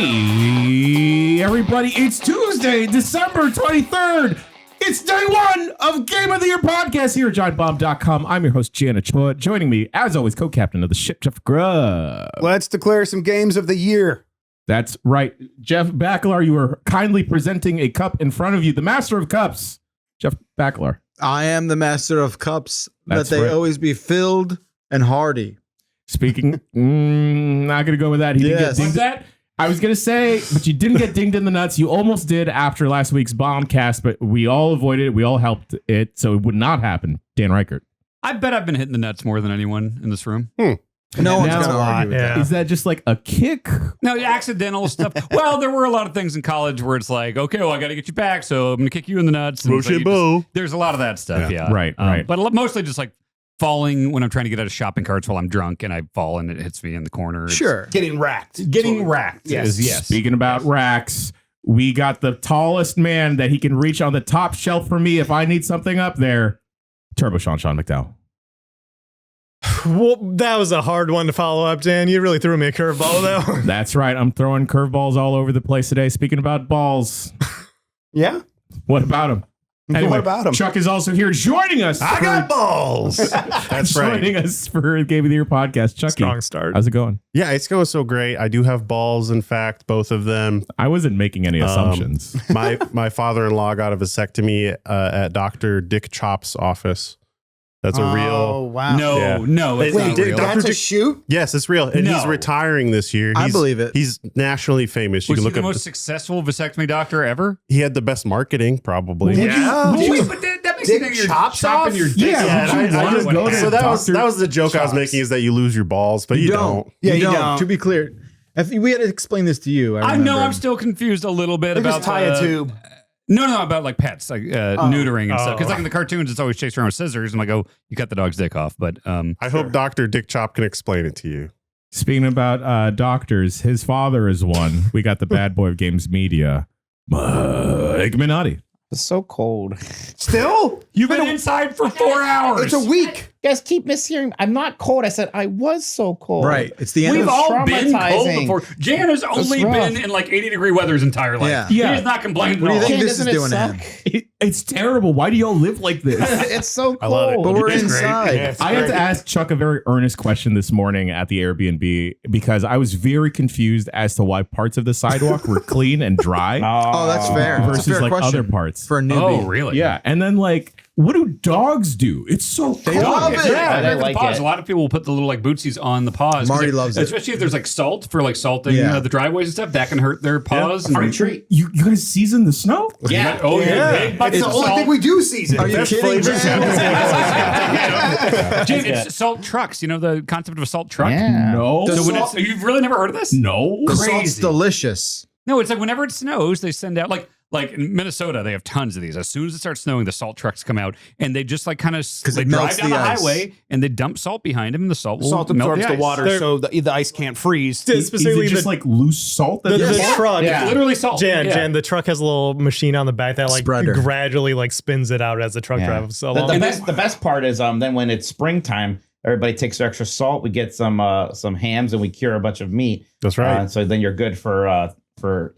Hey, everybody, it's Tuesday, December 23rd. It's day one of Game of the Year podcast here at giantbomb.com. I'm your host, Gianna Chua. Joining me, as always, co-captain of the ship, Jeff Grubb. Let's declare some games of the year. That's right. Jeff Bakalar, you are kindly presenting a cup in front of you. The Master of Cups, Jeff Bakalar. I am the Master of Cups. That's Let they right. always be filled and hearty. Speaking, not going to go with that. He didn't get Yes. dinged. That I was going to say, but you didn't get dinged in the nuts. You almost did after last week's bombcast, but we all avoided it. We all helped it, so it would not happen. Dan Reichert. I bet I've been hitting the nuts more than anyone in this room. No one's Now- going to argue with that. Is that just like a kick? No, accidental stuff. Well, there were a lot of things in college where it's like, okay, well, I got to get you back, so I'm going to kick you in the nuts. And it's like there's a lot of that stuff, yeah. Right, right. But mostly just like falling when I'm trying to get out of shopping carts while I'm drunk and I fall and it hits me in the corner. It's Sure. Getting racked. Getting racked. Yes. Yes. Speaking about racks, we got the tallest man that he can reach on the top shelf for me if I need something up there. Turbo Sean McDowell. Well, that was a hard one to follow up, Dan. You really threw me a curveball, though. That's right. I'm throwing curveballs all over the place today. Speaking about balls, Yeah? what about him? Anyway, What about him? Chuck is also here joining us. I got balls. That's right. Joining us for Game of the Year podcast. Chucky, Strong start. how's it going? Yeah, it's going so great. I do have balls, in fact, both of them. I wasn't making any assumptions. My father-in-law got a vasectomy at Dr. Dick Chop's office. That's a Oh, real... wow. Yeah. No, it's Wait, not did real. Dr. That's a Dick- shoot? Yes, it's real. And he's No. retiring this year. I believe it. He's nationally famous. You Was can he look the up... most successful vasectomy doctor ever? He had the best marketing, probably. Yeah. Wait, but that makes you Dick think you're chops chopping off? your dick Yeah, off. I You want just what go to happens. So Dr. that was the joke I was Chops. making, is that you lose your balls, but you don't. Yeah, you don't. don't. To be clear, if we had to explain this to you. I know I'm still confused a little bit They about just tie a the- tube. No, about like pets, like neutering and stuff. Oh. Because like in the cartoons, it's always chased around with scissors. I'm like, oh, you cut the dog's dick off. But I hope Dr. Dick Chop can explain it to you. Speaking about doctors, his father is one. We got the bad boy of games media, Mike Minotti. It's so cold. Still? you've been inside for 4 hours. It's a week. You guys keep mishearing. I'm not cold. I said I was so cold. Right. It's the end We've of all been cold traumatizing. before. Jan has only rough. been in like 80-degree weather his entire life. Yeah. Yeah. He has not complained What do at you all. think Okay, this is doesn't it doing to suck? him? It's terrible. Why do y'all live like this? It's so cold. I love it. But we're It's great. inside. Yeah, it's I had great. to ask Chuck a very earnest question this morning at the Airbnb because I was very confused as to why parts of the sidewalk were clean and dry Oh, that's fair. That's a versus fair like question other parts. for a newbie. Oh, really? Yeah, and then like, what do dogs do? It's so cold. love it. Yeah, They the like paws. it. A lot of people will put the little like bootsies on the paws. 'cause Marty they're- loves it. especially if there's like salt for like salting Yeah. the driveways and stuff. That can hurt their paws. and- Free treat. You guys season the snow? Yeah. Oh, Yeah. yeah. Big buckets It's the of only salt. thing we do season. Are you kidding, Jan? Dude, it's salt trucks. You know the concept of a salt truck? Yeah. No. So when salt- it's, you've really never heard of this? No. The salt's delicious. No, it's like whenever it snows, they send out like in Minnesota, they have tons of these. As soon as it starts snowing, the salt trucks come out and they just like kind of they it drive melts down the the ice. highway and they dump salt behind them and the salt will Salt melt absorbs the ice. water They're- so the ice can't freeze. Specifically, Is it just like loose salt? That the they're- truck. Yeah. Literally salt. Jan, Yeah. the truck has a little machine on the back that like Spreader. gradually like spins it out as the truck Yeah. drives The, along. the best part is then when it's springtime, everybody takes their extra salt. We get some hams and we cure a bunch of meat. That's right. So then you're good for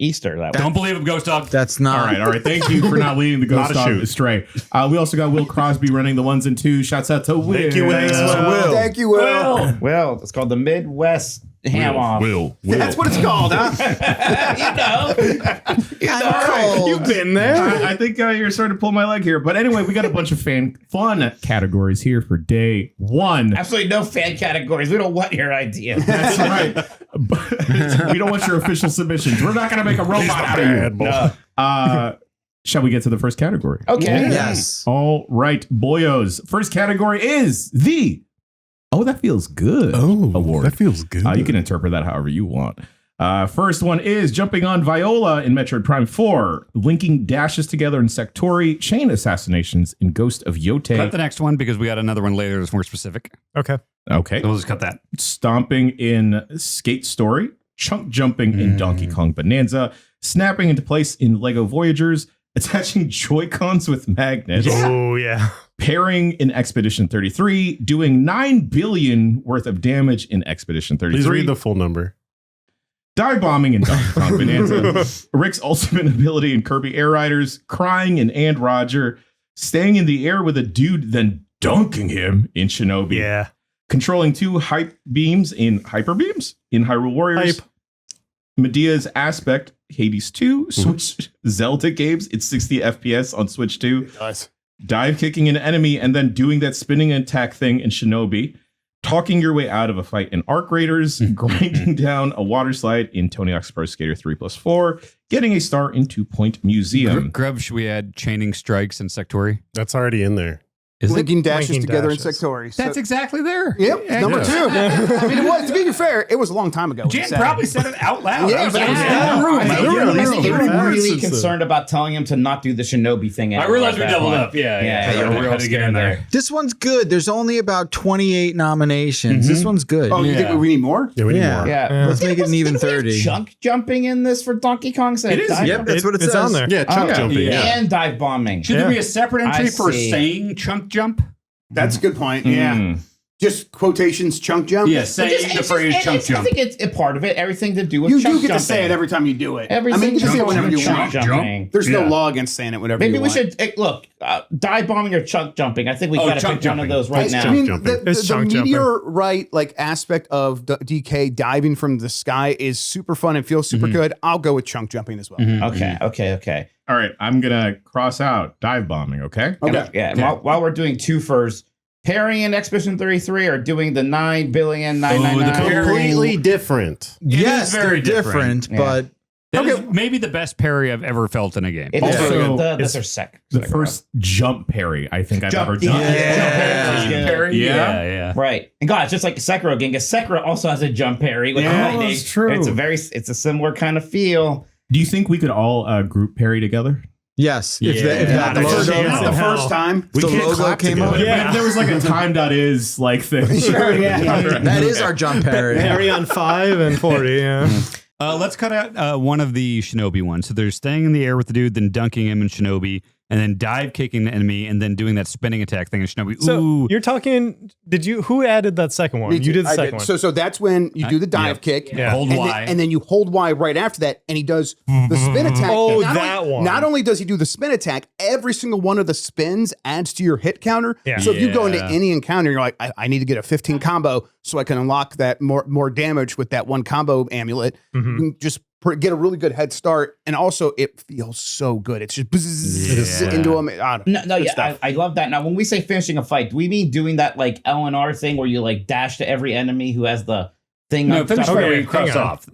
Easter. That way. Don't believe him, Ghost Dog. That's not. All right. Thank you for not leading the Not ghost a dog shoot. astray. We also got Will Crosby running the 1s and 2s. Shouts out to Will. Thank you, Will. Will. Thank you, Will. Well, it's called the Midwest Ham Off. Will. That's what it's called, huh? You've been there. I think you're starting to pull my leg here. But anyway, we got a bunch of fun categories here for day one. Absolutely no fan categories. We don't want your idea. That's right. But we don't want your official submissions. We're not going to make a robot out of you. Bad boy. Shall we get to the first category? Okay. Yes. All right, boyos. First category is the Oh, That Feels Good award. That feels good. You can interpret that however you want. First one is jumping on Viola in Metroid Prime 4, linking dashes together in Sectori, chain assassinations in Ghost of Yote. Cut the next one because we got another one later that's more specific. Okay. Okay. So we'll just cut that. Stomping in Skate Story, chunk jumping in Donkey Kong Bonanza, snapping into place in Lego Voyagers, attaching Joy-Cons with magnets, Oh, yeah. pairing in Expedition 33, doing 9 billion worth of damage in Expedition 33. Please read the full number. dive bombing in Donkey Kong Bonanza, Rick's ultimate ability in Kirby Air Riders, crying in And Roger, staying in the air with a dude, then dunking him in Shinobi. Yeah. Controlling 2 hype beams in Hyper Beams in Hyrule Warriors. Hype. Medea's Aspect, Hades 2, Switch Zelda games, it's 60 FPS on Switch 2. Nice. Dive kicking an enemy and then doing that spinning attack thing in Shinobi. Talking your way out of a fight in Arc Raiders, grinding down a water slide in Tony Hawk's Pro Skater 3+4, getting a star in 2 Point Museum. Grub, should we add chaining strikes and Sectori? That's already in there. Is it? Linking dashes Linking together dashes. in Sectori. That's exactly there. Yep, Yeah, number yeah. 2. I mean, it was, to be fair, it was a long time ago. when Jan he said probably it. said it out loud. Yeah, I was but like, it was yeah, in the room. I I think think you were you were really- You were really Since concerned about telling him to not do the Shinobi thing. I realized we doubled up. Yeah, you're I real had to get in scared there. This one's good. There's only about 28 nominations. This one's good. Oh, you think we need more? Yeah, we need Yeah. more. Yeah. Let's make it an even 30. Chunk jumping in this for Donkey Kong. It is, Yep, that's what it It's says. on there. Yeah, chunk Okay. jumping. Yeah. And dive bombing. Should there be a separate entry I for see. saying chunk jump? That's a good point. Yeah. Mm. Just quotations, chunk jump. Yeah, saying the phrase chunk I jump. think it's a part of it. Everything to do with You chunk do get to jumping. say it every time you do it. Everything I mean, you can to say do it whenever you with want. chunk jumping. There's Yeah. no law against saying it whenever Maybe you we want. should look dive bombing or chunk jumping. I think we Oh, got to chunk pick one of jumping. those right It's now. chunk I mean, jumping. the It's chunk jumping. meteorite like aspect of DK diving from the sky is super fun and feels super good. I'll go with chunk jumping as well. Okay. All right, I'm going to cross out dive bombing, okay? Okay. Yeah. And while we're doing twofers, Perry and Expedition 33 are doing the 9,999,999. Completely different. Yes, is very they're different, Yeah. but That is maybe the best parry I've ever felt in a game. It is Also, very good. it's That's our second. The first jump parry I think I've ever done. Yeah. Yeah. Parry? Yeah. Yeah. Right. And God, it's just like a Sekiro game. Because Sekiro also has a jump parry with Yeah, lightning. that's true. It's a similar kind of feel. Do you think we could all group parry together? yes. If Yeah. that Not logo, a Not the Hell. first time. if the can't logo clap came together. up. Yeah. But if there was like a time.is like thing. Sure, yeah. That is our jump parry. Parry on 5 and 40. Yeah. Let's cut out one of the Shinobi ones. So there's staying in the air with the dude, then dunking him in Shinobi, and then dive kicking the enemy, and then doing that spinning attack thing in Shinobi. So Ooh. you're talking. Who added that second one? Me You too. did the I second one. So that's when you do the dive yeah. kick. Yeah. Hold and Y. Then, and then you hold Y right after that, and he does the spin attack. Oh, And that one. Not only does he do the spin attack, every single one of the spins adds to your hit counter. Yeah. So if you go into Yeah. any encounter, you're like, I need to get a 15 combo so I can unlock that more damage with that one combo amulet. You can just get a really good head start, and also it feels so good. It's just bzzz Yeah. into him. I don't know. No, Good yeah, stuff. I love that. Now, when we say finishing a fight, do we mean doing that like L&R thing where you like dash to every enemy who has the thing No, on finish top? where Okay, we cross hang on. off.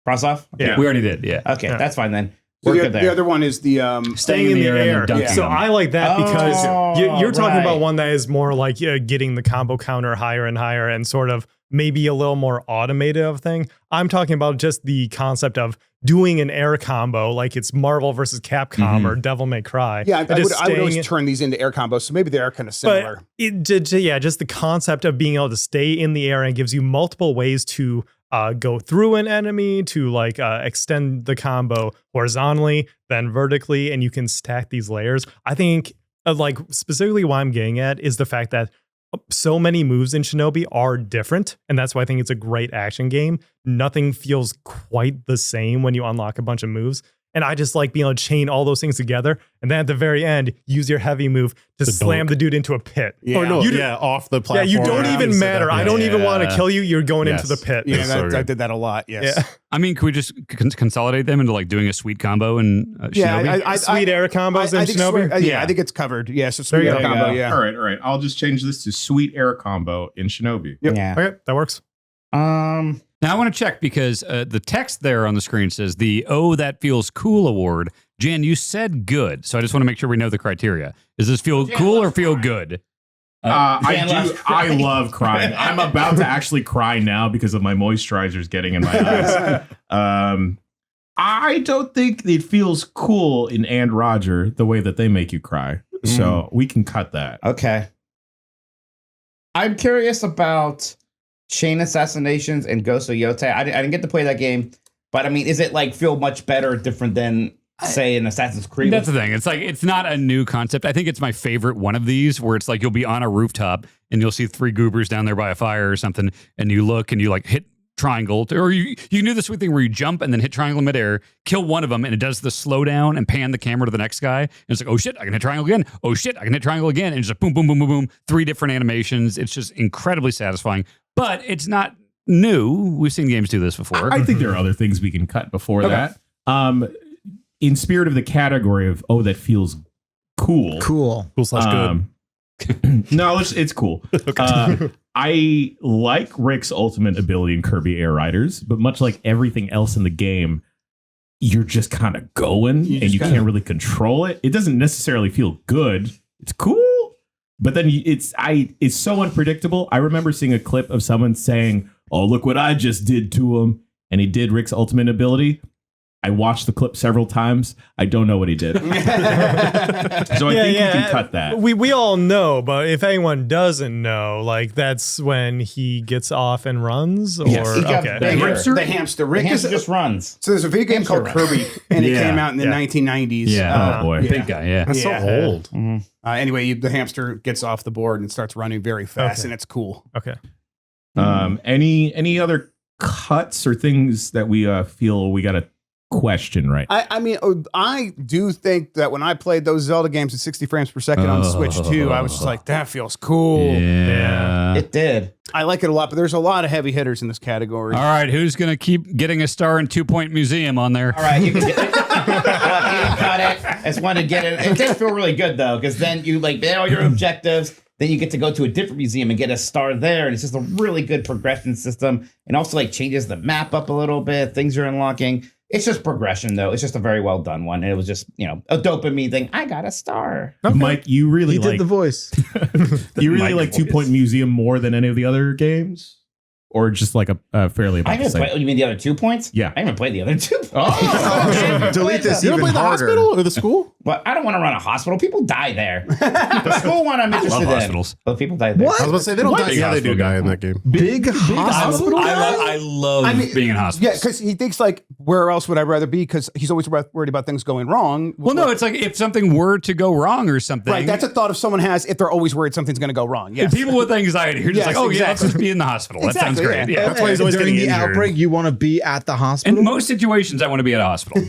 Cross off? Yeah. We already did, yeah. Okay, Yeah. that's fine then. So We're the, good the there. other one is the Staying in the and then air. dunking So them. I like that because you're talking right. about one that is more like getting the combo counter higher and higher and sort of maybe a little more automated of thing. I'm talking about just the concept of doing an air combo like it's Marvel versus Capcom or Devil May Cry. Yeah, I And would, just I would always staying- turn these into air combos, so maybe they are kind of similar. But just the concept of being able to stay in the air and gives you multiple ways to go through an enemy, to like extend the combo horizontally, then vertically, and you can stack these layers. I think like specifically what I'm getting at is the fact that so many moves in Shinobi are different, and that's why I think it's a great action game. Nothing feels quite the same when you unlock a bunch of moves. And I just like being able to chain all those things together. And then at the very end, use your heavy move to slam the dude into a pit. Yeah. Or no, You do- off the Yeah, platform. you don't even So matter. that- I don't even want to Yeah. kill you. You're going Yes. into the pit. Yeah, It's so I good. did that a lot. Yes. Yeah. I mean, could we just consolidate them into like doing a sweet combo in Shinobi? Sweet air combos in think Shinobi? yeah, I think it's covered. Yeah, so There sweet you air go. combo. Yeah. All right. I'll just change this to sweet air combo in Shinobi. Yep. Yeah. Okay, that works. Now I want to check because the text there on the screen says the "Oh, that feels cool" award. Jan, you said good, so I just want to make sure we know the criteria. Does this feel cool or feel good? I love crying. I'm about to actually cry now because of my moisturizers getting in my eyes. I don't think it feels cool in And Roger the way that they make you cry. So we can cut that. Okay. I'm curious about Chain Assassinations and Ghost of Yotei. I didn't get to play that game, but I mean, is it like feel much better or different than say an Assassin's Creed? That's the thing. It's like it's not a new concept. I think it's my favorite one of these where it's like you'll be on a rooftop and you'll see 3 goobers down there by a fire or something, and you look and you like hit triangle, or you can do the sweet thing where you jump and then hit triangle in midair, kill one of them, and it does the slow down and pan the camera to the next guy. And it's like, oh shit, I can hit triangle again. Oh shit, I can hit triangle again. And it's just boom, boom, boom, boom, boom. 3 different animations. It's just incredibly satisfying, but it's not new. We've seen games do this before. I think there are other things we can cut before that. In spirit of the category of, that feels cool. Cool. Cool/good. No, it's cool. I like Rick's ultimate ability in Kirby Air Riders, but much like everything else in the game, you're just kind of going and you can't really control it. It doesn't necessarily feel good. It's cool, but then it's so unpredictable. I remember seeing a clip of someone saying, "Oh, look what I just did to him," and he did Rick's ultimate ability. I watched the clip several times. I don't know what he did. So I think you can cut that. We all know, but if anyone doesn't know, like that's when he gets off and runs, or Yes. okay. The hamster. Rick The hamster just runs. So there's a video game called Kirby, and it came out in the 1990s. Yeah. Oh boy. Big guy, yeah. That's so old. Anyway, the hamster gets off the board and starts running very fast, and it's cool. Okay. Any other cuts or things that we feel we got to question, right? I mean, I do think that when I played those Zelda games at 60 frames per second on the Switch too, I was just like, that feels cool. Yeah. It did. I like it a lot, but there's a lot of heavy hitters in this category. All right, who's going to keep getting a star and 2 Point Museum on there? All right, you can get it. You cut it. I just want to get it. It does feel really good though, because then you get all your objectives. Then you get to go to a different museum and get a star there, and it's just a really good progression system. And also changes the map up a little bit. Things you're unlocking. It's just progression, though. It's just a very well done one. And it was just, a dopamine thing. I got a star. Okay. Mike, you really He did the voice. you really like 2 Point Museum more than any of the other games? Or just like a fairly about the same? You mean the other 2 points? Yeah. I haven't played the other 2 points. So delete this You don't even play the harder. hospital or the school? Well, I don't want to run a hospital. People die there. The school one I'm interested in. hospitals. But people die there. What? I was about to say, they don't die. Big Yeah, they do hospital die game. in that game. Big hospital? I love being in hospitals. Yeah, because he thinks where else would I rather be? Because he's always worried about things going wrong. Well, no, it's like if something were to go wrong or something. Right, that's a thought if someone has if they're always worried something's going to go wrong. Yes. People with anxiety, you're just Yes, like, let's exactly. just be in the hospital. That sounds Exactly, great. yeah. Yeah. That's why he's always During getting the injured. outbreak, you want to be at the hospital? In most situations, I want to be at a hospital.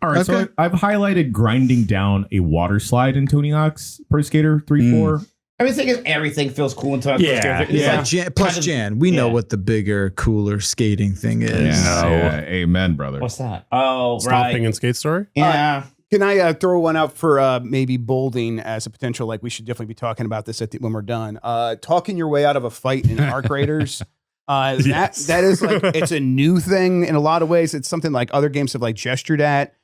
All right, so Okay. I've highlighted grinding down a water slide in Tony Hawk's Pro Skater 3-4. I mean, the thing is, everything feels cool until Plus Jan, we know yeah. what the bigger, cooler skating thing is. Amen, brother. What's that? Oh, Stomping right. and Skate Story? Yeah. Can I throw one out for maybe bolding as a potential? Like we should definitely be talking about this when we're done. Talking your way out of a fight in Arc Raiders. That is it's a new thing in a lot of ways. It's something like other games have gestured at,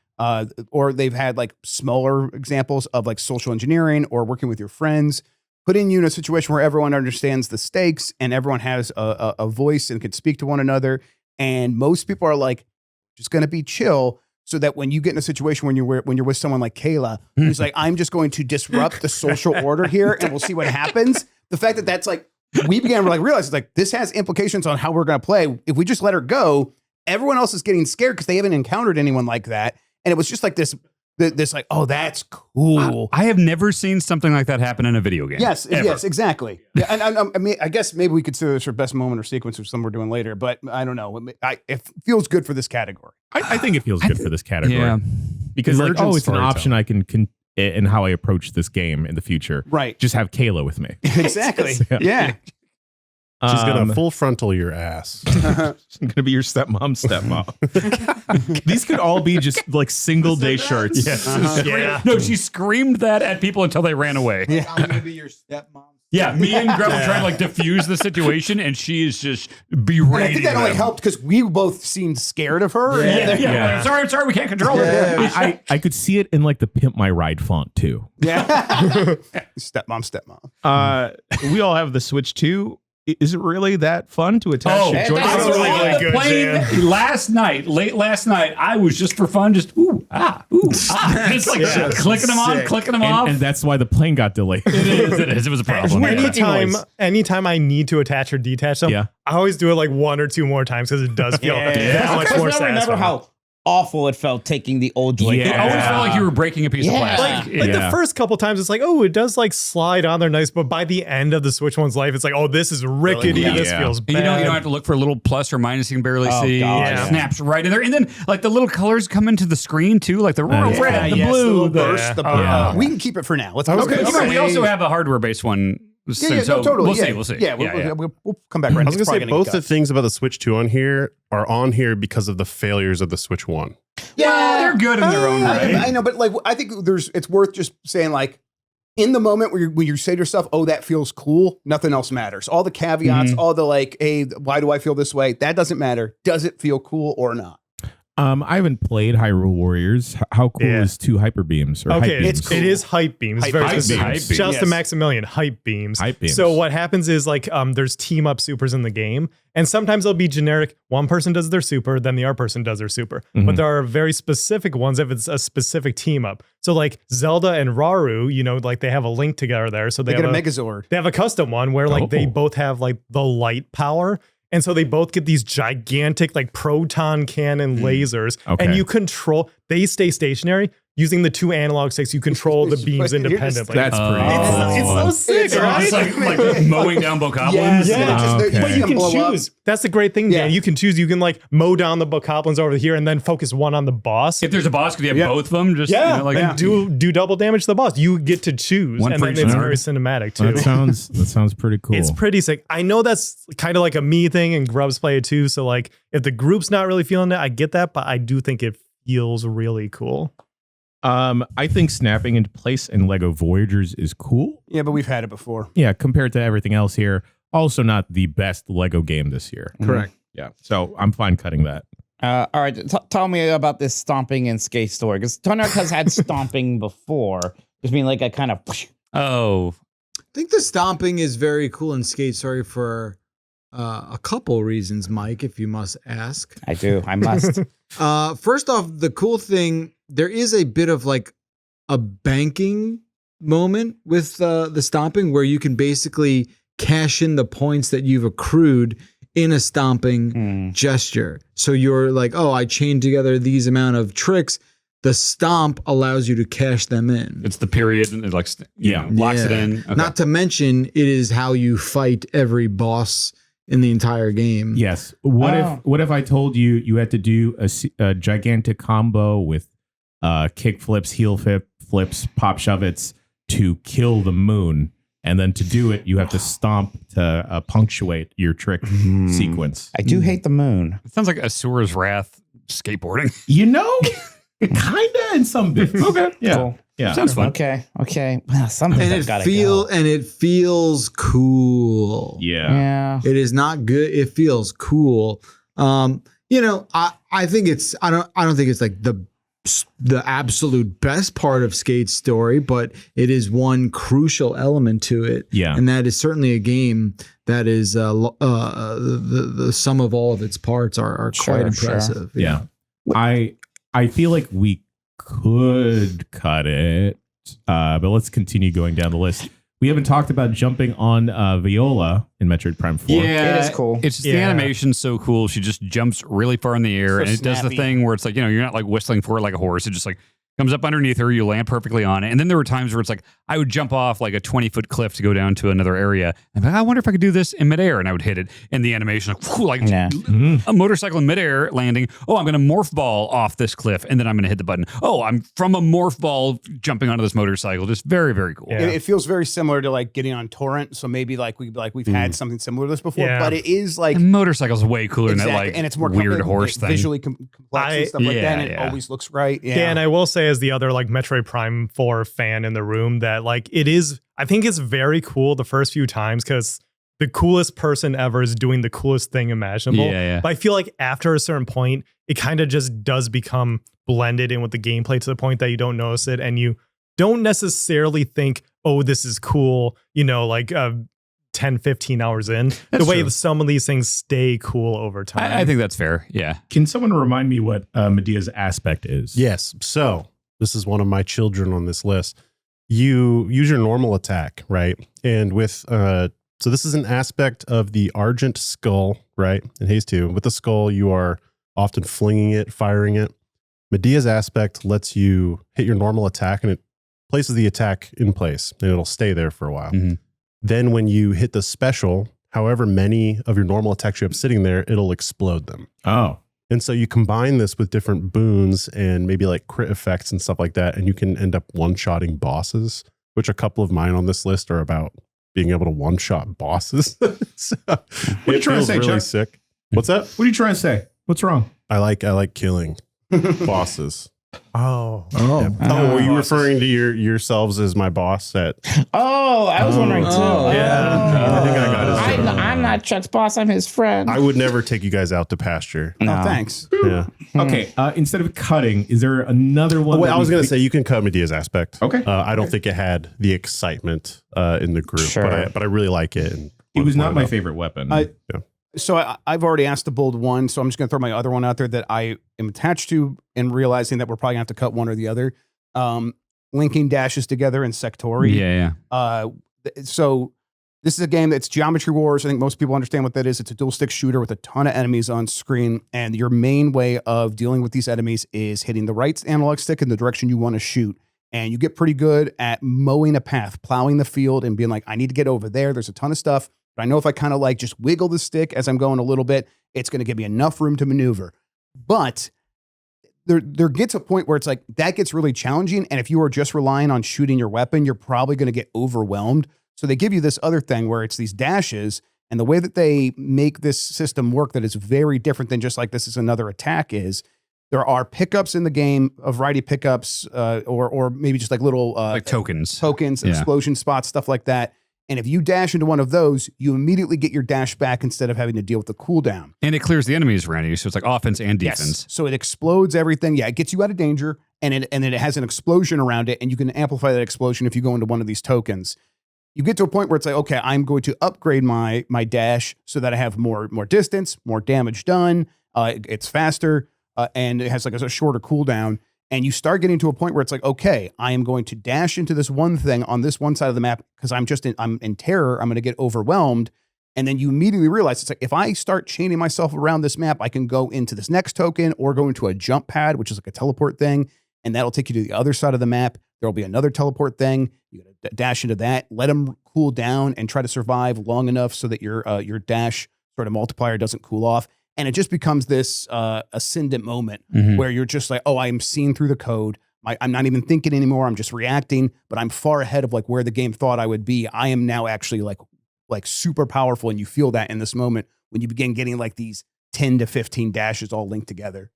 or they've had smaller examples of social engineering or working with your friends, putting you in a situation where everyone understands the stakes and everyone has a voice and can speak to one another. And most people are just going to be chill. So that when you get in a situation when you're with someone like Kayla, who's I'm just going to disrupt the social order here and we'll see what happens. The fact that that's we began to realize this has implications on how we're going to play. If we just let her go, everyone else is getting scared because they haven't encountered anyone like that. And it was just this oh, that's cool. I have never seen something like that happen in a video game. Yes, ever. yes, exactly. Yeah, and I mean, I guess maybe we consider this our best moment or sequence or something we're doing later, but I don't know. It feels good for this category. I think it feels good for this category. Yeah. Because Emergent it's an option I can in how I approach this game in the future. Right. Just have Kayla with me. Exactly. Yeah. She's going to full frontal your ass. I'm going to be your stepmom. These could all be just single day shirts. Yeah. No, she screamed that at people until they ran away. I'm going to be your stepmom. Yeah, me and Greg were trying to diffuse the situation, and she is just And berating I think that only them. helped because we both seemed scared of her. Yeah. Sorry, we can't control her. I could see it in the Pimp My Ride font too. Yeah. Stepmom. We all have the Switch 2. Is it really that fun to attach your joystick? that's really On the good, plane late last night, I was just for fun, just just clicking them on, clicking them off. And that's why the plane got delayed. It is. It was a problem. Anytime I need to attach or detach them, Yeah. I always do it 1 or 2 more times because it does feel that much more I remember satisfying. how awful it felt taking the old Joy-Con. It always felt like you were breaking a piece of Yeah. plastic. Like the first couple times, it's like, oh, it does like slide on there nice, but by the end of the Switch one's life, it's like, oh, this is rickety. Yeah. This feels And bad. you don't have to look for a little plus or minus you can barely Oh, see. God, It yeah. snaps right in there. And then like the little colors come into the screen too, like the red, the yes, blue. little the- burst, the yeah. we can keep it for now. Let's Okay. let's You know, we say- also have a hardware-based one. Yeah, so no, totally. we'll yeah. see. We'll see. Yeah, we'll come back right. I was It's gonna probably say both get the cut. things about the Switch 2 on here are on here because of the failures of the Switch 1. Well, they're good in their own right. I know, but like I think it's worth just saying like in the moment when you say to yourself, "Oh, that feels cool," nothing else matters. All the caveats, all the like, "Hey, why do I feel this way?" That doesn't matter. Does it feel cool or not? I haven't played Hyrule Warriors. How cool Yeah. is 2 hyper beams? Or Okay, hype beams? it's cool. it is hype beams. Hype very beams. specific. Hype beams. Shouts to Yes. Maximilian, hype beams. Hype beams. So what happens is like there's team up supers in the game, and sometimes they'll be generic. One person does their super, then the other person does their super. Mhm. But there are very specific ones if it's a specific team up. So like Zelda and Raru, you know, like they have a link together there. So They they get have a Megazord. they have a custom one where like they Oh. both have like the light power. And so they both get these gigantic like proton cannon lasers, Okay. and you control. They stay stationary using the 2 analog sticks. You control the beams You're just- independently. That's pretty it's cool. so sick, It's right? It's like mowing down bokoblins. Yes, Yeah. Okay. But you can blow up. choose. That's the great thing, Dan. Yeah. You can choose. You can like mow down the bokoblins over here and then focus one on the boss. If there's a boss, could you have both of them? Just Yeah, you know, like and do double damage to the boss. You get to choose, One and for then each it's nerd. very cinematic too. That sounds pretty cool. It's pretty sick. I know that's kind of like a me thing, and Grubs play it too. So like, if the group's not really feeling it, I get that, but I do think it feels really cool. I think snapping into place in Lego Voyagers is cool. Yeah, but we've had it before. Yeah, compared to everything else here. Also not the best Lego game this year. Correct. Yeah. So I'm fine cutting that. All right, tell me about this stomping and skate story, because Tony Hawk has had stomping before. Just mean like a kind of. oh, I think the stomping is very cool in Skate Story for a couple reasons, Mike, if you must ask. I do. I must. First off, the cool thing, there is a bit of like a banking moment with the stomping where you can basically cash in the points that you've accrued in a stomping gesture. So you're like, oh, I chained together these amount of tricks. The stomp allows you to cash them in. it's the period and it like Yeah. locks it Yeah. in. Okay. Not to mention, it is how you fight every boss in the entire game. Yes. Oh. What if I told you had to do a gigantic combo with kick flips, heel flips, pop shove-its to kill the moon, and then to do it you have to stomp to punctuate your trick sequence. I do hate the moon. It sounds like Asura's Wrath skateboarding. You know, kinda in some bits. Okay. Yeah. Cool. Yeah. Sounds fun. Okay. Well, something And it feels cool. Yeah. Yeah. It is not good. It feels cool. You know, I think it's I don't think it's like the absolute best part of Skate's story, but it is one crucial element to it. Yeah. And that is certainly a game that is the sum of all of its parts are Sure, quite sure. impressive. Yeah. I feel like we could cut it, but let's continue going down the list. We haven't talked about jumping on Viola in Metroid Prime 4. It is cool. It's the Yeah. animation's so cool. She just jumps really far in the air, So and it does the snappy. thing where it's like, you know, you're not like whistling for it like a horse. It just like comes up underneath her, you land perfectly on it. And then there were times where it's like I would jump off like a 20-foot cliff to go down to another area. And I wonder if I could do this in midair, and I would hit it. And the animation like Yeah. a motorcycle in midair landing. Oh, I'm going to morph ball off this cliff, and then I'm going to hit the button. Oh, I'm from a morph ball jumping onto this motorcycle. Just very, very cool. Yeah. It feels very similar to like getting on torrent. So maybe we've had something similar to this before, Yeah. but it is like And motorcycle's way cooler exactly, than that like and it's more weird com- horse thing. visually complex and stuff like that. And it yeah. always looks right. Yeah, Yeah, and I will say, as the other like Metroid Prime 4 fan in the room, that like it is, I think it's very cool the first few times because the coolest person ever is doing the coolest thing imaginable. Yeah, yeah. But I feel like after a certain point, it kind of just does become blended in with the gameplay to the point that you don't notice it, and you don't necessarily think, oh, this is cool, you know, like 10, 15 hours in. That's the way true. that some of these things stay cool over time. I think that's fair. Yeah. Can someone remind me what Medea's aspect is? Yes. So this is one of my children on this list. You use your normal attack, right? And with so this is an aspect of the Argent skull, right? In Haze 2. With the skull, you are often flinging it, firing it. Medea's aspect lets you hit your normal attack and it places the attack in place and it'll stay there for a while. Mhm. Then when you hit the special, however many of your normal attacks you have sitting there, it'll explode them. Oh. And so you combine this with different boons and maybe like crit effects and stuff like that, and you can end up one-shotting bosses, which a couple of mine on this list are about being able to one-shot bosses. So What are you trying to say, really Chuck? sick. What's that? What are you trying to say? What's wrong? I like killing bosses. Oh. Yeah. Oh, were you referring to yourselves as my boss at? Oh, I was wondering too. Yeah. I think I got his joke. I'm not Chuck's boss. I'm his friend. I would never take you guys out to pasture. Oh, thanks. Yeah. Okay. Instead of cutting, is there another one? Well, that I was we going to think- say you can cut Medea's aspect. Okay. I don't think it had the excitement in the group, Sure. but I really like it. And It was not wanted my to- favorite weapon. So I've already asked to bold one, so I'm just going to throw my other one out there that I am attached to, and realizing that we're probably going to have to cut one or the other. Linking dashes together in Sectori. Yeah. So this is a game that's Geometry Wars. I think most people understand what that is. It's a dual stick shooter with a ton of enemies on screen, and your main way of dealing with these enemies is hitting the right analog stick in the direction you want to shoot. And you get pretty good at mowing a path, plowing the field, and being like, I need to get over there. There's a ton of stuff. But I know if I kind of like just wiggle the stick as I'm going a little bit, it's going to give me enough room to maneuver. But there gets a point where it's like that gets really challenging. And if you are just relying on shooting your weapon, you're probably going to get overwhelmed. So they give you this other thing where it's these dashes. And the way that they make this system work that is very different than just like this is another attack is there are pickups in the game, a variety of pickups, or maybe just like little Like tokens. tokens, Yeah. explosion spots, stuff like that. And if you dash into one of those, you immediately get your dash back instead of having to deal with the cooldown. And it clears the enemies around you. So it's like offense and defense. Yes. So it explodes everything. Yeah, it gets you out of danger, and then it has an explosion around it, and you can amplify that explosion if you go into one of these tokens. You get to a point where it's like, okay, I'm going to upgrade my dash so that I have more distance, more damage done. It's faster, and it has like a shorter cooldown. And you start getting to a point where it's like, okay, I am going to dash into this one thing on this one side of the map because I'm in terror. I'm going to get overwhelmed. And then you immediately realize it's like, if I start chaining myself around this map, I can go into this next token or go into a jump pad, which is like a teleport thing. And that'll take you to the other side of the map. There'll be another teleport thing. You gotta dash into that, let them cool down and try to survive long enough so that your dash sort of multiplier doesn't cool off. And it just becomes this ascendant moment Mhm. where you're just like, oh, I am seeing through the code. I'm not even thinking anymore. I'm just reacting, but I'm far ahead of like where the game thought I would be. I am now actually like super powerful. And you feel that in this moment when you begin getting like these 10 to 15 dashes all linked together.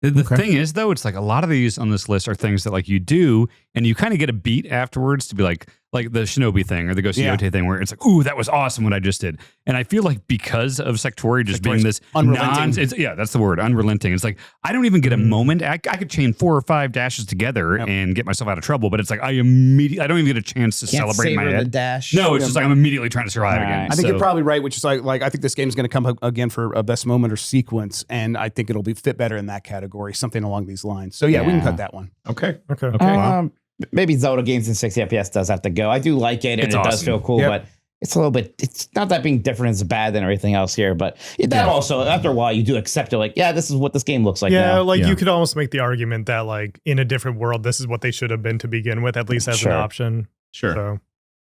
The Okay. thing is, though, it's like a lot of these on this list are things that like you do, and you kind of get a beat afterwards to be like the Shinobi thing or the Ghost Yeah. Yote thing, where it's like, ooh, that was awesome what I just did. And I feel like because of Sectori just being this unrelenting. that's the word, unrelenting. It's like I don't even get a moment. I could chain 4 or 5 dashes together and get myself out of trouble, but it's like I don't even get a chance to Can't celebrate my savor the head. dash. No, it's just like I'm immediately trying to survive Right. again. I think So- you're probably right, which is like I think this game is going to come again for a best moment or sequence, and I think it'll be fit better in that category, something along these lines. So yeah, we can Yeah. cut that one. Okay. Okay. Maybe Zelda games in 60 FPS does have to go. I do like it, and It's it does awesome. feel cool, Yep. but it's a little bit. It's not that being different is bad than everything else here, but that also after a while you do accept it. Like, yeah, this is what this game looks like Yeah, now. like Yeah. you could almost make the argument that like in a different world, this is what they should have been to begin with, at least as Sure. an option. Sure. So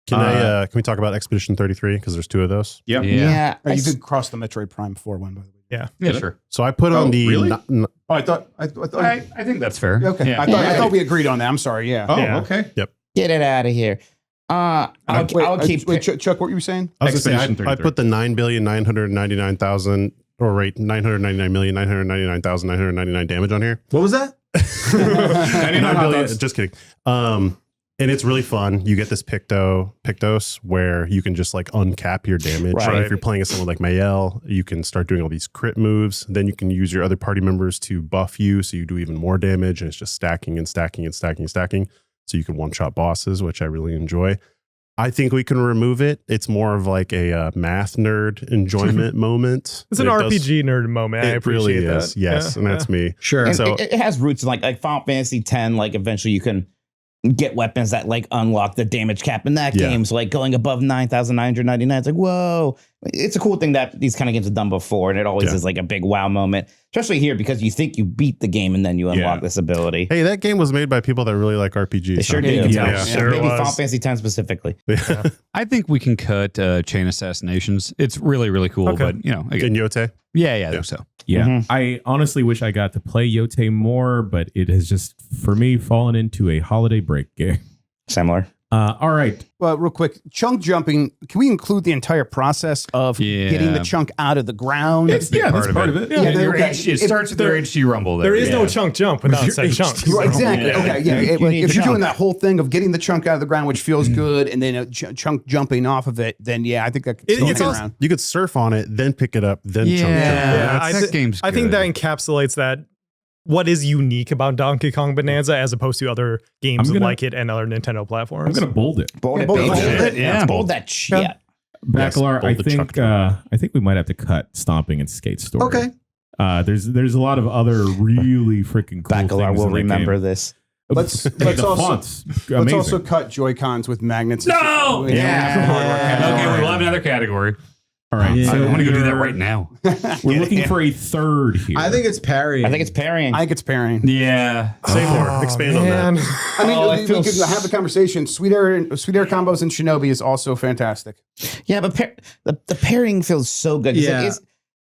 Can we talk about Expedition 33 because there's 2 of those? Yeah. Yeah, Oh, you could cross the Metroid Prime 4 one, by the way. Yeah, sure. So I put Oh, on the really? Oh, I thought I think that's fair. okay. Yeah. I thought we agreed on that. I'm sorry. Yeah. Oh, Yeah. okay. get it out of here. I'll keep. Wait, Chuck, what were you saying? I was going to Expedition say I 33. put the 9,999,000 or right 999,999,999 damage on here. What was that? 99 hot 9 billion, dogs. just kidding. And it's really fun. You get this Pictos where you can just like uncap your damage. Right. If you're playing as someone like Mayel, you can start doing all these crit moves. Then you can use your other party members to buff you, so you do even more damage, and it's just stacking and stacking and stacking and stacking. So you can one-shot bosses, which I really enjoy. I think we can remove it. It's more of like a math nerd enjoyment moment. it's an It does- RPG nerd moment. I It really appreciate is. that. Yes, Yeah, and that's me. Sure. And So- it has roots in like Final Fantasy X. Like eventually you can get weapons that like unlock the damage cap in that Yeah. game. So like going above 9,999, it's like whoa. it's a cool thing that these kind of games have done before, and it always is like a big wow moment, especially here because you think you beat the game and then you unlock this ability. Hey, that game was made by people that really like RPGs. They sure huh? did. Yeah, sure Maybe was. Final Fantasy X specifically. I think we can cut Chain Assassinations. It's really, really cool. Okay. But, you know, In Yote? I think so. Yeah. Mhm. I honestly wish I got to play Yote more, but it has just, for me, fallen into a holiday break game. Similar. All right. Well, real quick, chunk jumping. Can we include the entire process of getting the chunk out of the ground? That's part of it. Yeah, Your okay. it starts with your HG rumble. There is no chunk jump without said chunk. Right, exactly. Yeah. Okay. Yeah. You Like, need if you're chunk. doing that whole thing of getting the chunk out of the ground, which feels good, and then a chunk jumping off of it, then I think that could still It's get also- around. You could surf on it, then pick it up, then chunk jump. Yeah, I think game's I think good. that encapsulates that what is unique about Donkey Kong Bonanza as opposed to other games like it and other Nintendo I'm platforms. going to bold it. Bold it, bold baby. it. Yeah. Bold that shit. Bacalar, bold the chuck I think we might have to cut Stomping and Skate Story. Okay. There's a lot of other really freaking cool Bacalar things will in that remember game. this. Let's The also fonts, let's amazing. also cut Joy-Cons with magnets. No! Yeah. Okay, we'll have another category. All right. Yeah. I want to go do that we're- right now. We're looking for a third here. I think it's parrying. I think it's parrying. I think it's pairing. Yeah. Say more. Expand on that. Man. I mean, Oh, it we feels- could have the conversation. Sweet air combos in Shinobi is also fantastic. Yeah, but the pairing feels so good. 'Cause Yeah.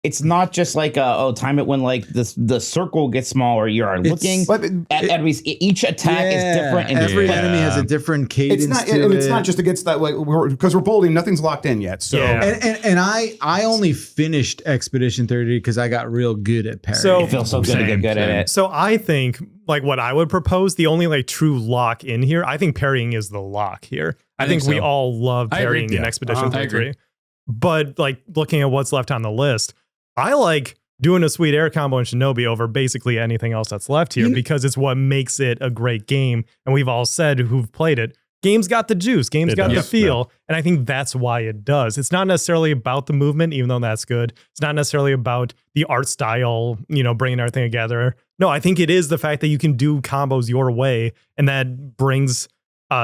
it's not just like time it when like the circle gets smaller. You're looking But at enemies. Each attack is different. And every different. enemy has a different cadence It's not, to and it. it's not just against that, like because we're bolding. Nothing's locked in yet. So Yeah. And I only finished Expedition 30 because I got real good at parrying. So- It feels so good to get good at it. So I think like what I would propose, the only like true lock in here, I think parrying is the lock here. I think we so. all love I agree. parrying in Yeah. Expedition I agree. 33. But like looking at what's left on the list, I like doing a sweet air combo in Shinobi over basically anything else that's left here because it's what makes it a great game. And we've all said who've played it, game's got the juice, game's It got the does, feel. And I think that's why it does. It's not necessarily about the movement, even though that's good. It's not necessarily about the art style, bringing everything together. No, I think it is the fact that you can do combos your way. And that brings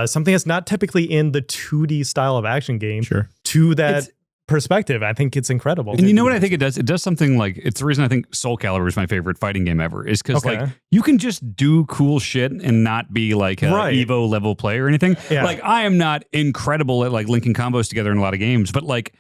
something that's not typically in the 2D style of action game to that perspective. I think it's incredible. And you know what I think it does? It does something like, it's the reason I think Soul Calibur is my favorite fighting game ever, is because Okay. like you can just do cool shit and not be like a Evo level player or anything. Yeah. Like I am not incredible at like linking combos together in a lot of games, but like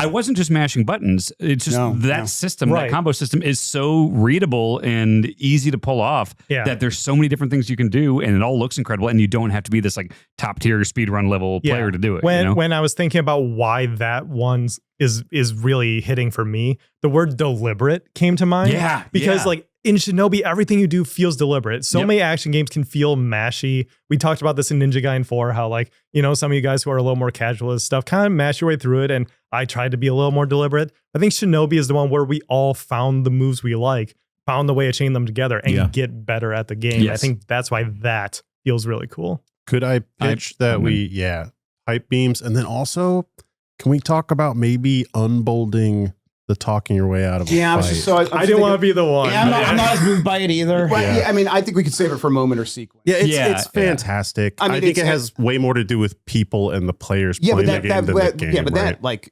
I wasn't just mashing buttons. It's just that system, Right. that combo system is so readable and easy to pull off that there's so many different things you can do and it all looks incredible and you don't have to be this like top tier speedrun level player to do it. When I was thinking about why that one is really hitting for me, the word deliberate came to mind. Yeah. Because like in Shinobi, everything you do feels deliberate. So many action games can feel mashy. We talked about this in Ninja Gaiden 4, how like, some of you guys who are a little more casual with stuff kind of mash your way through it. And I tried to be a little more deliberate. I think Shinobi is the one where we all found the moves we like, found the way to chain them together and get better at the game. Yes. I think that's why that feels really cool. Could I pitch that hype beams, and then also can we talk about maybe unbolding the talking your way out of a I was fight? just, so I didn't want to be the one. Yeah, I'm not as moved by it either. Well, I mean, I think we could save it for a moment or sequence. It's fantastic. I mean, I think it it's- has way more to do with people and the players Yeah, but playing the game than the game. that like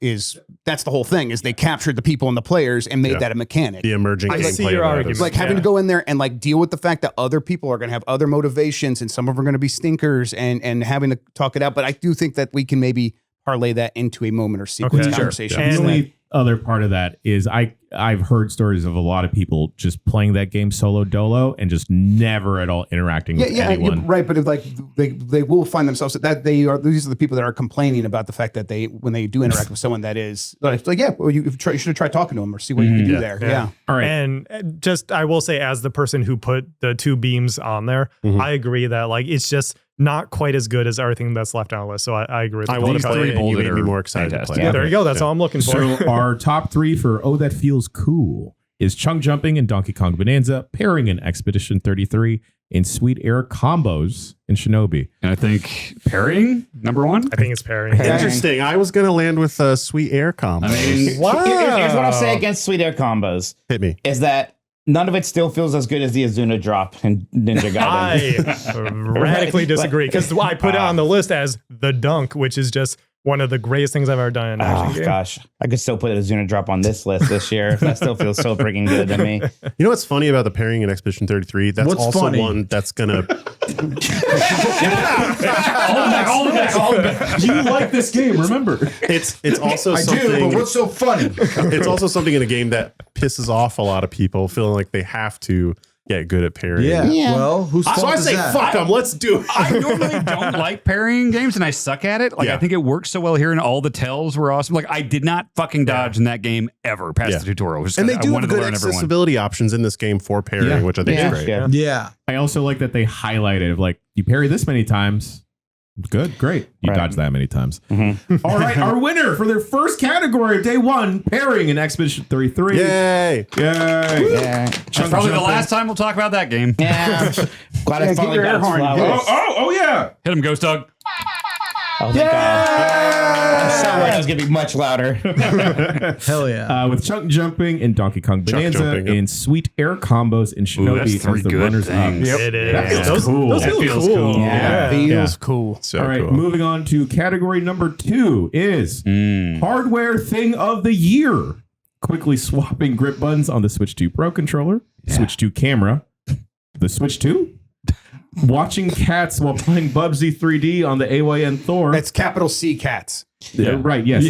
that's the whole thing is they captured the people and the players and made that a mechanic. the emerging I see gameplay your of that argument. is- Like having to go in there and like deal with the fact that other people are going to have other motivations and some of them are going to be stinkers and having to talk it out. But I do think that we can maybe parlay that into a moment or sequence Okay. conversation. Sure. The And- only other part of that is I've heard stories of a lot of people just playing that game solo dolo and just never at all interacting with anyone. right. But if, like they will find themselves that these are the people that are complaining about the fact that when they do interact with someone that is like well you should have tried talking to them or see what you can do there. Yeah. All right. And just, I will say, as the person who put the two beams on there, I agree that like it's just not quite as good as everything that's left on the list. So I agree with I the want to cut. play it, and you bolded made me or more excited to fantastic. play. Yeah, it. there you go. That's all I'm looking for. So our top three for That Feels Cool is Chung Jumping in Donkey Kong Bonanza, Pairing in Expedition 33, and Sweet Air Combos in Shinobi. And I think parrying, number one. I think it's parrying. Interesting. I was going to land with a sweet air combo. I mean, Wow. Here's what I'll say against Sweet Air combos Hit me. is that none of it still feels as good as the Azuna drop in Ninja Gaiden. I radically disagree because I put it on the list as the dunk, which is just one of the greatest things I've ever done in an action game. Gosh, I could still put a Zuna drop on this list this year. That still feels so freaking good to me. You know what's funny about the pairing in Expedition 33? That's What's also funny? one that's gonna. You like this game, remember? It's also something. do, but what's so funny? It's also something in a game that pisses off a lot of people, feeling like they have to get good at pairing. Yeah. Well, whose fault So I is say, that? fuck them. Let's do it. I normally don't like parrying games and I suck at it. Like, Yeah. I think it works so well here and all the tells were awesome. Like, I did not fucking dodge in that game ever past Yeah. the tutorial. Just And they 'cause do I have wanted to good learn everyone. accessibility options in this game for pairing, Yeah. which I think is great. Yeah. Yeah. I also like that they highlighted like you parry this many times. Good, great. You Right. dodge that many times. Mhm. All right, our winner for their first category of day one, pairing in Expedition 33. Yay! Yay! Yeah. That's probably the last time we'll talk about that game. Yeah. Glad I keep finally your got air it to horn. flowers. Oh, yeah. Hit him, Ghost Dog. Oh, thank God. I'm so worried I was going to be much louder. Hell yeah. With Chunk Jumping in Donkey Kong Bonanza, jumping, yep. and Sweet Air Combos in Shinobi that's three as the good runners up. things. It is. That feels Those, cool. those That feel feels cool. cool. Yeah. Feels cool. So All right, cool. moving on to category number 2 is Hardware Thing of the Year. Quickly swapping grip buttons on the Switch 2 Pro controller, Switch 2 camera, the Switch 2, watching cats while playing Bubsy 3D on the AYN Thor. That's capital C cats. Right, yes.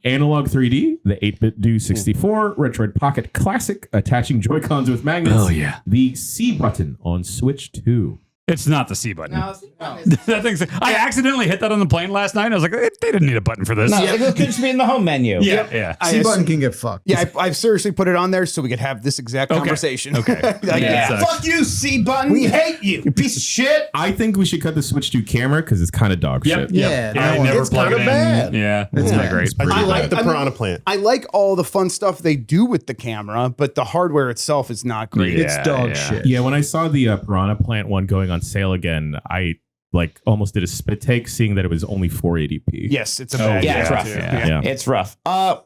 Analog 3D, the 8-bit Do 64, Retroid Pocket Classic, attaching Joy-Cons with magnets. Oh, yeah. The C button on Switch 2. It's not the C button. That thing's, I accidentally hit that on the plane last night. And I was like, they didn't need a button for this. No, it could just be in the home menu. Yeah. C button can get fucked. Yeah, I've seriously put it on there so we could have this exact conversation. Okay. Like, Yeah. fuck you, C button. We hate you. You piece of shit. I think we should cut the Switch 2 camera because it's kind of dog shit. Yeah. Yeah, I no, never It's plug it kinda in. bad. Yeah, it's not great. I do like the I mean, Piranha Plant. I like all the fun stuff they do with the camera, but the hardware itself is not great. It's dog yeah. shit. Yeah, when I saw the Piranha Plant one going on sale again, I like almost did a spit take seeing that it was only 480p. Yes, it's a bad Yeah, it's game, rough. too. Yeah. It's rough.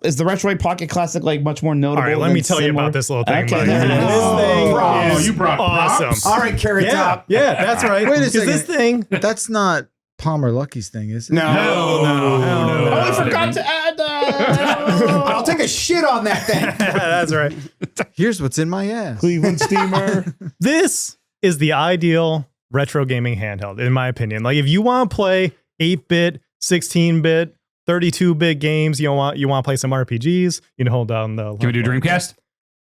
Is the Retroid Pocket Classic like much more notable? All right, let than me tell you similar? about this little thing. Okay, Mike. there it is. This thing Oh, is you brought awesome. props? All right, Carrot Yeah, Top. yeah, that's right. Wait a 'Cause this second. thing. That's not Palmer Lucky's thing, is it? No. Oh, we forgot to add that. I'll take a shit on that thing. That's right. Here's what's in my ass. Cleveland Steamer. This is the ideal retro gaming handheld, in my opinion. Like, if you want to play 8-bit, 16-bit, 32-bit games, you want to play some RPGs, you can hold down the. Can we do Dreamcast?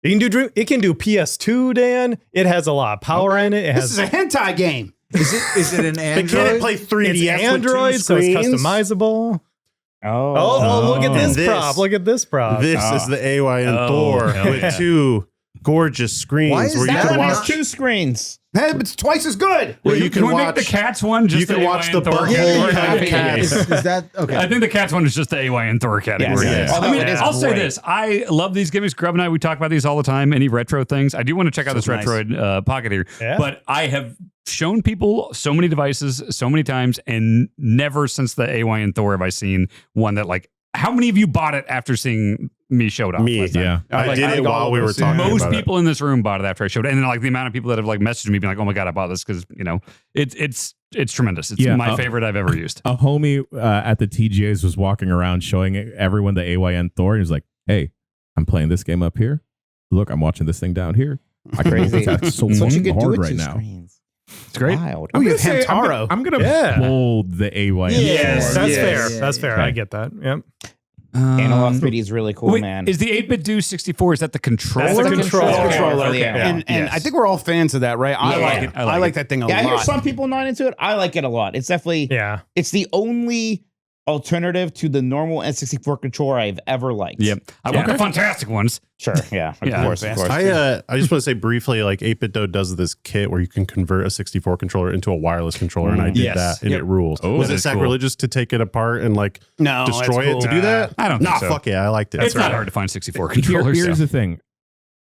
You can do Dream. It can do PS2, Dan. It has a lot of power in it. It This has. is a hentai game. Is it an They Android? can't play 3DS It's Android, with two so it's screens. customizable. Oh, Oh, look at this This- prop. Look at this prop. This is the AYN Oh, Thor hell with yeah. 2 gorgeous screens Why is where you that that can one not- has watch. 2 screens. Hey, it's twice as good. Where you can we watch make the cats one? Just you can the watch AYN the Thor Burger category? King Yeah, cat. Is that okay? I think the cats one is just the AYN Thor category. Yes. Yeah. Although I mean, it is I'll say great. this. I love these gimmicks. Grub and I, we talk about these all the time. Any retro things. I do want to check out this nice. Retroid Pocket here. Yeah. But I have shown people so many devices so many times, and never since the AYN Thor have I seen one that, like, how many of you bought it after seeing me show it off? Me, last time? Yeah. I Like, did I it think all while of we were us, yeah. talking Most about people in this room bought it after I showed it, and then, like, the amount of people that have like messaged me, being like, "Oh my god, I bought this," because it's tremendous. It's Yeah, my favorite I've ever used. A homie at the TGAs was walking around showing everyone the AYN Thor. And he was like, hey, I'm playing this game up here. Look, I'm watching this thing down here. Crazy. That's so That's what you could do hard with right 2 now. screens. It's great. Wild. Oh, you have Say, Hamtaro. I'm gonna Yeah. bold the AYN Yes, Thor. that's Yeah, fair. yeah, That's fair. yeah. I get that. Yep. Analog 3D is really cool, Wait, man. is the 8-bit Do 64? Is that the controller? That's the controller. That's the controller, Okay. yeah. And Yes. I think we're all fans of that, right? I Yeah. like it. I like I like it. that thing a Yeah, I hear lot. some people not into it. I like it a lot. It's definitely Yeah. it's the only alternative to the normal N64 controller I've ever liked. Yep. I want the fantastic ones. Sure. Yeah. Of Yeah. course. Of course. I just want to say briefly, like 8-bit Do does this kit where you can convert a 64 controller into a wireless controller, and I did Yes. that, and Yep. it rules. Oh, Was that it is cool. sacrilegious to take it apart and like No, that's destroy cool. it to do that? I don't think Nah, so. fuck yeah, I liked it. It's That's not right. hard to find 64 controllers. Here's so. the thing.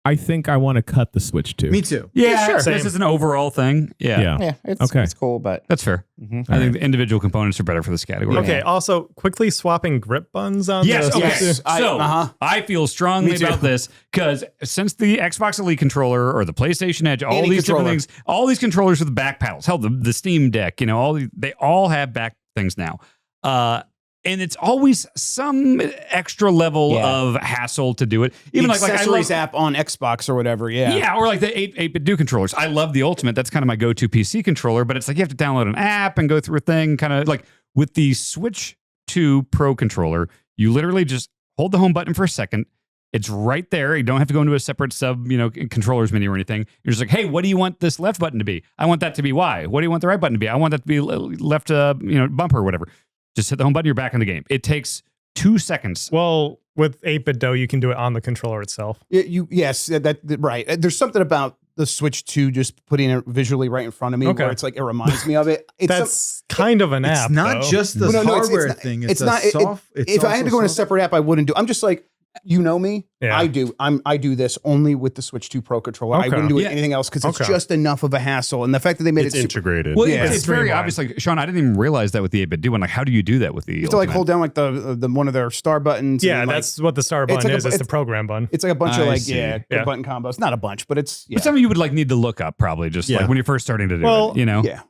I think I want to cut the Switch too. Me too. Yeah, sure. this Same. is an overall thing. Yeah. Yeah. Yeah. It's Okay. It's cool, but That's fair. I think the individual components are better for this category. Okay. Also, quickly swapping grip buttons on Yes. the Okay. Yes. So Uh-huh. I feel strongly Me too. about this because since the Xbox Elite controller or the PlayStation Edge, all Any these different controller. things, all these controllers with back paddles, hell, the Steam Deck, they all have back things now. and it's always some extra level of hassle to do it. Even the like I accessories love, app on Xbox or whatever. Yeah. or like the 8-bit do controllers. I love the Ultimate. That's kind of my go-to PC controller, but it's like you have to download an app and go through a thing. Kind of like with the Switch 2 Pro controller, you literally just hold the home button for a second. It's right there. You don't have to go into a separate controllers menu or anything. You're just like, hey, what do you want this left button to be? I want that to be Y. What do you want the right button to be? I want that to be left, bumper or whatever. Just hit the home button. You're back in the game. It takes 2 seconds. Well, with 8-bit Do, you can do it on the controller itself. Yes, right. There's something about the Switch 2 just putting it visually right in front of me where it's like it reminds me of it. That's kind of an app. It's not though. just the hardware thing. It's not. If I had to go in a separate app, I wouldn't do. I'm just like. You know me. Yeah. I do. I do this only with the Switch 2 Pro controller. I wouldn't do anything else because it's just enough of a hassle. And the fact that they made It's it integrated. Well, Yeah. it's very obvious. Like Sean, I didn't even realize that with the 8-bit do one. Like, how do you do that with the? you have to like hold down like the one of their star buttons. Yeah, and, like, that's what the star button like is. It's the program button. it's like a bunch of I like see. button combos. Not a bunch, but it's But some of you would like need to look up probably just like when you're first starting to do it. You know. yeah.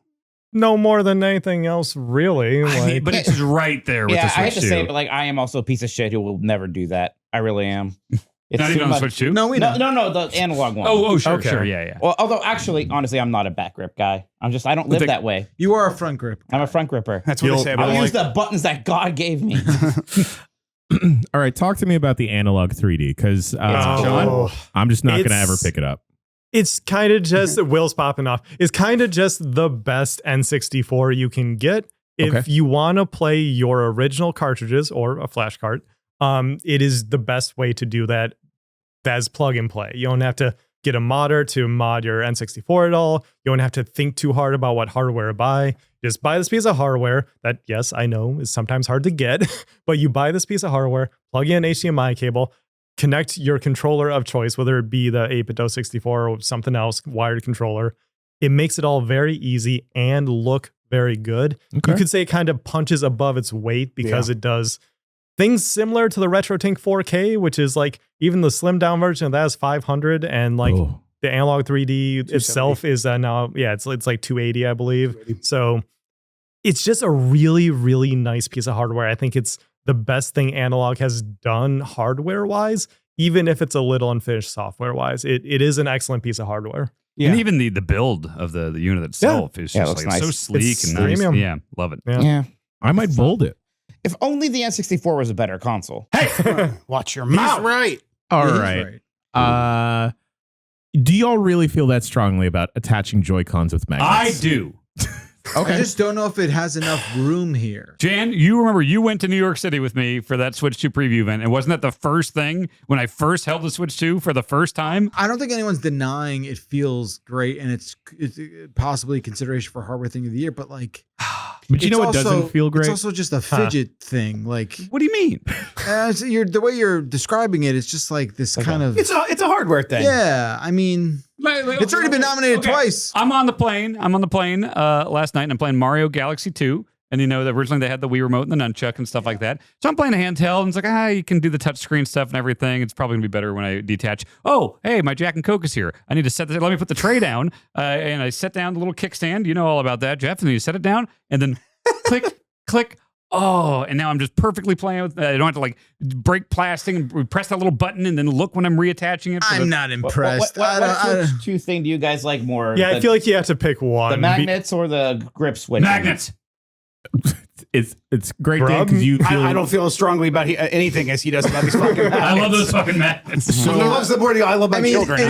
No more than anything else, really. I mean, Like, but it's right there with the I Switch hate to 2. say it, but like I am also a piece of shit who will never do that. I really am. It's Not too even on the much- Switch 2? No, we know. No, the analog one. Oh, sure, Okay. sure. Yeah. Well, although actually, honestly, I'm not a back grip guy. I don't live that way. You are a front grip. I'm a front gripper. That's what they say about I'll it. use the buttons that God gave me. All right, talk to me about the analog 3D because Oh. I'm just not going to It's- ever pick it up. It's kind of just Will's popping off. It's kind of just the best N64 you can get if Okay. you want to play your original cartridges or a flash card. It is the best way to do that. As plug and play. You don't have to get a modder to mod your N64 at all. You don't have to think too hard about what hardware to buy. Just buy this piece of hardware that, yes, I know is sometimes hard to get, but you buy this piece of hardware, plug in an HDMI cable, connect your controller of choice, whether it be the 8-bit 64 or something else, wired controller. It makes it all very easy and look very good. Okay. You could say it kind of punches above its weight because it does things similar to the RetroTink 4K, which is like even the slimmed down version of that is 500, and like the analog 3D itself is now it's like 280, I believe. So it's just a really, really nice piece of hardware. I think it's the best thing analog has done hardware wise, even if it's a little unfinished software wise. It is an excellent piece of hardware. Yeah. And even the build of the unit itself is Yeah, it just looks like so nice. sleek It's and nice. premium. Yeah, love it. Yeah. I might bold it. If only the N64 was a better console. Watch your mouth. right. All He's right. Do y'all really feel that strongly about attaching Joy-Cons with I magnets? do. I just don't know if it has enough room here. Jan, you remember you went to New York City with me for that Switch 2 preview event, and wasn't that the first thing when I first held the Switch 2 for the first time? I don't think anyone's denying it feels great and it's possibly consideration for hardware thing of the year, but like, But you know what it's doesn't feel great? It's also just a fidget thing. Like, What do you mean? the way you're describing it, it's just like this kind of. It's a hardware thing. Yeah, I mean, it's already been nominated twice. I'm on the plane last night, and I'm playing Mario Galaxy 2. And you know that originally they had the Wii remote and the nunchuck and stuff like that. So I'm playing a handheld, and it's like, you can do the touchscreen stuff and everything. It's probably gonna be better when I detach. Oh, hey, my Jack and Coke is here. I need to set this. Let me put the tray down, and I set down the little kickstand. You know all about that, Jeff. And then you set it down, and then click, click. Oh, and now I'm just perfectly playing with. I don't have to like break plastic and press that little button and then look when I'm reattaching it. I'm not impressed. I don't- What Switch 2 thing do you guys like more? Yeah, I feel like you have to pick one. the magnets or the grip switch. Magnets. It's great, Dan, Rob? because you feel I don't feel as strongly about anything as he does about these fucking magnets. I love those fucking magnets. He loves the board. I love my children.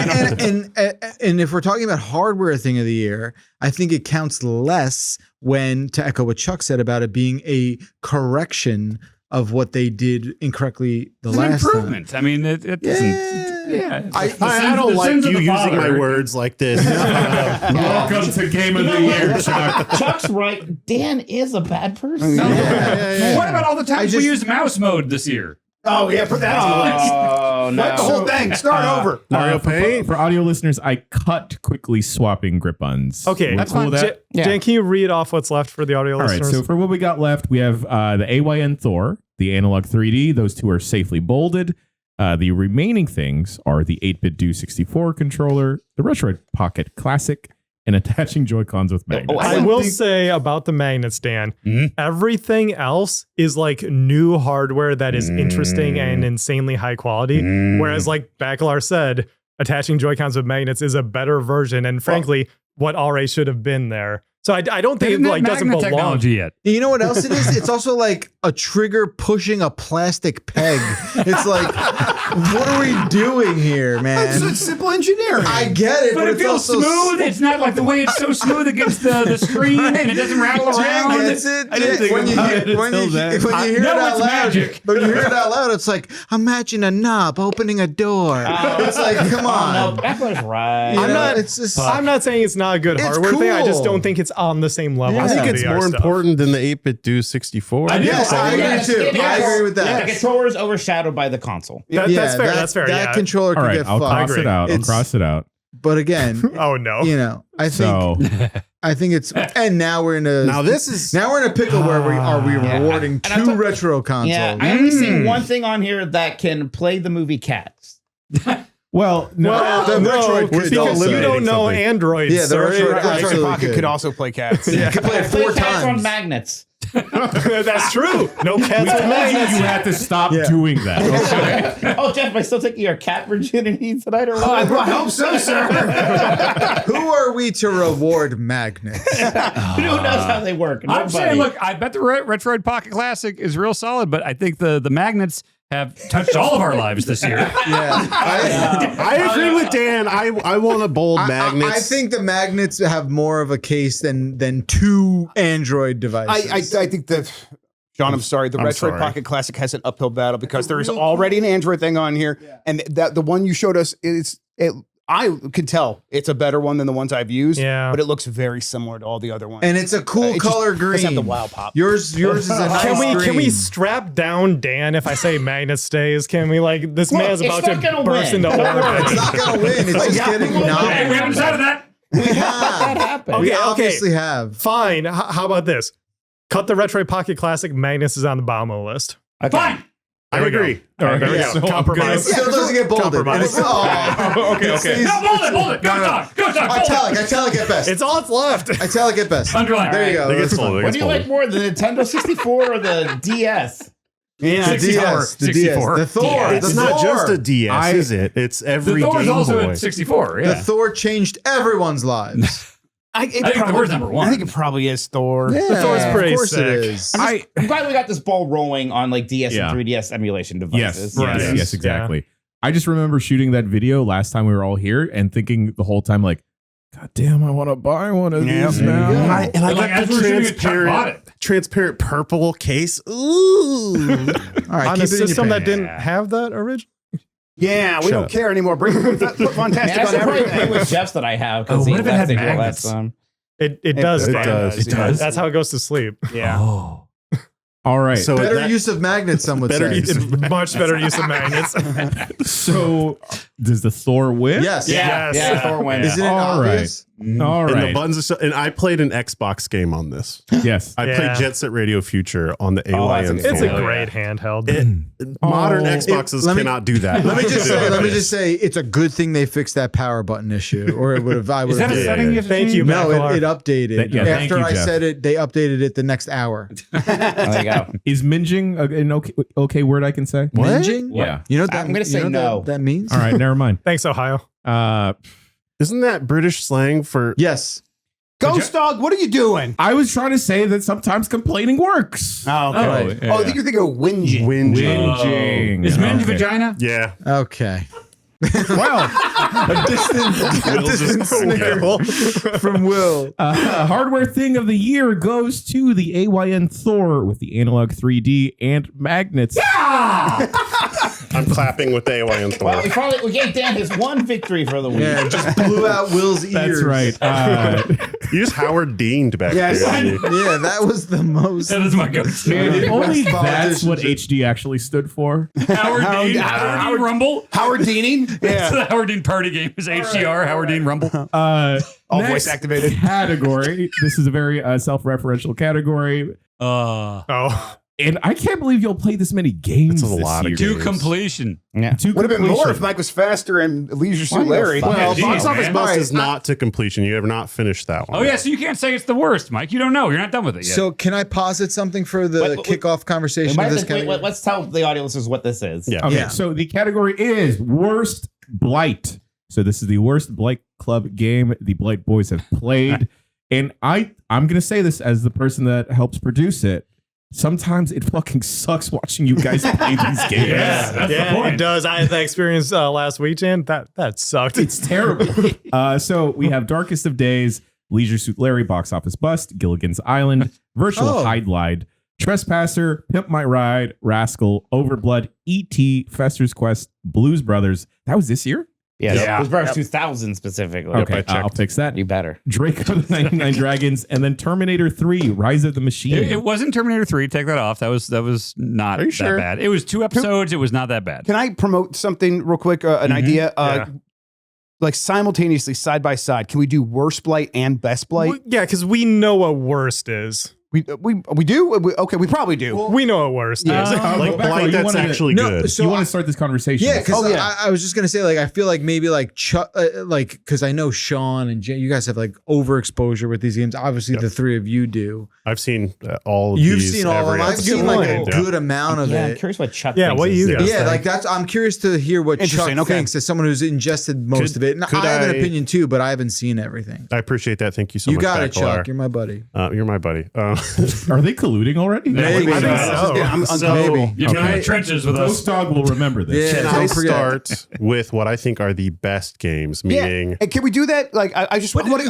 and if we're talking about hardware thing of the year, I think it counts less when, to echo what Chuck said about it being a correction of what they did incorrectly the It's an last time. improvement. I mean, it doesn't. Yeah, I don't like you using my words like this. Welcome to Game of the Year, Chuck. Chuck's right. Dan is a bad person. What about all the times we used mouse mode this year? Oh yeah, put that on the list. Oh no! What, the whole thing. Start over. Mario Paint. For audio listeners, I cut quickly swapping grip buttons. Okay, We're that's cool fine. with that? Jan, can you read off what's left for the audio All right, listeners? so for what we got left, we have the AYN Thor, the Analog 3D. Those two are safely bolded. The remaining things are the 8-bit Do 64 controller, the Retro Pocket Classic, and attaching Joy-Cons with magnets. Oh, I will say about the magnets, Dan, everything else is like new hardware that is interesting and insanely high quality. Whereas, like Bacalar said, attaching Joy-Cons with magnets is a better version, and frankly, what already should have been there. So I don't think it like doesn't belong. Technology yet. You know what else it is? It's also like a trigger pushing a plastic peg. It's like, what are we doing here, man? It's simple engineering. I get it, But it it's feels also smooth. It's not like the way it's so smooth against the screen and it doesn't rattle Jan around. gets it. I didn't think when you about hear, it when you, until then. when you hear know it out it's loud, magic. when you hear it out loud, it's like, imagine a knob opening a door. It's like, come on. No, Bacalar's right. You I'm know, not- it's just, I'm not saying it's not a good It's hardware thing. I just cool. don't think it's on the same level. Yeah. I as think the it's VR more stuff. important than the 8-bit do 64. yes, I agree too. I agree with The that. controller is overshadowed by the console. That's fair. That's fair. That Yeah. controller All can right, get I'll fucked. cross agree. it out. I'll It's- cross it out. But again, Oh no. you know, I think So I think it's, and now we're in a Now this is now we're in a pickle where we are rewarding And I two thought- retro consoles. Yeah, I only seen one thing on here that can play the movie Cats. well, no, Well, the no, Retroid could because also- you don't know something. Android. Yeah, the sir. Retroid- Right. Retroid Retro Pocket good. could also play cats. You can play it Play 4 Cats on times. magnets. That's true. No cats we with told you magnets. you had to stop Yeah. doing that. Okay? Oh, Jeff, am I still taking your cat virginity tonight or what? I hope so, sir. Who are we to reward magnets? Who knows how they work? I'm Nobody. saying, look, I bet the Retroid Pocket Classic is real solid, but I think the magnets have touched all of our lives this year. Yeah, I agree with Dan. I want a bold magnets. I think the magnets have more of a case than two Android devices. I think that, John, I'm sorry. The I'm Retroid sorry. Pocket Classic has an uphill battle because there is already an Android thing on here, and that the one you showed us I could tell it's a better one than the ones I've used. Yeah. but it looks very similar to all the other ones. and it's a cool It just color green. doesn't have the wow pop. Yours is a nice Can we green. strap down Dan if I say magnet stays? Can we like this Look, man's it's about not to gonna burst win. into Don't worry. It's orbit? not gonna win. It's just getting Hey, we haven't nominated. decided that. We That have. happened. We Okay, obviously have. Fine. How about this? Cut the Retroid Pocket Classic. Magnus is on the Baumo list. Fine. I agree. All right, there we Yeah. go. Compromise. It still doesn't get bolded. Compromise. And it's, okay. No, hold it. Go, Doc. Go, Doc. Italic at best. It's all that's left. Italic at best. Underline. There you go. They get That's fine. folded. What do you like more, the Nintendo 64 or the DS? Yeah, The DS, the 64. DS, the Thor. It's the not Thor. just a DS, is it? It's every The Thor's Game also Boy. at 64. The Yeah. Thor changed everyone's lives. I think Thor's number one. I think it probably is Thor. Yeah, Thor's pretty of course sick. it is. I'm glad we got this ball rolling on like DS Yeah. and 3DS emulation Yes, devices. Right. yes, exactly. I just remember shooting that video last time we were all here and thinking the whole time, like, God damn, I want to buy one of Yeah. these There you now. go. I And like, got as the we're shooting it, Chuck bought it. transparent purple case. Ooh. All right, On keep a it in your system that pants. didn't have that original. Yeah, we Shut don't up. care anymore. Bring put Man, Fantastic I on should probably play everything. with Jeff's that I have Oh, because what if it had magnets? last time. It does. It Dan. does. It does. That's how it goes to sleep. Yeah. Oh. All right. So Better that- use of magnets, some would Better say. use of- Much better use of magnets. So does the Thor win? Yes. Yeah, Yes. yeah, Thor wins. Isn't it All right. obvious? All And the right. buttons and I played an Xbox game on this. Yes. I Yeah. played Jet Set Radio Future on the that's a AYN. good It's a Oh, great handheld. Modern Oh. Xboxes Let me- cannot do that. Let me just say, it's a good thing they fixed that power button issue, or it would have. I would Is that have. a setting you have to Thank change? you, No, Bacalar. it updated. Yeah, thank After you, I Jeff. said it, they updated it the next hour. There you go. Is minging an okay word I can say? Minging? Yeah. You know what that, I'm gonna say you know no. what that means? All right. Never mind. Thanks, Ohio. Isn't that British slang for Yes. Ghost Dog, what are you doing? I was trying to say that sometimes complaining works. Oh, okay. yeah. Oh, I think you're thinking of whinging. whinging? Whinging. Is Minge Okay. vagina? Yeah. Okay. Well, A distant snicker from Will. hardware thing of the year goes to the AYN Thor with the analog 3D and magnets. I'm clapping with the AYN Thor. Well, we gave Dan his one victory for the week. Yeah, it just blew out Will's ears. That's right. You just Howard Deaned back Yes. there. Yeah, that was the most. That is my go-to. Man, if only West that's what politicians. HD actually stood for. Howard Dean Rumble. Howard Deaning? It's Yeah. the Howard Dean party game. Is HDR Howard Dean Rumble? All Next voice activated. category. This is a very self-referential category. Oh, And I can't believe you'll play this many games. That's a this lot of year. games. To completion. Yeah. To Would have been more if completion. Mike was faster and Leisure Suit Why the Larry. fuck? Well, Geez, Box Office man. Bust is not to completion. You have not finished that one. Oh, yeah, so you can't say it's the worst, Mike. You don't know. You're not done with it yet. So can I posit something for the Wait, kickoff conversation of this category? Let's tell the audiences what this is. Yeah. Okay, Yeah. so the category is worst Blight. So this is the worst Blight Club game the Blight Boys have played. And I'm going to say this as the person that helps produce it. Sometimes it fucking sucks watching you guys play these games. Yeah, it does. I had that experience last weekend. That sucked. It's terrible. So we have Darkest of Days, Leisure Suit Larry, Box Office Bust, Gilligan's Island, Virtual Oh. Hide Glide, Trespasser, Pimp My Ride, Rascal, Overblood, E.T., Fester's Quest, Blues Brothers. That was this year? Yeah. It was verse 2000 specifically. Okay, I checked. I'll fix that. You better. Draco the 99 Dragons, and then Terminator 3, Rise of the Machine. It wasn't Terminator 3. Take that off. That was not Are you that sure? bad. It was 2 episodes. It was not that bad. Can I promote something real quick? An idea? Yeah. Like simultaneously, side by side. Can we do worst Blight and best Blight? Yeah, because we know what worst is. We do? Okay, we probably do. We know what worst is. Like Blight, that's actually No, good. so you want to start this conversation? Yeah, because Oh, yeah. I was just gonna say, like, I feel like maybe like Chuck, like, because I know Sean and Jay, you guys have like overexposure with these games. Obviously, the three of you do. I've seen all of You've these. seen all of every them. I've episode. seen like a Yeah. good amount of Yeah, I'm it. curious what Chuck Yeah, thinks what is you the guys best. Yeah, think? like that's. I'm curious to hear what Chuck Interesting, okay. thinks as someone who's ingested most of it. And could I have an I- opinion too, but I haven't seen everything. I appreciate that. Thank you so You much. got it, Bacalar. Chuck. You're my buddy. You're my buddy. Are they colluding already? Maybe. I think so. Yeah, I'm So- Maybe. You're Can in I- the trenches with Ghost us. Dog will remember this. Yeah. Can I Don't forget. start with what I think are the best games? Meaning, Hey, can we do that? Like, I want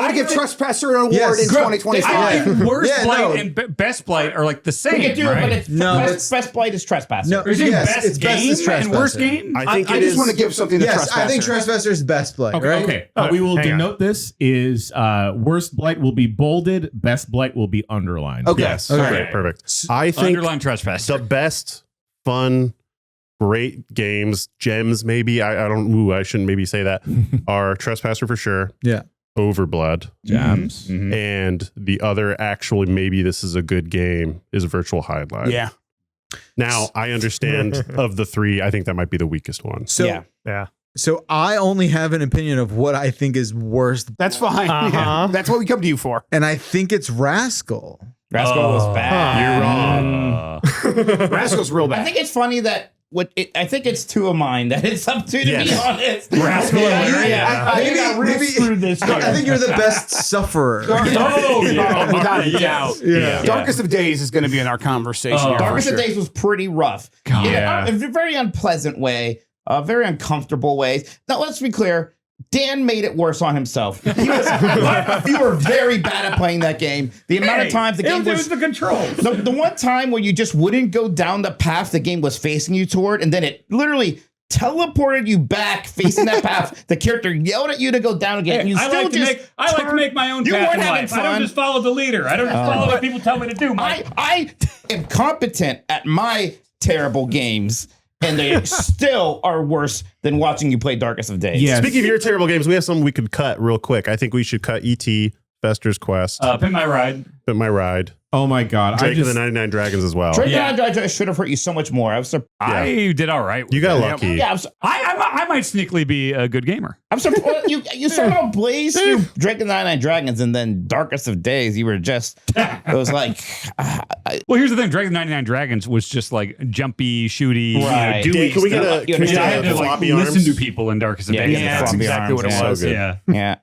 to give Trespasser an award Yes. in 2025. I think worst Yeah, Blight no. and best Blight are like the same, We can do right? it, but it's No, best Blight is Trespasser. No, Or is it yes, best it's best game as and worst Trespasser. game? I think I it just is. want to give something to Yes, Trespasser. I think Trespasser is best Blight. Okay, right? okay. We will hang on. denote this is worst Blight will be bolded, best Blight will be underlined. Okay. Yes. Okay. Okay. Perfect. I think Underline trespass. the best, fun, great games, gems maybe. I don't. Ooh, I shouldn't maybe say that. Are Trespasser for sure. Yeah. Overblood. Jams. Mhm. And the other, actually, maybe this is a good game, is Virtual Hide Glide. Yeah. Now, I understand of the three, I think that might be the weakest one. So, Yeah. Yeah. so I only have an opinion of what I think is worst, That's fine. Uh-huh. Yeah. That's what we come to you for. and I think it's Rascal. Rascal was bad. You're wrong. Rascal's real I bad. think it's funny that I think it's two of mine that it's up to be Yes. honest. Rascal and Larry, Yeah. I Maybe- got real maybe- screwed this year. I think you're the best sufferer. Oh, without a doubt. Yeah. Darkest of Days is going to be in our conversation here. for Darkest sure. of Days was pretty rough. God. In a very unpleasant way, a very uncomfortable way. Now, let's be clear. Dan made it worse on himself. You were very bad at playing that game. The amount of times the game was the controls. the one time where you just wouldn't go down the path the game was facing you toward, and then it literally teleported you back facing that path. The character yelled at you to go down again. And you I still like to just make my own You path weren't in having life. I don't fun. just follow the leader. I don't just follow what people tell me to do. Mike. I am competent at my terrible games, and they still are worse than watching you play Darkest of Days. Yes. Speaking of your terrible games, we have some we could cut real quick. I think we should cut E.T., Fester's Quest, Pin my ride. Pimp My Ride, Oh my God. Drake of the 99 Dragons as well. Drake Yeah. and I should have hurt you so much more. I was surprised. I did all right. You got with it. lucky. Yeah, I might sneakily be a good gamer. I'm surprised you somehow blazed through Drake and the 99 Dragons, and then Darkest of Days, you were just, it was like, Well, here's the thing: Dragon 99 Dragons was just like jumpy, shooty, Right. you know, dewy Can we get stuff. a, can we Yeah, I had get to a like floppy listen arms? to people in Darkest of Yeah, Days. yeah, That's floppy exactly arms, what it yeah. was. So good. Yeah.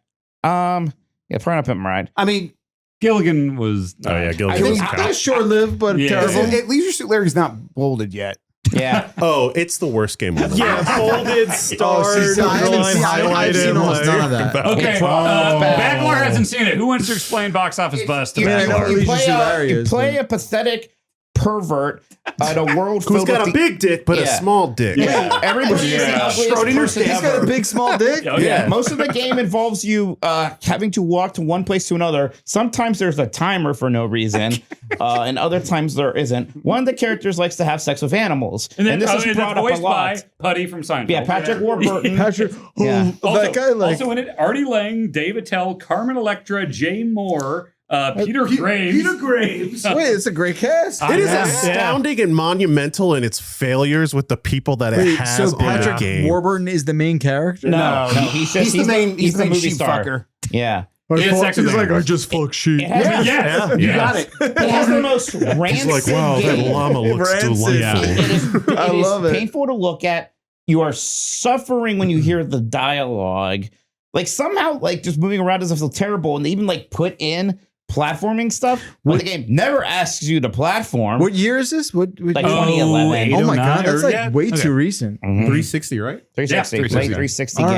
yeah, trying to pimp my ride. I mean, Gilligan was. Oh, yeah, Gilligan I was think- crap. Short-lived, but Yeah. terrible. at Leisure Suit Larry's not bolded yet. Yeah. Oh, it's the worst game of the Yeah, bolded, starred, I haven't seen, I've seen almost none of that. Okay, bad. Backlar hasn't seen it. Who wants to explain Box Office Bust to Yeah, I know Backlar? Leisure You play, Suit Larry you is, play but- a pathetic pervert in a world Who's filled got with a big dick but a Yeah. small dick? Yeah, everybody's the ugliest Schrodinger's person He's got ever. a big, small dick. Oh, Yeah, most of the game involves you having to walk to one place to another. Sometimes there's a timer for no reason, and other times there isn't. One of the characters likes to have sex with animals, and, this is brought up a voiced by lot. Putty from Seinfeld. Yeah, Patrick Warburton. Patrick, Yeah. Also, that guy, like, also in it, Artie Lang, Dave Attell, Carmen Electra, Jay Moore, Peter Graves. Peter Graves. Wait, it's a great cast. It is Yeah. astounding and monumental in its failures with the people that it Wait, has so on Patrick the game. Warburton is the main character? No, he's the main movie sheep star. fucker. Yeah. He's like, I just fuck sheep. It has, Yeah. You got it. it has the most rancid He's like, wow, that game. llama looks Rancid. delightful. I It is love it. painful to look at. You are suffering when you hear the dialogue. Like somehow, like just moving around doesn't feel terrible, and they even like put in platforming stuff. But the game never asks you to platform. What year is this? What Like year? 2011. Oh my god, that's like yeah. way Okay. too recent. Mhm. 360, right? 360, Yeah, late 360. 360 All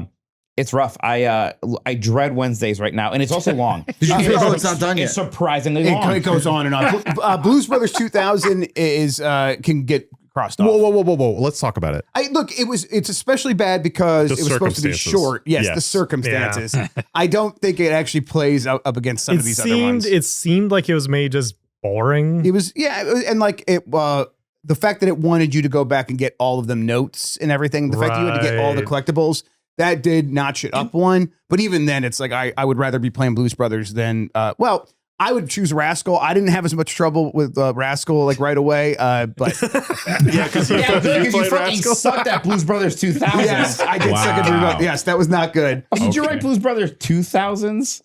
game. It's rough. I dread Wednesdays right now, and it's also long. Did you feel it's not done It's yet? surprisingly long. It goes on and on. Blues Brothers 2000 is can get crossed off. Whoa. Let's talk about it. It's especially bad because The it was supposed to be circumstances. short. Yes, the Yes. circumstances. I don't think it actually plays up against some of these other ones. It seemed like it was made just boring. It was, and like the fact that it wanted you to go back and get all of them notes and everything, the fact that you had to get all the collectibles, that did notch it up one. But even then, it's like I would rather be playing Blues Brothers than I would choose Rascal. I didn't have as much trouble with Rascal like right away, but Yeah, because Yeah, good, because you played fucking Rascal. sucked at Blues Brothers 2000. yes, I did Wow. second remote. Yes, that was not good. Did you Okay. write Blues Brothers 2000s?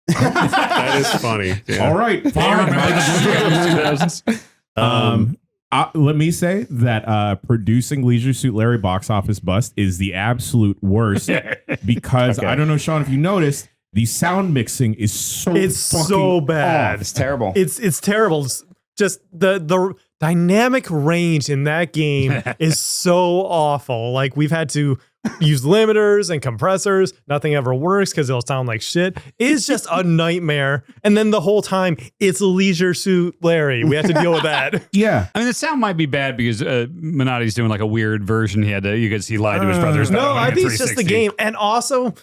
That is funny. Yeah. All right. Let me say that producing Leisure Suit Larry box office bust is the absolute worst because Okay. I don't know, Sean, if you noticed, the sound mixing is It's fucking so bad. off. It's terrible. It's terrible. Just the dynamic range in that game is so awful. Like we've had to use limiters and compressors. Nothing ever works because it'll sound like shit. It's just a nightmare. And then the whole time it's Leisure Suit Larry. We have to deal with that. Yeah. I mean, the sound might be bad because Minotti's doing like a weird version. He lied to his brothers. about No, going I to think it's just the 360. game. And also,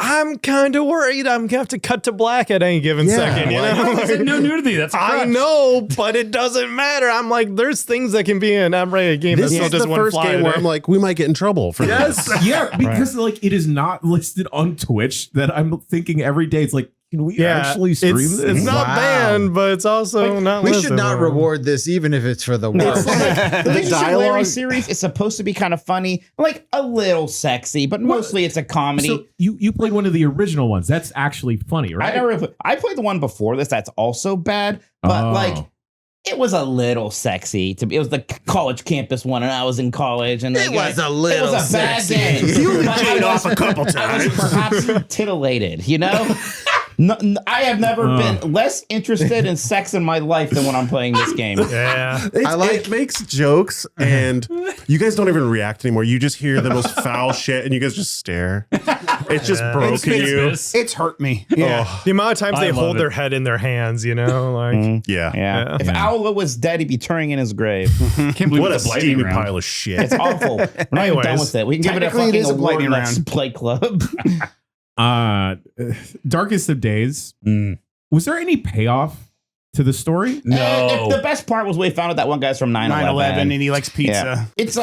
I'm kind of worried I'm gonna have to cut to black at any given second. You know, There's no nudity. That's a I crutch. know, but it doesn't matter. I'm like, there's things that can be in an M-rated game. This That's is not just the one first fly game where today. I'm like, we might get in trouble for this. Yes. Yeah, because like it is not listed on Twitch that I'm thinking every day. It's like, can we actually stream it's, this? It's not Wow. banned, but it's also not. We listed should not for- reward this, even if it's for the It's worst. like, the Leisure Suit Larry dialogue- series is supposed to be kind of funny, like a little sexy, but mostly it's a comedy. So you played one of the original ones. That's actually funny, right? I played the one before this that's also bad, but Oh. like it was a little sexy to be. It was the college campus one, and I was in college, and It was a little it was a bad sexy. game. You But paid I off a couple I was times. perhaps titillated, you know. I have never been less interested in sex in my life than when I'm playing this game. Yeah. It makes jokes, and you guys don't even react anymore. You just hear the most foul shit, and you guys just stare. It's just broken you. It's hurt me. Yeah. Oh, The amount of times I they love hold it. their head in their hands, you know, like yeah. Yeah. Yeah. If Aula was dead, he'd be turning in his grave. Can't believe What a it's lightning steamy round. pile of shit. It's awful. We're not even done Anyways, with it. We can give it a technically fucking it is a award lightning Let's round. Play Club. Darkest of Days. Mm. Was there any payoff to the story? No. The best part was we found out that one guy's from 9/11. 9/11 and he likes pizza. Yeah. It's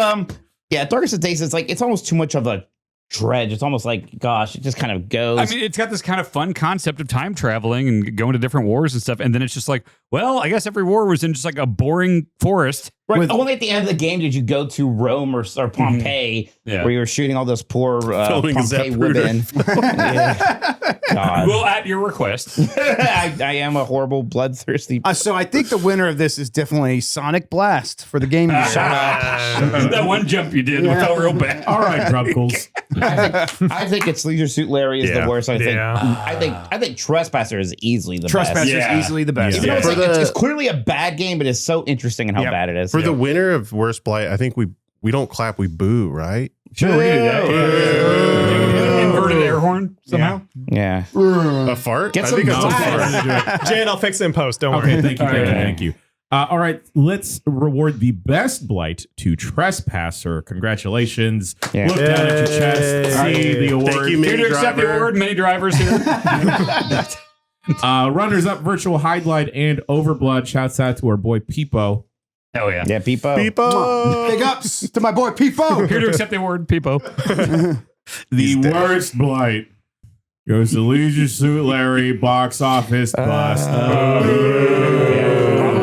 Darkest of Days. It's like it's almost too much of a dredge. It's almost like, gosh, it just kind of goes. I mean, it's got this kind of fun concept of time traveling and going to different wars and stuff. And then it's just like, well, I guess every war was in just like a boring forest. right. Only at the end of the game did you go to Rome or Pompeii, Yeah. where you were shooting all those poor Filming a Pompeii Zapruder women. Yeah. God. Well, at your request. I am a horrible, bloodthirsty. So I think the winner of this is definitely Sonic Blast for the game. Shut up. That one jump you did felt real bad. All right, Drunkles. I think it's Leisure Suit Larry is Yeah. the worst. I Yeah. think Trespasser is easily the Trespasser best. is Yeah. easily the best. Even though For it's, like, the- it's clearly a bad game, but it's so interesting in how Yep. bad it is. For the winner of Worst Blight, I think we don't clap, we boo, right? Sure, we can do that. Yeah. Inverted air horn somehow. yeah. A fart? Get I some think that's a noise. fart. Jan, I'll fix it in post. Don't Okay, worry. thank you. All right, let's reward the best blight to Trespasser. Congratulations. Yeah. Look down at your chest, Yay. see the award. Thank you, Here Mini to accept the Driver. award, many drivers here. Runners up, Virtual Highlight and Overblood. Shouts out to our boy Peepo. Hell yeah. Yeah, Peepo. Peepo. Big ups to my boy Peepo. Here to accept the award, Peepo. The worst blight Goes to Leisure Suit Larry, box office bust. Probably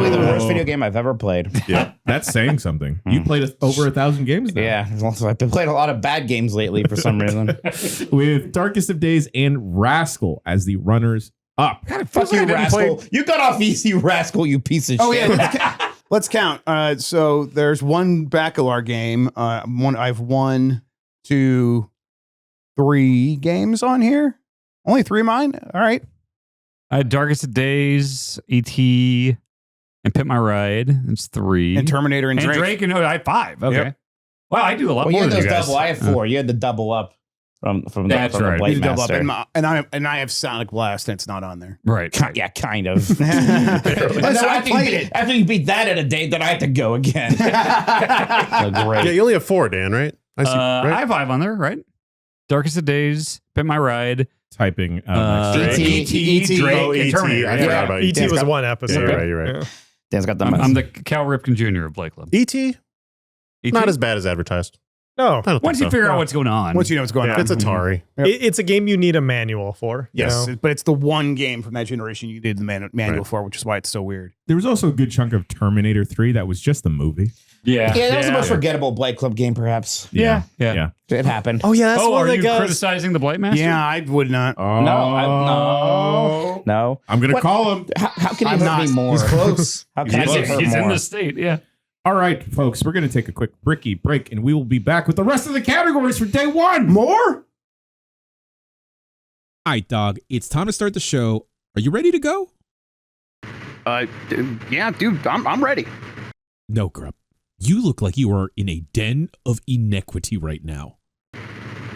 the worst video game I've ever played. Yeah, that's saying something. You played over 1,000 games now. Yeah, I've been playing a lot of bad games lately for some reason. With Darkest of Days and Rascal as the runners up. God, fuck you, Rascal. You got off easy, Rascal, you piece of shit. Yeah, let's count. So there's one Bacalar game. I've 1, 2, 3 games on here. Only 3 of mine. All right. I had Darkest of Days, E.T., and Pit My Ride. That's 3. And Terminator and Drake. And I had 5. Okay. Yep. Wow, I do a lot Well, you more had than those you guys. double. I have 4. You had the double up from That's the right. Blight You double up, Master. and I have Sonic Blast, and it's not on there. Right. Yeah, kind of. Listen, I after played it. After you beat that in a day, then I have to go again. So Yeah, great. you only have 4, Dan, right? I see. I Right? have 5 on there, right? Darkest of Days, Pit My Ride, Typing. E.T., Drake, Oh, and E.T. Terminator. I Yeah. forgot about E.T. E.T. was one episode. You're right. Yeah. Dan's got the I'm the Cal Ripken Jr. of Blake Club. E.T. E.T.? Not as bad as advertised. No, I don't think Once you so. figure out what's going on. Once you know what's going on. It's Atari. Yep. it's a game you need a manual for. you Yes, know? but it's the one game from that generation you did the manual Right. for, which is why it's so weird. There was also a good chunk of Terminator 3 that was just the movie. yeah. Yeah, that was the most forgettable Blight Club game, perhaps. Yeah. It happened. Oh yeah, that's Oh, one are that you goes. criticizing the Blight Master? Yeah, I would not. No. I'm going to What? call him. How can he I'm hurt not. me more? He's close. How can I He's get hurt He's in more? the state, yeah. All right, folks, we're going to take a quick bricky break, and we will be back with the rest of the categories for day 1. More? All right, dog, it's time to start the show. Are you ready to go? Yeah, dude, I'm ready. No, Grub. You look like you are in a den of inequity right now.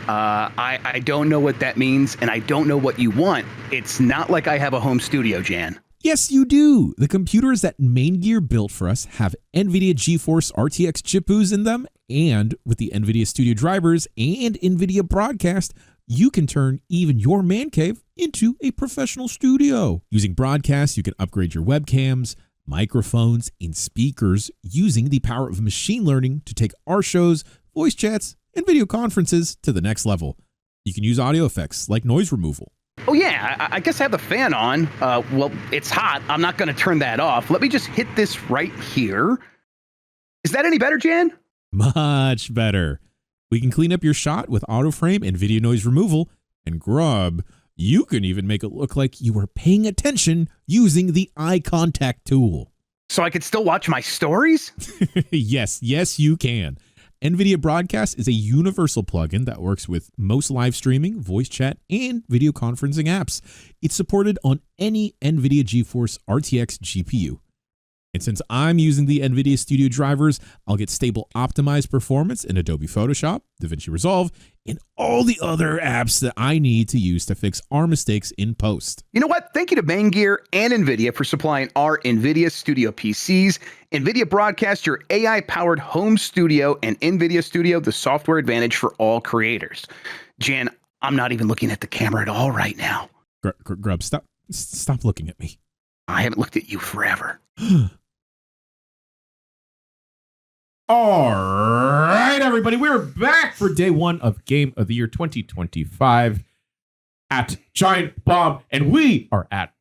I don't know what that means, and I don't know what you want. It's not like I have a home studio, Jan. Yes, you do. The computers that Main Gear built for us have NVIDIA GeForce RTX GPUs in them, and with the NVIDIA Studio drivers and NVIDIA Broadcast, you can turn even your man cave into a professional studio. Using Broadcast, you can upgrade your webcams, microphones, and speakers using the power of machine learning to take our shows, voice chats, and video conferences to the next level. You can use audio effects like noise removal. Oh, yeah, I guess I have the fan on. Well, it's hot. I'm not going to turn that off. Let me just hit this right here. Is that any better, Jan? Much better. We can clean up your shot with auto frame and video noise removal. And Grub, you can even make it look like you were paying attention using the eye contact tool. So I could still watch my stories? Yes, you can. NVIDIA Broadcast is a universal plugin that works with most live streaming, voice chat, and video conferencing apps. It's supported on any NVIDIA GeForce RTX GPU. And since I'm using the NVIDIA Studio drivers, I'll get stable optimized performance in Adobe Photoshop, DaVinci Resolve, and all the other apps that I need to use to fix our mistakes in post. You know what? Thank you to Main Gear and NVIDIA for supplying our NVIDIA Studio PCs. NVIDIA Broadcast, your AI-powered home studio, and NVIDIA Studio, the software advantage for all creators. Jan, I'm not even looking at the camera at all right now. Grub, stop looking at me. I haven't looked at you forever. All right, everybody, we're back for day 1 of Game of the Year 2025 at Giant Bomb, and we are at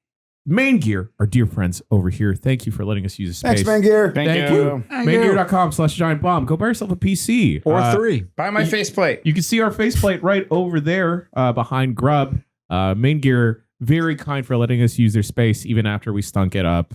Main Gear, our dear friends over here. Thank you for letting us use the space. Thanks, man, Gear. Thank you. Maingear.com/giantbomb. Go buy yourself a PC. Or 3. Buy my faceplate. You can see our faceplate right over there behind Grub. Main Gear, very kind for letting us use their space even after we stunk it up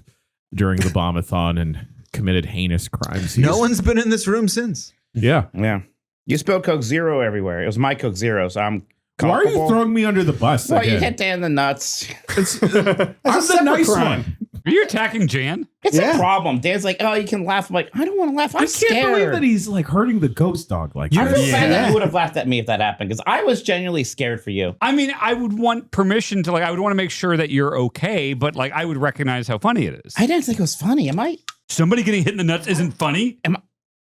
during the bombathon and committed heinous crimes. No one's been in this room since. Yeah. Yeah. You spilled Coke Zero everywhere. It was my Coke Zero, so I'm Why are you culpable. throwing me under the bus Well, you again? hit Dan in the nuts. I'm the nice one. Are you attacking Jan? It's a problem. Dan's like, oh, you can laugh. I'm like, I don't want to laugh. I'm I can't believe scared. that he's like hurting the ghost dog like I that. feel bad that you would have laughed at me if that happened because I was genuinely scared for you. I mean, I would want permission to, like, I would want to make sure that you're okay, but, like, I would recognize how funny it is. I didn't think it was funny. Am I? Somebody getting hit in the nuts isn't funny?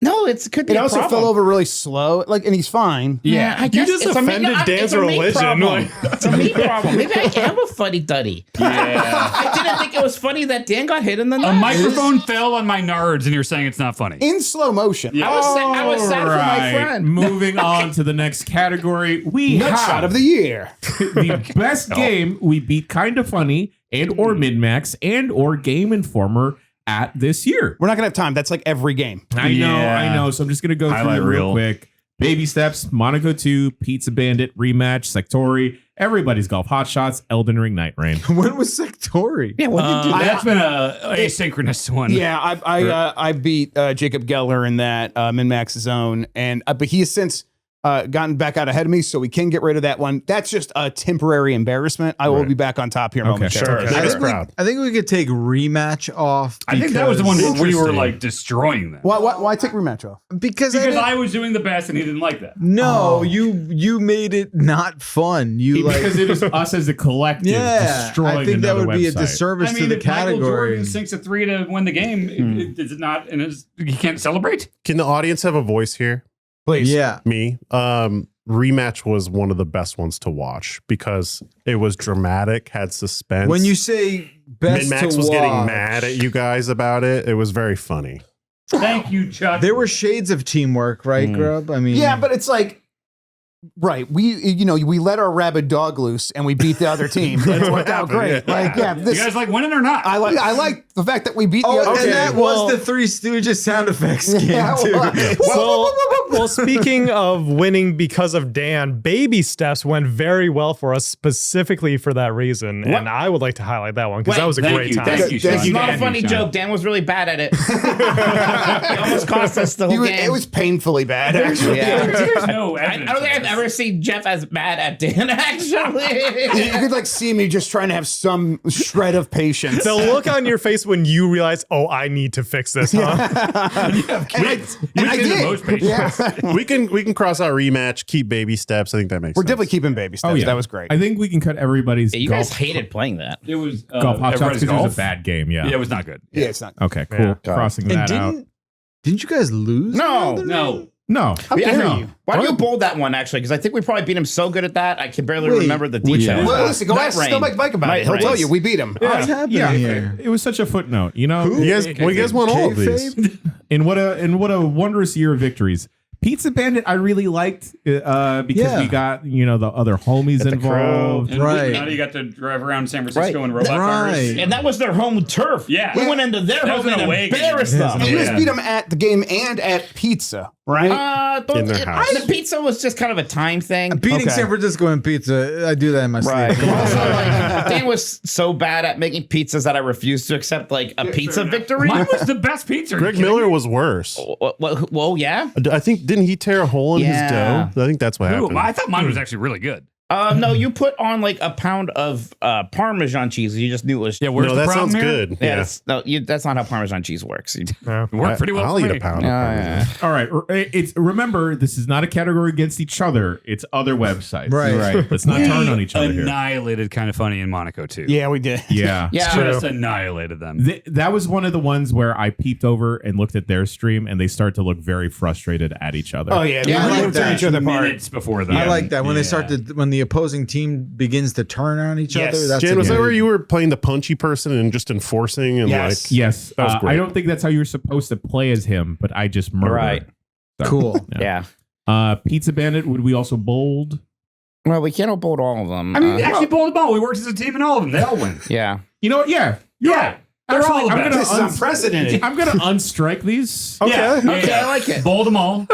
No, it could be It a also problem. fell over really slow, like, and he's fine. Yeah, I guess just it's offended Dan's it's a me religion, problem. like- It's a me problem. Maybe I am a fuddy duddy. Yeah. I didn't think it was funny that Dan got hit in the A nuts. microphone fell on my nards, and you're saying it's not funny. In slow motion. Yeah. I was sad for my Alright, friend. Moving on to the next category, we Nut have shot of the year. the best game we beat Kinda Funny and or MinnMax and or Game Informer at this year. We're not gonna have time. That's like every game. I know. So I'm just gonna go Highlight through real reel. quick. Baby Steps, Monaco 2, Pizza Bandit, Rematch, Sectori, Everybody's Golf, Hot Shots, Elden Ring, Night Rain. When was Sectori? Yeah, what did you do? That's been a asynchronous one. Yeah, I beat Jacob Geller in that MinnMax zone, and but he has since gotten back out ahead of me, so we can get rid of that one. That's just a temporary embarrassment. I will Right. be back on top here momentarily. Sure. I Biggest think, we, crowd. I think we could take rematch off. I think that was the one because- where we were Interesting. like destroying them. Why take rematch off? because Because didn't- I was doing the best, and he didn't like that. no, you made it not fun. You like Because it is us as a collective yeah. destroying I think that another would be a website. disservice I to mean, the if Michael category. Jordan sinks a 3 to win the game, is it not? And he can't celebrate. Can the audience have a voice here? Please. Yeah, Me. Rematch was one of the best ones to watch because it was dramatic, had suspense. when you say best MinnMax to was getting watch, mad at you guys about it. It was very funny. Thank you, Chuck. There were shades of teamwork, right, Grub? I mean, Yeah, but it's like, right? We let our rabid dog loose and we beat the other team. It's worked out great. Like, yeah, you this guys like winning or not? I like the fact that we beat the Oh, other and team. that well- was the Three Stooges sound effects game Yeah, too. Well, speaking of winning because of Dan, Baby Steps went very well for us specifically for that reason. And I would like to highlight that one because that was a Thank great you, time. thank you, Thank It's you, not a Dan. funny joke. Dan was really bad at it. It almost cost us the whole game. It was painfully bad, actually. Yeah. There's no I evidence. don't think I've ever seen Jeff as mad at Dan, actually. You could like see me just trying to have some shred of patience. The look on your face when you realize, oh, I need to fix this, huh? and I Which is the did. most patience. Yeah. We can cross out rematch, keep baby steps. I think that makes We're sense. definitely keeping baby steps. Oh, yeah. That was great. I think we can cut everybody's You golf, guys hated playing that. It was golf hot shots everybody's because it was golf. a bad game. Yeah. Yeah, it was not good. Yeah, it's not. Okay, cool. Yeah. Crossing And that out. didn't you guys lose? No, No. No. How dare no. you? Why do you bold that one, actually? Because I think we probably beat him so good at that, I can barely Wait, remember the which details. one? Well, listen, go Night ask Rain. Still Mike about Night it. He'll Rain. tell you we beat him. What's happening Yeah, here? it was such a footnote. You know, You guys won all of these. in what a wondrous year of victories. Pizza Bandit, I really liked because Yeah. we got the other homies Got the involved. And Right. now you got to drive around San Francisco Right. in robot cars. Right. And that was their home turf. Yeah. We went into their That home was an and away game. embarrassed them. And you Yeah. just beat him at the game and at pizza, right? In their house. The pizza was just kind of a time thing. Beating Okay. San Francisco in pizza, I do that in my Right. sleep. Also, like, Dan was so bad at making pizzas that I refused to accept like a pizza victory. Mine was the best pizza. Are you Greg kidding Miller me? was worse. Well, yeah. I think didn't he tear a hole in Yeah. his dough? I think that's what Ooh, happened. I thought mine was actually really good. No, you put on like a pound of Parmesan cheese. You just knew it was. Yeah, where's no, the that problem sounds here? good. Yeah, that's not how Parmesan cheese works. It worked pretty well I'll for eat me. a pound. of Parmesan. All right, it's remember this is not a category against each other. It's other websites. Right. Let's not turn on each other here. Annihilated Kind of Funny in Monaco too. Yeah, we did. Yeah. Yeah. Just annihilated them. That was one of the ones where I peeped over and looked at their stream, and they started to look very frustrated at each other. Oh yeah, Yeah, I we like were tearing that. each other apart. Minutes before that. I like that when they Yeah. start to when the opposing team begins to turn on each Yes. other. That's Jan, a was that good- where you were playing the punchy person and just enforcing and Yes. like Yes, That was I great. don't think that's how you're supposed to play as him, but I just murder. Right. So, Cool. Yeah. Pizza Bandit. Would we also bold? Well, we can't uphold all of them. I mean, actually, bold them all. We worked as a team in all of them. They all win. Yeah. You know what? Yeah, you're right. They're Actually, all the I'm best. gonna This is unprecedented. I'm gonna unstrike these. Yeah. Okay, I like it. Bold them all.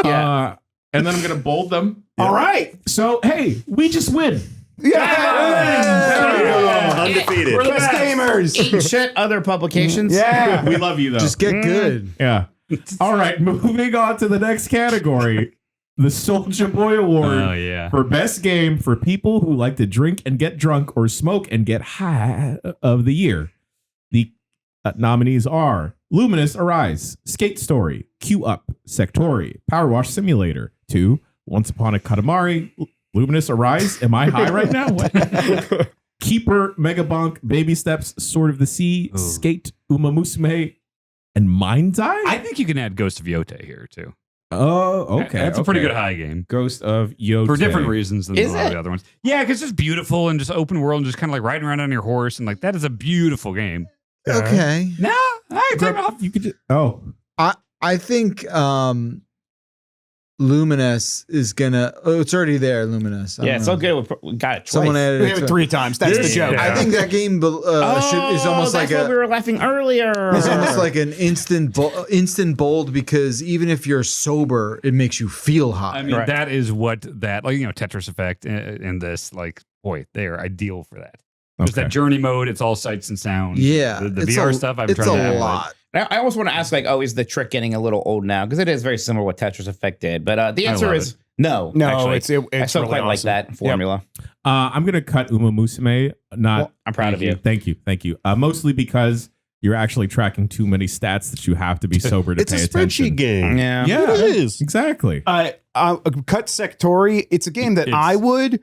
And then I'm gonna bold them. All right. So hey, we just win. Yeah. undefeated. We're the Best best. gamers. Eat shit other publications. Yeah. We love you though. Just get good. Yeah. All right, moving on to the next category. The Soulja Boy Award Oh yeah. for best game for people who like to drink and get drunk or smoke and get high of the year. The nominees are Luminous Arise, Skate Story, Q Up, Sectori, Power Wash Simulator 2, Once Upon a Katamari, Luminous Arise. Am I high right now? What? Keeper, Megabonk, Baby Steps, Sword of the Sea, Skate, Uma Musume, and Mind's Eye? I think you can add Ghost of Yote here too. Oh, okay. That's a pretty okay. good high game. Ghost of Yote. For different reasons than a Is lot of it? the other ones. Yeah, because it's beautiful and just open world and just kind of like riding around on your horse. And like, that is a beautiful game. Okay. No, I take it off. You could just, oh. I think Luminous is gonna. Oh, it's already there. Luminous. I Yeah, don't it's so know. good. We got it twice. Someone added We it. have it to- 3 times. That's the This- joke. Yeah. I think that game is almost like that's what we a. were laughing earlier. It's almost like an instant bold because even if you're sober, it makes you feel high. I mean, Right. that is what that, like, Tetris Effect in this, like, boy, they are ideal for that. There's Okay. that journey mode. It's all sights and sounds. yeah, The it's VR stuff I've it's tried to a have, lot. I almost want to ask, like, is the trick getting a little old now? Because it is very similar to what Tetris Effect did. But the I answer love is no. No, actually. it's I still really quite like awesome. that formula. I'm going to cut Uma Musume. Not. I'm proud of you. Thank you. Thank you. Mostly because you're actually tracking too many stats that you have to be sober to It's a pay spreadsheet attention. game. Yeah. Yeah, It is. exactly. Cut Sectori. It's a game that It's- I would,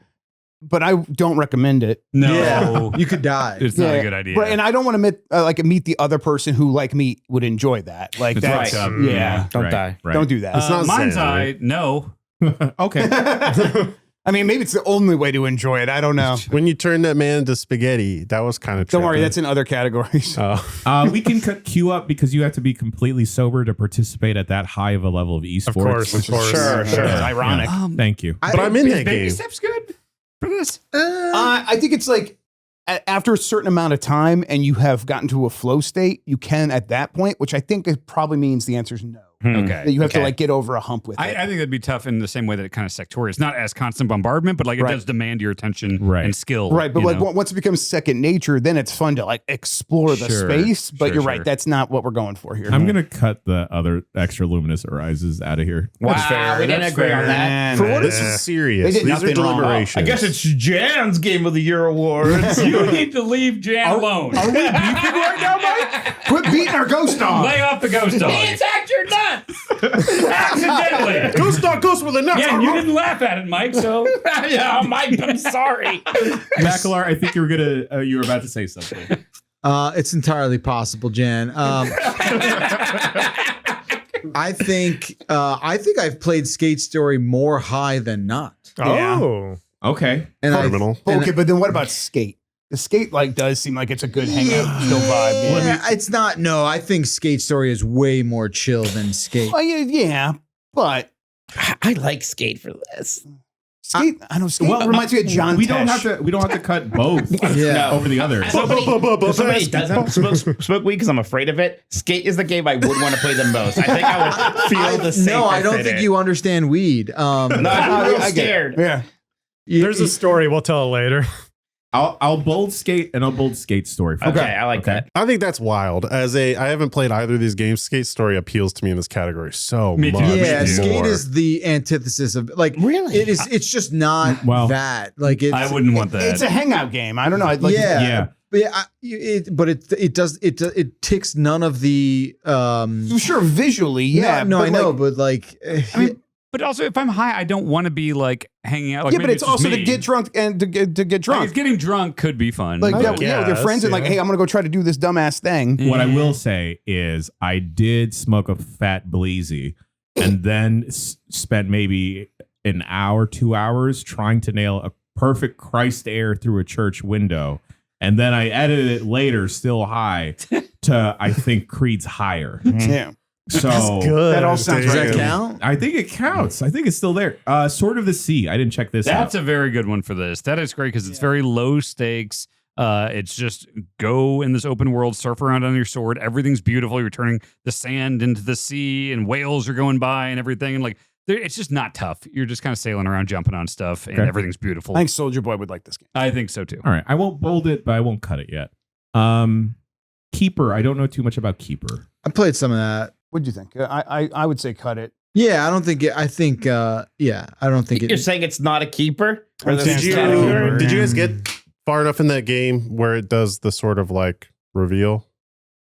but I don't recommend it. No, Yeah, you could die. it's not Yeah. a good idea. Right, and I don't want to meet the other person who, like me, would enjoy that. Like It's that's right. yeah. Don't Right, die. Right. Don't do that. It's not Mind's Zen, Eye, right? no. Okay. I mean, maybe it's the only way to enjoy it. I don't know. When you turn that man into spaghetti, that was kind of Don't worry, trippy. that's in other categories. We can cut Q up because you have to be completely sober to participate at that high of a level of esports. Of course, of course. Sure. Yeah. It's ironic. Thank you. but I'm in Is that Baby game. Steps good for this? I think it's like after a certain amount of time and you have gotten to a flow state, you can at that point, which I think it probably means the answer is no. Okay. That you have to Okay. like get over a hump with it. I think that'd be tough in the same way that it kind of sectorial. It's not as constant bombardment, but like it Right. does demand your attention Right. and skill. Right, but you like know? once it becomes second nature, then it's fun to like explore the Sure, space. But sure, you're sure. right, that's not what we're going for here. I'm going to cut the other extra luminous arises out of here. Wow, fair, we didn't that's agree fair. on that. Man, For what man. this is serious. They did These are nothing wrong. deliberations. I guess it's Jan's Game of the Year awards. You need to leave Jan alone. Are we beefing right now, Mike? Quit beating our ghost dog. Lay off the ghost dog. He attacked your nuts. Accidentally. Ghost dog goes with a nut. Yeah, and you didn't laugh at it, Mike. So Yeah, Mike, I'm sorry. Mackler, I think you were about to say something. It's entirely possible, Jan. I think I've played Skate Story more high than not. Yeah. Oh. Okay. And I, Criminal. and Okay, but then what about skate? The skate like does seem like it's a good hangout still vibe. yeah, it's not. No, I think Skate Story is way more chill than Skate. Oh, yeah, but I like Skate for this. skate. I don't skate. Reminds me of John. We don't Tesh. have to cut both Yeah. over the other. As somebody doesn't smoke weed because I'm afraid of it. Skate is the game I would want to play the most. I think I would feel the same. No, I don't think you understand weed. No, I'm real I get it. scared. Yeah. There's a story. We'll tell it later. I'll bold Skate and I'll bold Skate Story. Okay, I like that. I think that's wild. I haven't played either of these games. Skate Story appeals to me in this category so Me too. much. Yeah, more. Skate is the antithesis of like. Really? It is. It's just not Well, that. Like it's. I wouldn't want that. It's a hangout game. I don't know. I'd like Yeah. Yeah. But it ticks none of the. Sure, visually, yeah. No, but I know, like- but like. I mean, but also, if I'm high, I don't want to be like hanging out. Like, yeah, but maybe it's just also to me. get drunk and to get Like, drunk. getting drunk could be fun. Like but- with your friends and like, yeah. hey, I'm gonna go try to do this dumbass thing. What I will say is I did smoke a fat bleezy and then spent maybe an hour, 2 hours trying to nail a perfect Christ air through a church window. And then I edited it later, still high, to I think Creed's higher. Yeah, So Good. that all sounds Does right. that count? I think it counts. I think it's still there. Sword of the Sea. I didn't check this That's out. a very good one for this. That is great because it's very low stakes. It's just go in this open world, surf around on your sword. Everything's beautiful. You're turning the sand into the sea, and whales are going by and everything. And like, it's just not tough. You're just kind of sailing around, jumping on stuff, and Okay. everything's beautiful. I think Soulja Boy would like this game. I think so too. All right. I won't bold it, but I won't cut it yet. Keeper. I don't know too much about Keeper. I played some of that. What'd you think? I would say cut it. Yeah, I don't think it. I think. Yeah, I don't think You're it. saying it's not a keeper? Or Did this Did is you not a keeper? did you guys get far enough in that game where it does the sort of like reveal?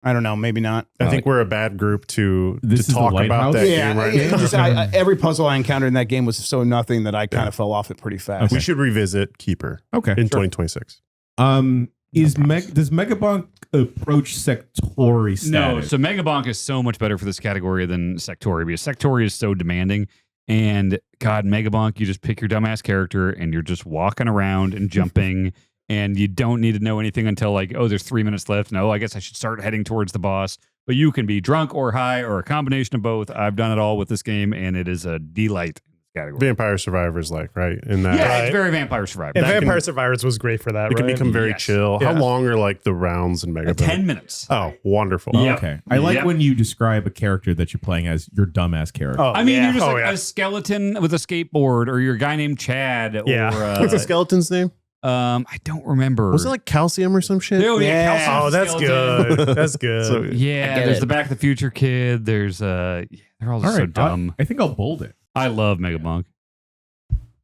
I don't know. Maybe not. I think we're a bad group to This is the talk about lighthouse? that Yeah, game right yeah, now. just, every puzzle I encountered in that game was so nothing that I kind of fell off it pretty fast. We should revisit Keeper Okay. in 2026. does Megabonk approach Sectori status? No, so Megabonk is so much better for this category than Sectori because Sectori is so demanding. And God, Megabonk, you just pick your dumbass character and you're just walking around and jumping, and you don't need to know anything until like, oh, there's 3 minutes left. No, I guess I should start heading towards the boss. But you can be drunk or high or a combination of both. I've done it all with this game, and it is a delight category. Vampire Survivors, like, right? In that, Yeah, Right. it's very Vampire Survivor. And That Vampire can- Survivors was great for that, it can right? become very Yes. chill. Yeah. How long are like the rounds in Megabonk? 10 minutes. Oh, wonderful. Yeah. Yep. Okay. I like Yep. when you describe a character that you're playing as your dumbass character. Oh, I mean, yeah. you're just Oh, like yeah. a skeleton with a skateboard, or you're a guy named Chad. Yeah. Or, What's the skeleton's name? I don't remember. Was it like Calcium or some shit? Oh, yeah. Yeah. Calcium Oh, that's skeleton. good. That's good. So, Yeah, I get there's it. the Back to the Future kid. There's they're all just so dumb. I think I'll bold it. I love Megabonk.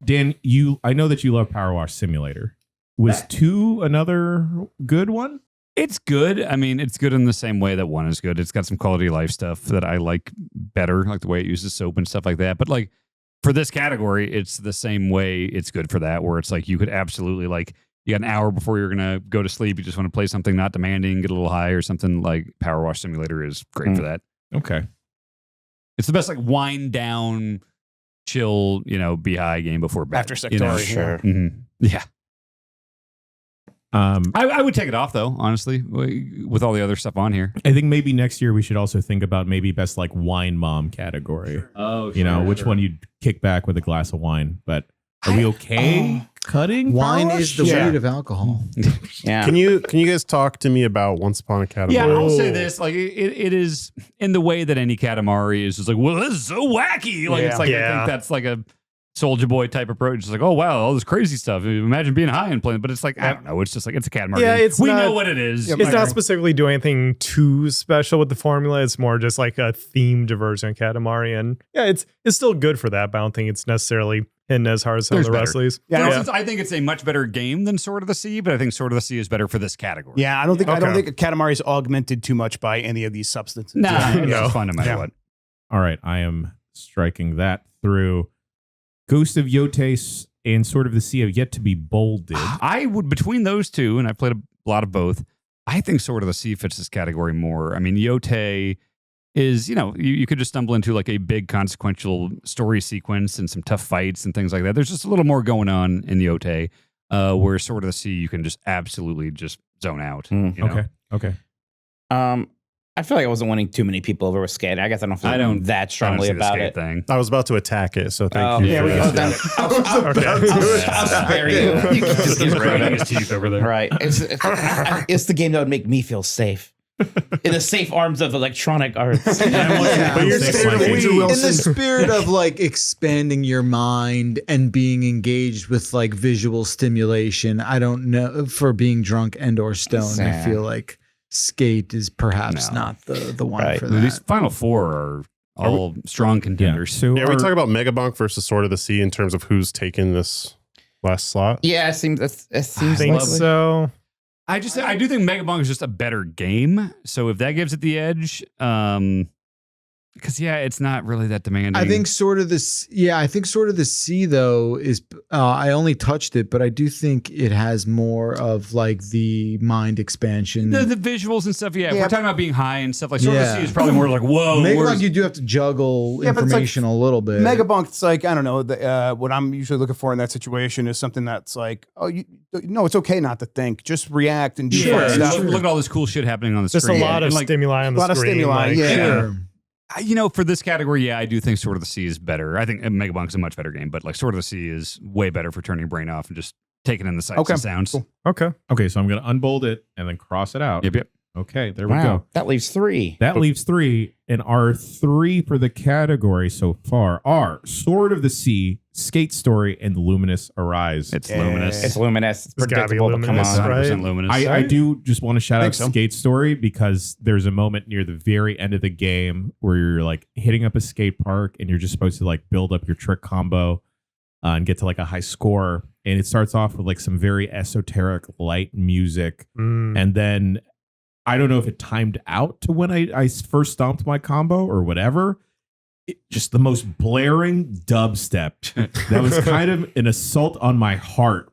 Dan, I know that you love Power Wash Simulator. Was 2 another good one? It's good. I mean, it's good in the same way that 1 is good. It's got some quality of life stuff that I like better, like the way it uses soap and stuff like that. But like for this category, it's the same way it's good for that, where it's like you could absolutely like you got an hour before you're gonna go to sleep. You just want to play something not demanding, get a little high or something. Like Power Wash Simulator is great for that. Okay. It's the best like wind down, chill, be high game before bed. After you know? Sectori, Sure. Yeah. I I would take it off though, honestly, with all the other stuff on here. think maybe next year we should also think about maybe best like wine mom category. Oh, Which one you'd kick back with a glass of wine. But are we okay cutting? Wine Power is the Wash? Yeah. weed of alcohol. Yeah. Can you guys talk to me about Once Upon a Catamari? Yeah, I'll say this: like it is in the way that any Katamari is just like, well, this is so wacky. Like it's like I Yeah. think that's like a Soulja Boy type approach. It's like, oh wow, all this crazy stuff. Imagine being high and playing, but it's like I don't know. It's just like it's a Katamari. Yeah, game. it's we not- know what it is. Yeah, It's not specifically doing anything too special with the formula. It's more just like a themed version of Katamari. And yeah, it's still good for that, but I don't think it's necessarily hitting as hard as some of There's the rest of better. these. For Yeah. instance, I think it's a much better game than Sword of the Sea, but I think Sword of the Sea is better for this category. Yeah, I don't think Okay. Katamari is augmented too much by any of these substances. Nah, it's No. just fun no matter Yeah. what. All right. I am striking that through. Ghost of Yote and Sword of the Sea have yet to be bolded. I would, between those two, and I played a lot of both, I think Sword of the Sea fits this category more. I mean, Yote is, you could just stumble into like a big consequential story sequence and some tough fights and things like that. There's just a little more going on in Yote, where Sword of the Sea, you can just absolutely just zone out. Mm. you know? Okay. I feel like I wasn't winning too many people over with skate. I guess I don't feel I don't- that I don't strongly see the about skate it. thing. I was about to attack it, so Oh, thank you. yeah, for we that. go. Then I'll spare you. You can just get rid Grinding of his teeth over there. Right. It's the game that would make me feel safe. In the safe arms of electronic arts. Yeah. But you're Safe scared of like Andrew Andrew In the Wilson. spirit of like expanding your mind and being engaged with like visual stimulation, I don't know, for being drunk and or stoned, I Yeah. feel like skate is perhaps No. not the one Right. for These that. final four are all strong Yeah. contenders. So Yeah, we are- talk about Megabonk versus Sword of the Sea in terms of who's taken this last slot. Yeah, it seems I lovely. think so. I do think Megabonk is just a better game. So if that gives it the edge, because it's not really that demanding. I think Sword of the Sea though is I only touched it, but I do think it has more of like the mind expansion. the visuals and stuff. Yeah, if Yeah. we're talking about being high and stuff like Sword of the Yeah. Sea is probably more like whoa. Maybe whereas- like you do have to juggle Yeah, but it's like information a little bit. Megabonk, it's like, I don't know, what I'm usually looking for in that situation is something that's like, no, it's okay not to think. Just react and do yeah, fun stuff. look at all this cool shit happening on the Just screen. a lot of And, like, stimuli on the a lot of screen. stimuli, like, yeah. Sure. for this category, I do think Sword of the Sea is better. I think Megabonk's a much better game, but like Sword of the Sea is way better for turning your brain off and just taking in the sights Okay, and sounds. cool. Okay. Okay, so I'm going to unbold it and then cross it out. Yep. Okay, there we Wow, go. that leaves 3. That leaves 3, and our 3 for the category so far are Sword of the Sea, Skate Story, and Luminous Arise. It's Yeah. luminous. It's luminous. It's It's gotta be predictable, but come luminous, on. right? 100% luminous. I do just want to shout out Think so. Skate Story because there's a moment near the very end of the game where you're like hitting up a skate park and you're just supposed to like build up your trick combo and get to like a high score. And it starts off with like some very esoteric light music. Mm. And then I don't know if it timed out to when I first stomped my combo or whatever. just the most blaring dubstep that was kind of an assault on my heart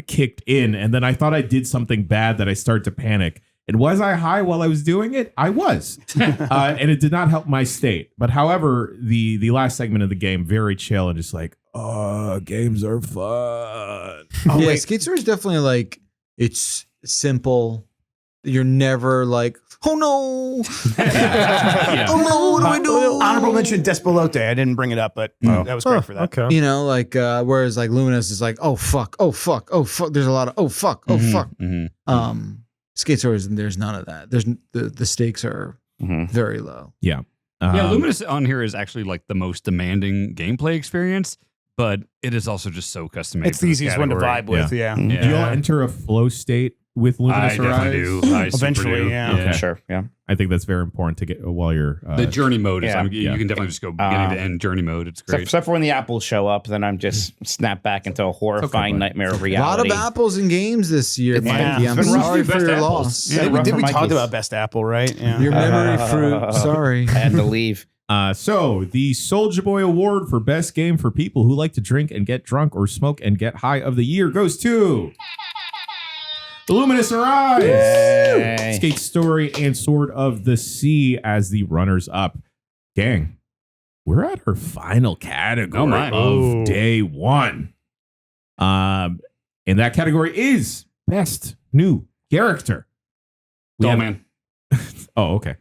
kicked in. And then I thought I did something bad that I started to panic. And was I high while I was doing it? I was. And it did not help my state. But however, the last segment of the game, very chill and just like, oh, games are fun. Yeah, Skate Story is definitely like, it's simple. You're never like, oh no. Yeah. Oh no, what do I do? Honorable mention Despelote. I didn't bring it up, but that was great for that. Okay. You know, like whereas like Luminous is like, oh fuck, oh fuck, oh fuck. There's a lot of oh fuck, oh fuck. Skate Stories, there's none of that. There's the stakes are very low. Yeah. Yeah, Luminous on here is actually like the most demanding gameplay experience, but it is also just so custom made. It's the easiest one to vibe with. Yeah. Do you all enter a flow state with Luminous I Arise? definitely do. I super Eventually, do. yeah. Okay, sure. Yeah. I think that's very important to get while you're The journey mode is, yeah. you can definitely just go beginning to end journey mode. It's great. Except for when the apples show up, then I'm just snapped back into a horrifying nightmare of A lot reality. of apples in games this year, Yeah. Mikey. I'm It's been rough. sorry for Best your apples. loss. Yeah, we rough did. for We talked Mikey's. about Best Apple, right? Yeah. Your memory fruit. Sorry. I had to leave. So the Soulja Boy Award for best game for people who like to drink and get drunk or smoke and get high of the year goes to Luminous Arise, Yay. Skate Story, and Sword of the Sea as the runners up. Gang, we're at our final category Oh my. of day one. And that category is best new character. We Oh have- man. Oh, okay.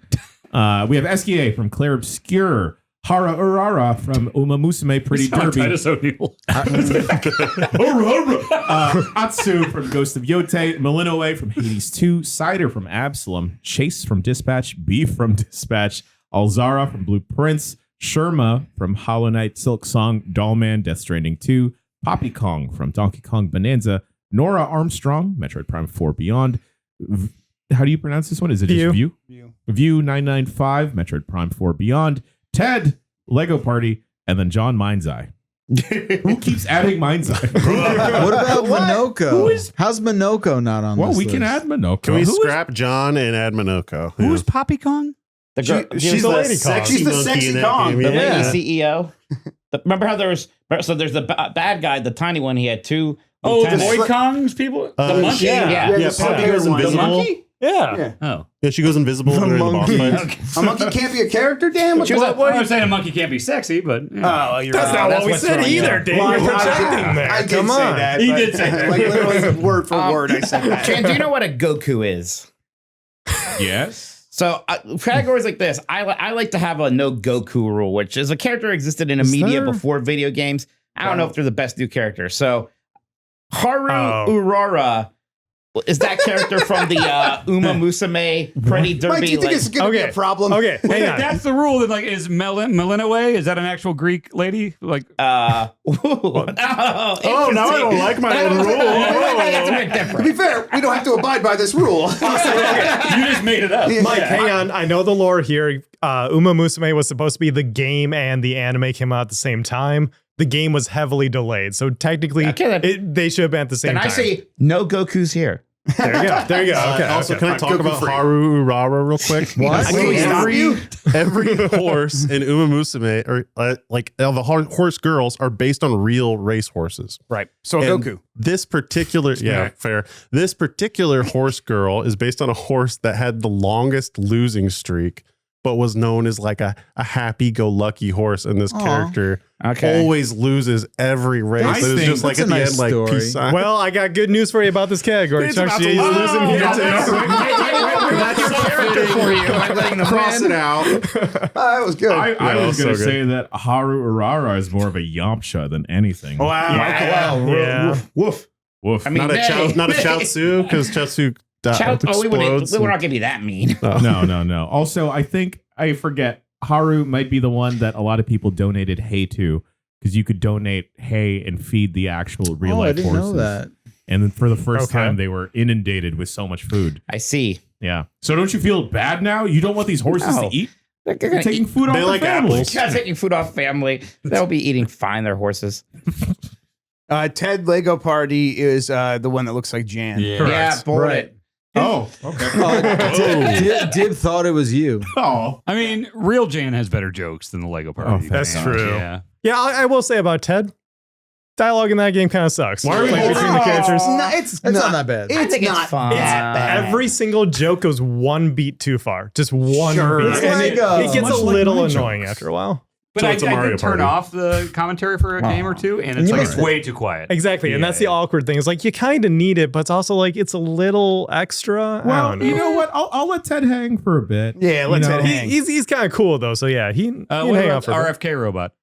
We have Eskia from Claire Obscure, Hara Urara from Uma Musume Pretty Derby, Titus O'Neil. Atsu from Ghost of Yote, Malinoe from Hades 2, Cider from Absalom, Chase from Dispatch, Beef from Dispatch, Alzara from Blue Prince, Sherma from Hollow Knight, Silk Song, Dollman, Death Stranding 2, Poppy Kong from Donkey Kong Bonanza, Nora Armstrong, Metroid Prime 4 Beyond. How do you pronounce this one? Is it just View? View 995, Metroid Prime 4 Beyond, Ted, Lego Party, and then John Mind's Eye. Who keeps adding Mind's Eye? What about Minoko? How's Minoko not on Well, this we can list? add Minoko. Can we scrap John and add Minoko? Who's Poppy Kong? The girl, She's the the lady sexy, Kong. she's the monkey sexy in that Kong. game, the yeah. lady CEO. Remember how there's the bad guy, the tiny one. He had two. Oh, the lieutenants. Void Kongs people? The Uh, monkey? yeah. Yeah, Poppy goes The invisible. monkey? Yeah. Yeah. Oh. Yeah, she goes invisible during the boss monkey. fights. A monkey can't be a character, damn. She was like, well, I'm saying a monkey can't be sexy, but yeah. Oh, you're That's not what we what's said wrong, either, yeah. Dave. Well, You're projecting there. I did Come say on. that. He but- did say that. Like literally word for word, I said that. Chan, do you know what a Goku is? Yes. So categories like this, I like to have a no Goku rule, which is a character existed in a media there? before video games. I don't know if they're the best new character. So Haru Oh. Urara is that character from the Uma Musume Pretty Derby. Mike, do you think it's going to be Okay. a problem? Okay, Well, hang if on. that's the rule, then like is Malinoe? Is that an actual Greek lady? Like Oh, now I don't like my own rule. That's a bit To different. be fair, we don't have to abide by this rule. you just made it up. Mike, hang on. I know the lore here. Uma Musume was supposed to be the game and the anime came out at the same time. The game was heavily delayed. So technically, Okay, then- they should have been at the same Then time. I say no Goku's here. There you go. There you go. Okay. Also, okay. can I talk about Haru Urara real quick? What? Can we stop you? Every horse in Uma Musume, or like the horse girls, are based on real race horses. Right. So And Goku. This particular, fair. This particular horse girl is based on a horse that had the longest losing streak, but was known as like a happy-go-lucky horse. And this Aw. character Okay. always loses every race. I It was think just like that's at a the nice end, like story. peace sign. Well, I got good news for you about this category. It's Chuck, about to she's lose. losing here Character for you. Am I letting them Cross win? it out. That was good. I Yeah, was so going to good. say that Haru Urara is more of a Yamcha than anything. Wow. Yeah. Woof. Woof. I mean, Not a Chaozu, because Chaozu we're not gonna be that mean. No. Also, I think I forget Haru might be the one that a lot of people donated hay to because you could donate hay and feed the actual real Oh, I life didn't horses. know that. And then for the first Okay. time, they were inundated with so much food. I see. Yeah. So don't you feel bad now? You don't want these horses No. to eat? They're You're gonna taking eat. food off They their like families. Guys taking food off family. They'll be eating fine. Their horses. Ted Lego Party is the one that looks like Jan. Yeah, board Right. it. Oh, okay. Dib thought it was you. Oh, I mean, real Jan has better jokes than the Lego Party. That's fan. true. Yeah. Yeah, I will say about Ted, dialogue in that game kind of sucks. Why are we Like, holding- between the characters. It's not that bad. I think it's fine. Every single joke goes one beat too far. Just one Sure. beat. It's And like, it gets much a like little my annoying jokes. after a while. But So I it's a Mario did turn Party. off the commentary for a game or two, and it's You like must- it's way too quiet. Exactly. And that's the awkward thing. It's like you kind of need it, but it's also like it's a little extra. I well, don't know. you know what? I'll let Ted hang for a bit. Yeah, let You know? Ted hang. He's kind of cool though. So yeah, he What hang out about for a bit. RFK robot?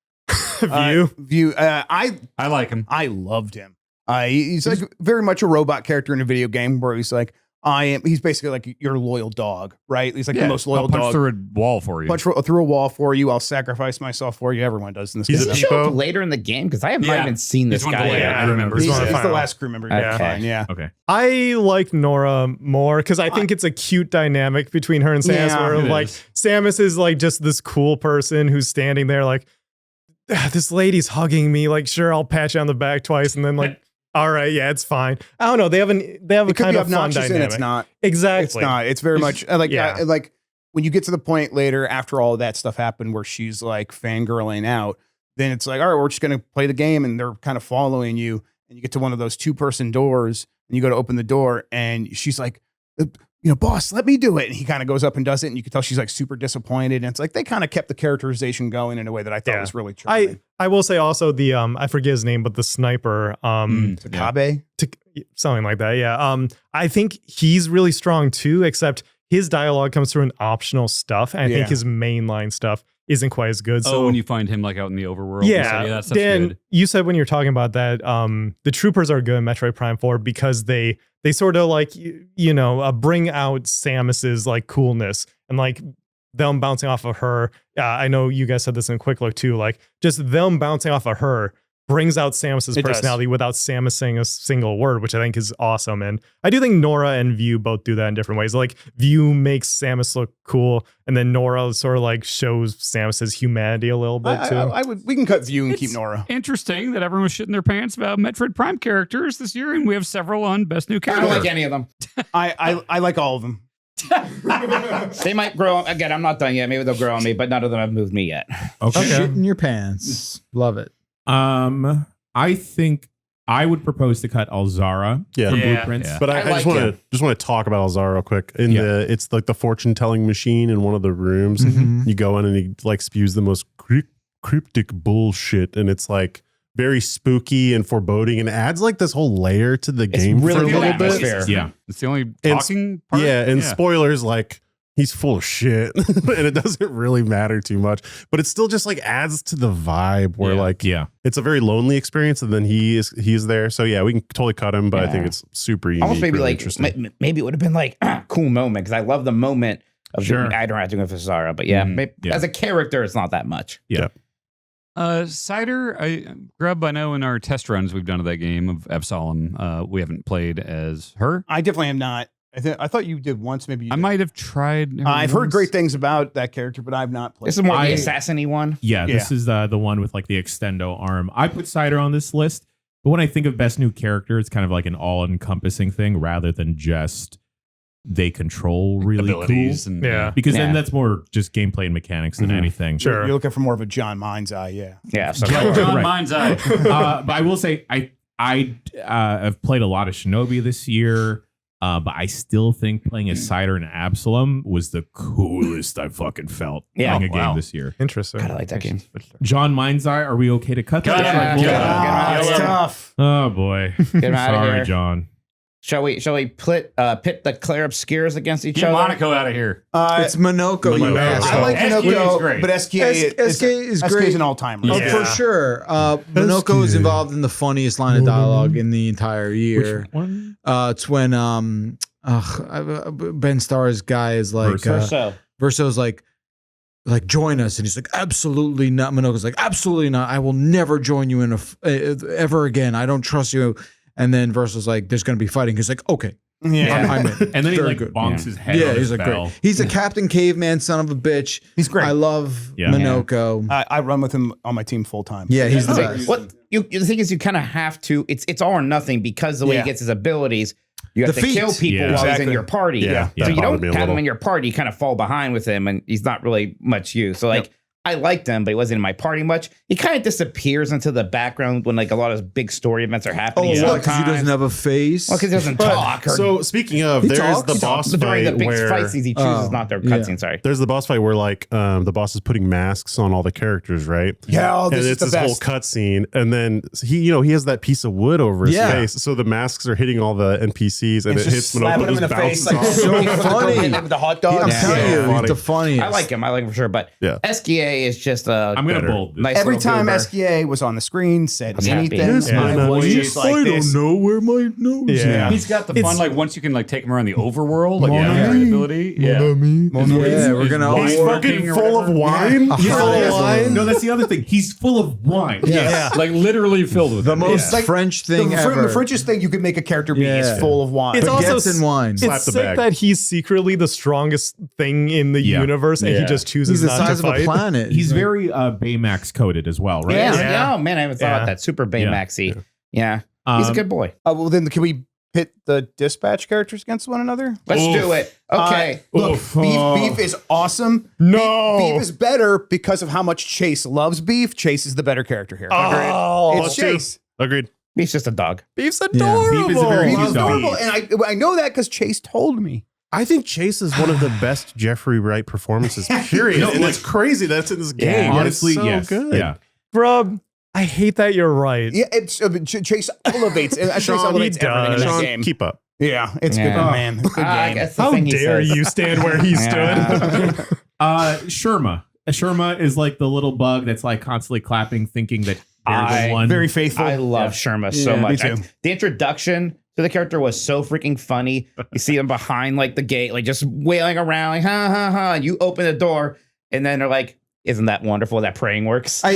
View. I I like him. loved him. He's like very much a robot character in a video game where he's like, he's basically like your loyal dog, right? He's like the most loyal I'll punch dog. through a wall for you. Punch through a wall for you. I'll sacrifice myself for you. Everyone does in this He's game. a Does he show up Peepo? later in the game? Because I have not Yeah. even seen this He's one of the guy later. yet. I remember. He's, He's one of the he's the final. last crew member. Okay. Yeah, fine, yeah. Okay. I like Nora more because I think it's a cute dynamic between her and Samus. Yeah, where it like is. Samus is like just this cool person who's standing there like, this lady's hugging me. Like, sure, I'll pat you on the back twice, and then like, all right, yeah, it's fine. I don't know. They have a It could kind be of fun obnoxious and dynamic. it's not. Exactly. It's not. It's very much like Yeah. like when you get to the point later after all of that stuff happened where she's like fangirling out, then it's like, all right, we're just gonna play the game, and they're kind of following you, and you get to one of those 2-person doors, and you go to open the door, and she's like, boss, let me do it. And he kind of goes up and does it, and you can tell she's like super disappointed. And it's like they kind of kept the characterization going in a way that I thought Yeah. was really charming. I will say also the I forget his name, but the sniper Takabe. something like that. Yeah. I think he's really strong too, except his dialogue comes through in optional stuff. And I think Yeah. his mainline stuff isn't quite as good. Oh, So when you find him like out in the overworld. and yeah, stuff. Yeah, that stuff's Dan, good. you said when you're talking about that, the troopers are good in Metroid Prime 4 because they sort of like bring out Samus's like coolness and like them bouncing off of her. I know you guys said this in Quick Look too. Like just them bouncing off of her brings out Samus's It does. personality without Samus saying a single word, which I think is awesome. And I do think Nora and View both do that in different ways. Like View makes Samus look cool, and then Nora sort of like shows Samus's humanity a little bit too. I would. We can cut View and It's keep Nora. Interesting that everyone was shitting their pants about Metroid Prime characters this year, and we have several on Best New I Character. don't like any of them. I like all of them. They might grow. Again, I'm not done yet. Maybe they'll grow on me, but none of them have moved me yet. Okay. Shit in your pants. Love it. I think I would propose to cut Alzara Yeah. from Yeah, Blueprints. yeah. But I like just want to talk about Alzara real quick. It's like the fortune telling machine in one of the rooms. Mhm. You go in and he like spews the most cryptic bullshit, and it's like very spooky and foreboding, and adds like this whole layer to the It's game really for a good little bit. atmosphere. Yeah. It's the only talking part. Yeah, and spoilers, like he's full of shit, and it doesn't really matter too much, but it still just like adds to the vibe where like Yeah. it's a very lonely experience, and then he's there. So yeah, we can totally cut him, but I think Yeah. it's super unique. Almost maybe really like interesting. maybe it would have been like cool moment because I love the moment of Sure. interacting with Zara. But yeah, Mhm. Yeah. as a character, it's not that much. Cider, Grub, I know in our test runs we've done of that game of Absalom, we haven't played as her. I definitely am not. I thought you did once. Maybe you I did. might have tried. her I've heard once. great things about that character, but I've not played. This is more I- the assassin-y one. Yeah, this is the one with like the extendo arm. I put Cider on this list, but when I think of best new character, it's kind of like an all-encompassing thing rather than just they control really abilities cool. and Yeah. Because then Yeah. that's more just gameplay and mechanics than Mhm. anything. Sure. You're looking for more of a John Mind's Eye, yeah. Yeah, so Yeah. John Right. Mind's Eye. But I will say I have played a lot of Shinobi this year. But I still think playing as Cider and Absalom was the coolest I fucking felt Yeah. playing a Oh, wow. game this year. Interesting. kind of like that game. John Mind's Eye, are we okay to cut Cut that? it. Like, Yeah. well, It's tough. Oh boy. Get him out of Sorry, here. John. Shall we pit the Claire Obscures against each Get other? Monaco out of here. It's Minoko, you Minoko. asshole. I like SK is Minoko, great. but SK is SK great. is an all-timer. Oh, Yeah. for sure. Minoko is involved in the funniest line of dialogue in the entire year. Which one? It's when Ben Starr's guy is like Verso? Verso's like join us, and he's like absolutely not. Minoko's like absolutely not. I will never join you in ever again. I don't trust you. And then Verso's like there's going to be fighting. He's like okay, Yeah. I'm in. And then he Very like good. bonks his head. Yeah, on he's his like bell. great. He's a Captain Caveman son of a bitch. He's great. I love Yeah. Minoko. I run with him on my team full time. Yeah, he's the Okay, best. what the thing is, you kind of have to. It's all or nothing because the way Yeah. he gets his abilities. you have The to feat. kill people Yeah. while he's in Exactly. your party. Yeah, So that you don't bothered me a have him little. in your party, you kind of fall behind with him, and he's not really much use. So like I liked him, but he wasn't in my party much. He kind of disappears into the background when like a lot of big story events are happening. Oh, sometimes. because he doesn't have a face. Well, because he doesn't talk. Or So speaking of, He there's talks. the boss but during fight the big where fight scenes, he chooses not to yeah. cutscene. Sorry. there's the boss fight where like the boss is putting masks on all the characters, right? Yeah, oh, And this is it's the this best. whole cutscene, and then he has that piece of wood over his Yeah. face, so the masks are hitting all the NPCs, and It's it just hits when slapping him in the just face. bounces Like, off. So funny. Hitting him with the hot dog. I'm Yeah. telling Yeah. you, he's Funny. the funniest. I like him for sure. But Yeah. SGA is just a I'm gonna Better. bold this. nice Every little time goober. SGA was on the screen, said I'm happy. anything, Yes, I man, was I just like this. know where my nose Yeah. He's got the fun, It's- like once you can like take him around the overworld, like Mon the ami. upgrade ability. Yeah. Yeah, we're gonna all He's work. fucking full of wine. Yeah. Yeah, Full of that's- wine. No, that's the other thing. He's full of wine. Yeah. Like literally filled with The it. most Like, French thing the ever. Frenchest thing you could make a character be Yeah. is full of wine. It's also Baguettes and wine. Slap It's the sick bag. that he's secretly the strongest thing in the Yeah. universe, and he Yeah. just chooses He's the not size to of a fight. planet. He's very Baymax coded as well, right? Yeah. Yeah. Oh man, I haven't thought Yeah. about that. Super Baymaxy. Yeah. Um, He's a good boy. Well, then can we pit the dispatch characters against one another? Let's do it. Okay. Look, Oof. beef is awesome. No. Beef is better because of how much Chase loves beef. Chase is the better character here. Oh, It's Chase. Agreed. He's just a dog. Beef's Yeah. adorable. Beef is a very Beef cute is dog. adorable, and I know that because Chase told me. I think Chase is one of the best Jeffrey Wright performances, period. No, and like- it's crazy that's in this game. Honestly, It's so yes. good. Yeah. Bruh, I hate that you're right. Yeah, it's Chase elevates. Chase Sean, elevates he everything in does. that Sean, game. keep up. Yeah, it's Yeah. good, man. Good I game. guess the How thing he dare says. you stand where he Yeah. stood? Sherma. Sherma is like the little bug that's like constantly clapping, thinking that they're I- the one. Very faithful. I love Sherma so Yeah, me much. too. The introduction to the character was so freaking funny. You see him behind like the gate, like just wailing around, like ha ha ha. And you open the door, and then they're like, "Isn't that wonderful? That praying works." So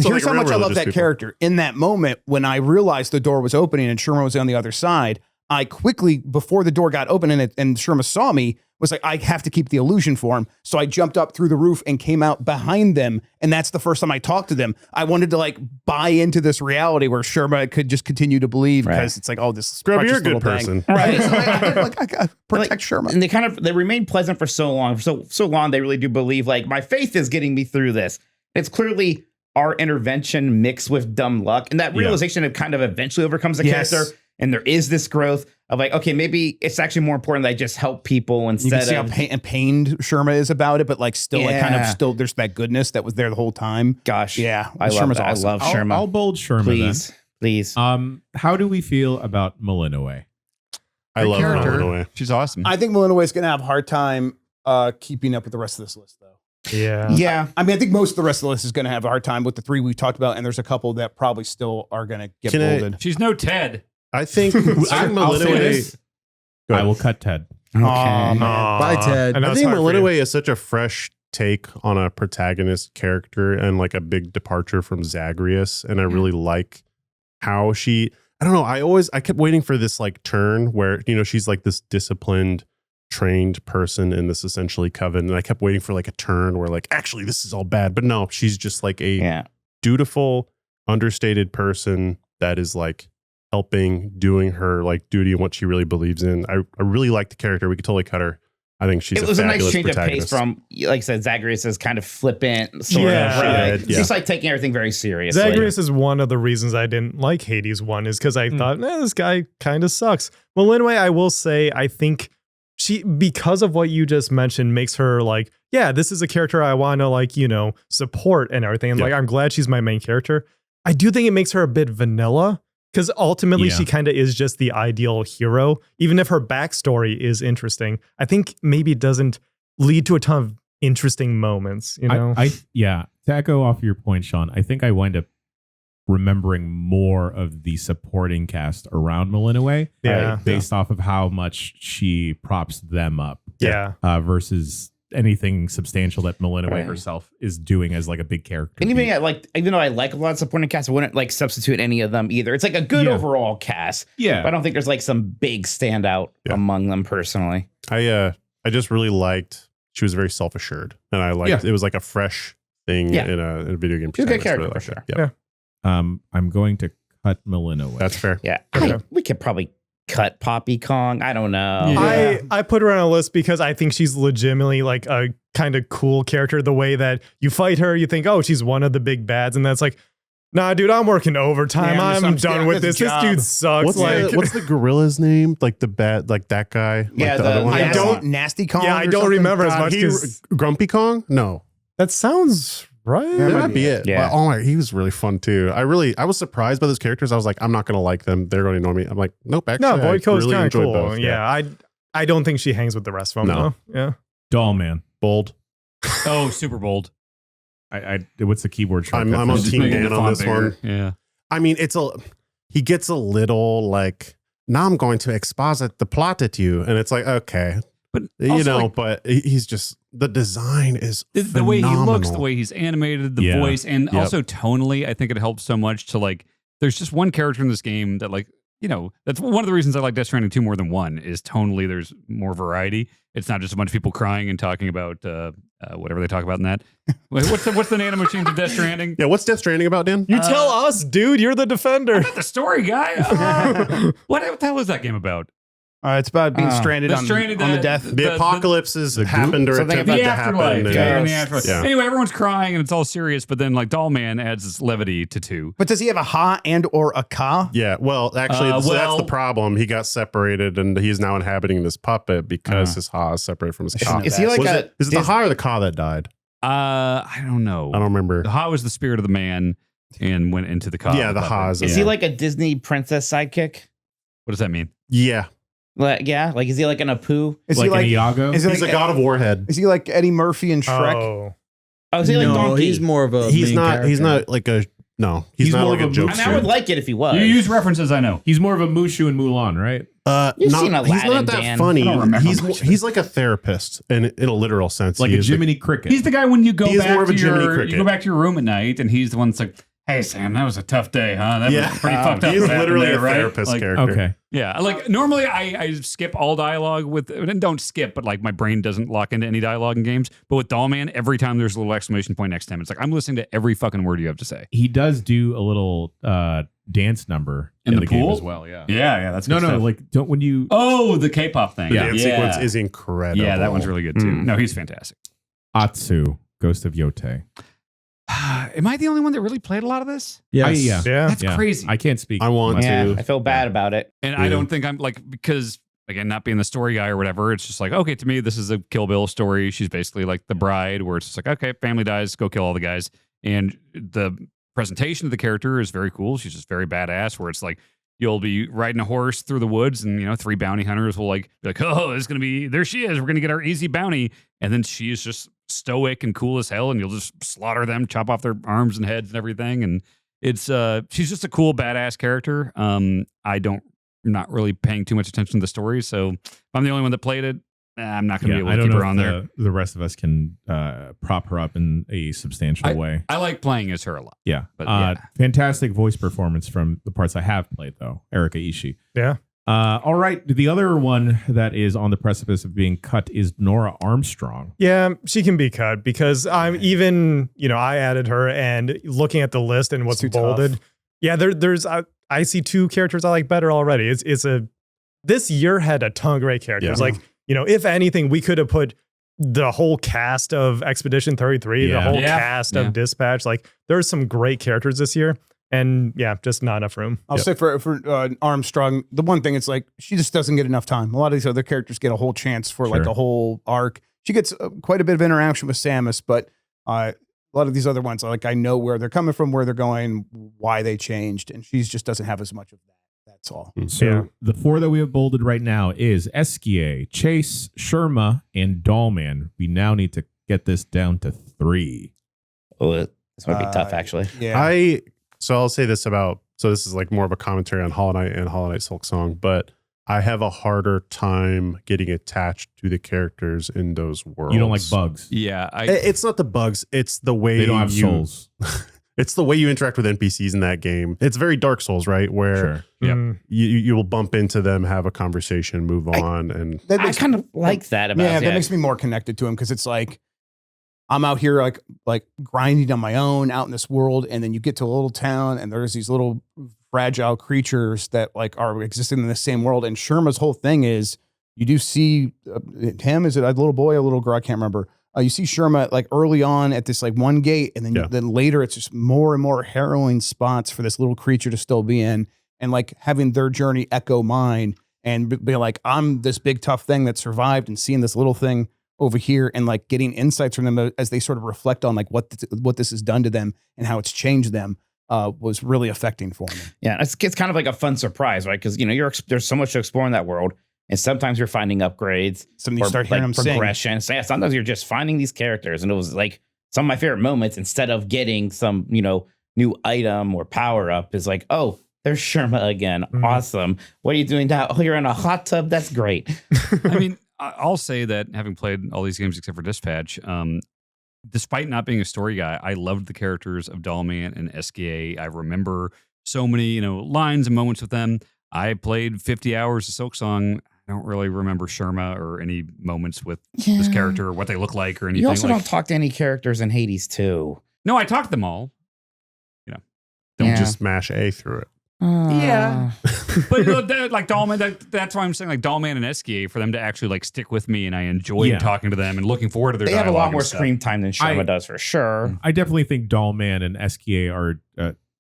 Here's like how real much I love religious that people. character. In that moment, when I realized the door was opening and Sherma was on the other side, I quickly, before the door got open and Sherma saw me, was like, I have to keep the illusion for him. So I jumped up through the roof and came out behind them. And that's the first time I talked to them. I wanted to like buy into this reality where Sherma could just continue to believe because it's like, oh, this Scrub, you're a precious good little thing. person. Right. So I gotta protect Sherma. And they remain pleasant for so long. For so long, they really do believe like my faith is getting me through this. It's clearly our intervention mixed with dumb luck, and that realization of kind of eventually overcomes the Yes. character. And there is this growth of like, okay, maybe it's actually more important that I just help people You can instead see how of pained Sherma is about it, but like still like kind of Yeah. still there's that goodness that was there the whole time. gosh. Yeah, I love Sherma's that. awesome. I love Sherma. I'll bold Sherma please, please. then. How do we feel about Malinois? I love character. Illinois. She's awesome. I think Malinois is going to have a hard time keeping up with the rest of this list, though. Yeah. Yeah. I mean, I think most of the rest of the list is going to have a hard time with the three we've talked about, and there's a couple that probably still are going to get Can I- bolded. She's no Ted. I think I'll say Illinois. this. Go ahead. I will cut Ted. Okay. Bye, Ted. know I it's think hard for you. Illinois is such a fresh take on a protagonist character and like a big departure from Zagreus. And I really like how she, I don't know, I kept waiting for this like turn where, she's like this disciplined, trained person in this essentially coven. And I kept waiting for like a turn where like, actually, this is all bad. But no, she's just like a Yeah. dutiful, understated person that is like helping, doing her like duty and what she really believes in. I really like the character. We could totally cut her. I think she's It was a nice fabulous change of pace protagonist. from, like I said, Zagreus is kind of flippant, sort Yeah. of. Right? Yeah. She's like taking everything very seriously. Zagreus is one of the reasons I didn't like Hades 1 is because I thought, this guy kind of sucks. Well, anyway, I will say, I think she, because of what you just mentioned, makes her like, yeah, this is a character I want to like, support and everything. And like, I'm glad she's my main character. I do think it makes her a bit vanilla because ultimately Yeah. she kind of is just the ideal hero. Even if her backstory is interesting, I think maybe it doesn't lead to a ton of interesting moments, To echo off your point, Sean, I think I wind up remembering more of the supporting cast around Malinois Yeah. based off of how much she props them up Yeah. versus anything substantial that Malinois Right. herself is doing as like a big character. And even beat. even though I like a lot of supporting cast, I wouldn't like substitute any of them either. It's like a good Yeah. overall cast. Yeah. But I don't think there's like some big standout Yeah. among them personally. I just really liked she was very self-assured, and I liked it was like a fresh thing Yeah. in a video game. She's a good protagonist. character Really for liked sure. it. Yeah, I'm going to cut Malinois. that's fair. Yeah. Okay. We could probably cut Poppy Kong. I don't know. Yeah. I put her on a list because I think she's legitimately like a kind of cool character. The way that you fight her, you think, oh, she's one of the big bads, and that's like, nah, dude, I'm working overtime. Yeah, I'm done with this. This dude sucks. What's the gorilla's name? Like the bad, like that guy? Yeah, like the other one? I don't- Nasty Kong. Yeah, I or don't something? remember as much because Grumpy Kong? No. that sounds right. That might be it. Yeah. But, oh my, he was really fun too. I was surprised by those characters. I was like, I'm not gonna like them. They're going to annoy me. I'm like, nope. Actually, No, I Voidco's really kind of enjoyed cool. both. Yeah, I don't think she hangs with the rest of them. No. Though. Yeah. Doll man. Bold. Oh, super bold. What's the keyboard shortcut? I'm on for this? Team Making the Dan on font this one. bigger. Yeah. I mean, he gets a little like, now I'm going to exposit the plot at you, and it's like, okay, But you also, know, like, but he's just, the design is the way he looks, phenomenal. the way he's animated, the Yeah. voice, and Yep. also tonally, I think it helps so much to like. There's just one character in this game that like, you know, that's one of the reasons I like Death Stranding 2 more than 1 is tonally there's more variety. It's not just a bunch of people crying and talking about whatever they talk about in that. Wait, what's the nano machines of Death Stranding? Yeah, what's Death Stranding about, Dan? You tell us, dude. You're the defender. I'm not the story guy. What the hell is that game about? It's about being stranded, The on, stranded, on the death. The apocalypse has happened or Something attempted about to the happen. afterlife. and- Yeah, in the Yes. afterlife. Yeah. Anyway, everyone's crying and it's all serious, but then like Doll Man adds this levity to 2. But does he have a ha and or a ka? Yeah, well, actually, so that's well- the problem. He got separated, and he's now inhabiting this puppet because his ha is separated from his ka. Is he like Is it the Dis- ha or the ka that died? I don't know. I don't remember. The Ha was the spirit of the man and went into the Ka. Yeah, the Ha is Is he like a Disney princess sidekick? What does that mean? Yeah, Like, yeah, like is he like an Apu? Is like he like? an Iago? Is he he's like a god of warhead. Is he like Eddie Murphy and Shrek? Oh. Oh, is he like no, Donkey? he's more of a. He's main not. He's character. not like a. No, he's not more like a of a I mean, I would jokester. like it if he was. You use references, I know. He's more of a Mushu in Mulan, right? You've not, seen he's Aladdin, not that Dan. funny. I don't remember He's much of he's like a therapist in a literal sense. Like He a is the- Jiminy Cricket. He's the guy when you go He is back more of a to Jiminy your Cricket. you go back to your room at night and he's the one that's like, "Hey Sam, that was a tough day, huh? That Yeah. was pretty fucked up." He's what happened literally there, a right?" therapist Like, character. okay. Yeah, like normally I skip all dialogue with, and don't skip, but like my brain doesn't lock into any dialogue in games. But with Doll Man, every time there's a little exclamation point next to him, it's like I'm listening to every fucking word you have to say. He does do a little dance number In the game pool? as well. Yeah. Yeah, that's No, good no. stuff. Like, don't when you Oh, the K-pop thing. The Yeah. dance sequence is incredible. Yeah, that one's really good too. Mm. No, he's fantastic. Atsu, Ghost of Yote. Am I the only one that really played a lot of this? Yes. Yeah. Yeah. That's Yeah. crazy. I can't speak. I want Yeah, to. I feel bad about it. And Yeah. I don't think I'm like, because again, not being the story guy or whatever, it's just like, okay, to me, this is a Kill Bill story. She's basically like the bride where it's just like, okay, family dies, go kill all the guys. And the presentation of the character is very cool. She's just very badass where it's like, you'll be riding a horse through the woods and, 3 bounty hunters will like, be like, oh, it's going to be, there she is. We're going to get our easy bounty. And then she is just stoic and cool as hell. And you'll just slaughter them, chop off their arms and heads and everything. And it's, she's just a cool, badass character. I'm not really paying too much attention to the story. So if I'm the only one that played it, I'm not going to be I able to don't keep know her on there. if the rest of us can prop her up in a substantial way. I like playing as her a lot. Yeah. But yeah. Fantastic voice performance from the parts I have played, though. Erika Ishii. Yeah. All right. The other one that is on the precipice of being cut is Nora Armstrong. Yeah, she can be cut because I'm even, I added her and looking at the list and what's It's too bolded. tough. Yeah, there's I see 2 characters I like better already. This year had a ton of great characters. Yeah. Like, if anything, we could have put the whole cast of Expedition 33, the Yeah. whole Yeah. cast Yeah. of Dispatch. Like, there's some great characters this year. And yeah, just not enough room. I'll say for Armstrong, the one thing it's like she just doesn't get enough time. A lot of these other characters get a whole chance for like Sure. a whole arc. She gets quite a bit of interaction with Samus, but a lot of these other ones, like I know where they're coming from, where they're going, why they changed, and she just doesn't have as much of that. That's all. So Yeah. the 4 that we have bolded right now is Esquier, Chase, Sherma, and Dollman. We now need to get this down to 3. Oh, this might be tough, actually. Yeah. So I'll say this this is like more of a commentary on Hollow Knight and Hollow Knight Silk Song, but I have a harder time getting attached to the characters in those worlds. You don't like bugs. Yeah. It's not the bugs. It's the way They don't have souls. It's the way you interact with NPCs in that game. It's very Dark Souls, right? Where Sure. Yep. Mm. you will bump into them, have a conversation, move on, and That I makes- kind of like that about yeah, it. that makes me more connected to him because it's like I'm out here like grinding on my own out in this world, and then you get to a little town and there's these little fragile creatures that like are existing in the same world. And Sherma's whole thing is you do see him, is it a little boy, a little girl? I can't remember. You see Sherma like early on at this like one gate, and then later it's just more and more harrowing spots for this little creature to still be in, and like having their journey echo mine and be like, I'm this big tough thing that survived, and seeing this little thing over here and like getting insights from them as they sort of reflect on like what this has done to them and how it's changed them was really affecting for me. Yeah, it's kind of like a fun surprise, right? Because there's so much to explore in that world. And sometimes you're finding upgrades. Sometimes you start hearing them progression. So yeah, sometimes you're just finding these characters. And it was like some of my favorite moments, instead of getting some, new item or power up, is like, oh, there's Sherma again. Awesome. What are you doing now? Oh, you're in a hot tub. That's great. I mean, I'll say that having played all these games except for Dispatch, despite not being a story guy, I loved the characters of Dollman and SKA. I remember so many, lines and moments with them. I played 50 hours of Silksong. I don't really remember Sherma or any moments with this character or what they look like or anything. You also don't talk to any characters in Hades too. No, I talked to them all. Don't just mash A through it. Yeah. But like Dollman, that's why I'm saying like Dollman and SKA, for them to actually like stick with me, and I enjoyed talking to them and looking forward to their dialogue. They have a lot more screen time than Sherma does, for sure. I definitely think Dollman and SKA are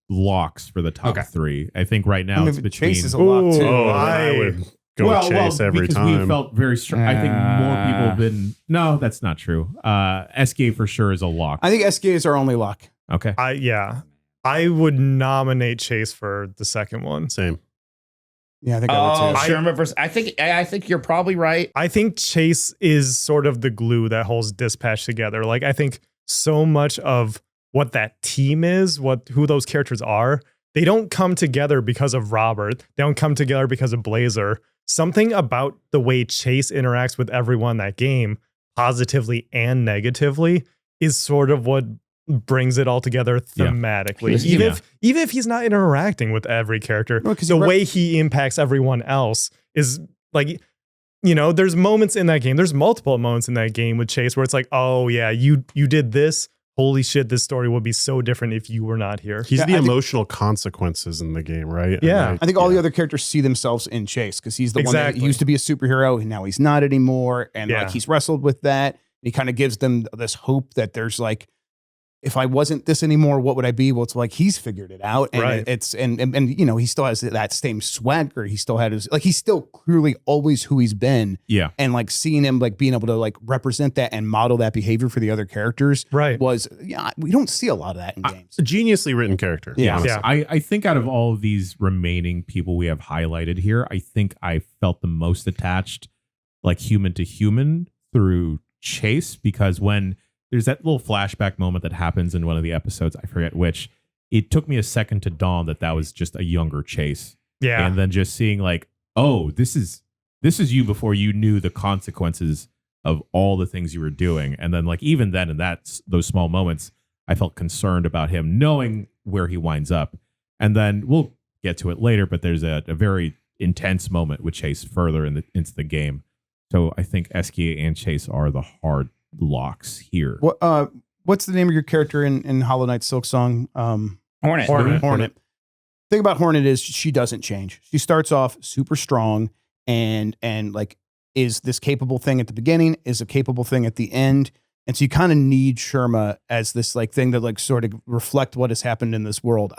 locks for the top three. I think right now it's between Chase is a lock too. I would go Chase every because time. We felt very strong. I think more people have been. No, that's not true. SKA for sure is a lock. I think SKA is our only lock. Okay. I would nominate Chase for the second one. Same. Yeah, I think I would too. Sherma versus. I think you're probably right. I think Chase is sort of the glue that holds Dispatch together. Like, I think so much of what that team is, who those characters are, they don't come together because of Robert. They don't come together because of Blazer. Something about the way Chase interacts with everyone in that game, positively and negatively, is sort of what brings it all together thematically. Even if he's not interacting with every character, the way he impacts everyone else is like, there's moments in that game. There's multiple moments in that game with Chase where it's like, oh yeah, you did this. Holy shit, this story would be so different if you were not here. He's the emotional consequences in the game, right? Yeah. I think all the other characters see themselves in Chase because he's the one that used to be a superhero and now he's not anymore. And like he's wrestled with that. He kind of gives them this hope that there's like, if I wasn't this anymore, what would I be? Well, it's like he's figured it out, and and he still has that same swagger. He still had he's still clearly always who he's been. Yeah, and like seeing him like being able to like represent that and model that behavior for the other characters. Was we don't see a lot of that in games. A geniusly written character. Yeah. I think out of all of these remaining people we have highlighted here, I think I felt the most attached, like human to human, through Chase, because when there's that little flashback moment that happens in one of the episodes, I forget which, it took me a second to dawn that was just a younger Chase. Yeah. And then just seeing like, oh, this is you before you knew the consequences of all the things you were doing. And then like even then in those small moments, I felt concerned about him knowing where he winds up. And then we'll get to it later, but there's a very intense moment with Chase further into the game. So I think SKA and Chase are the hard locks here. What's the name of your character in Hollow Knight Silksong? Hornet. Thing about Hornet is she doesn't change. She starts off super strong and like is this capable thing at the beginning, is a capable thing at the end. And so you kind of need Sherma as this like thing that like sort of reflect what has happened in this world.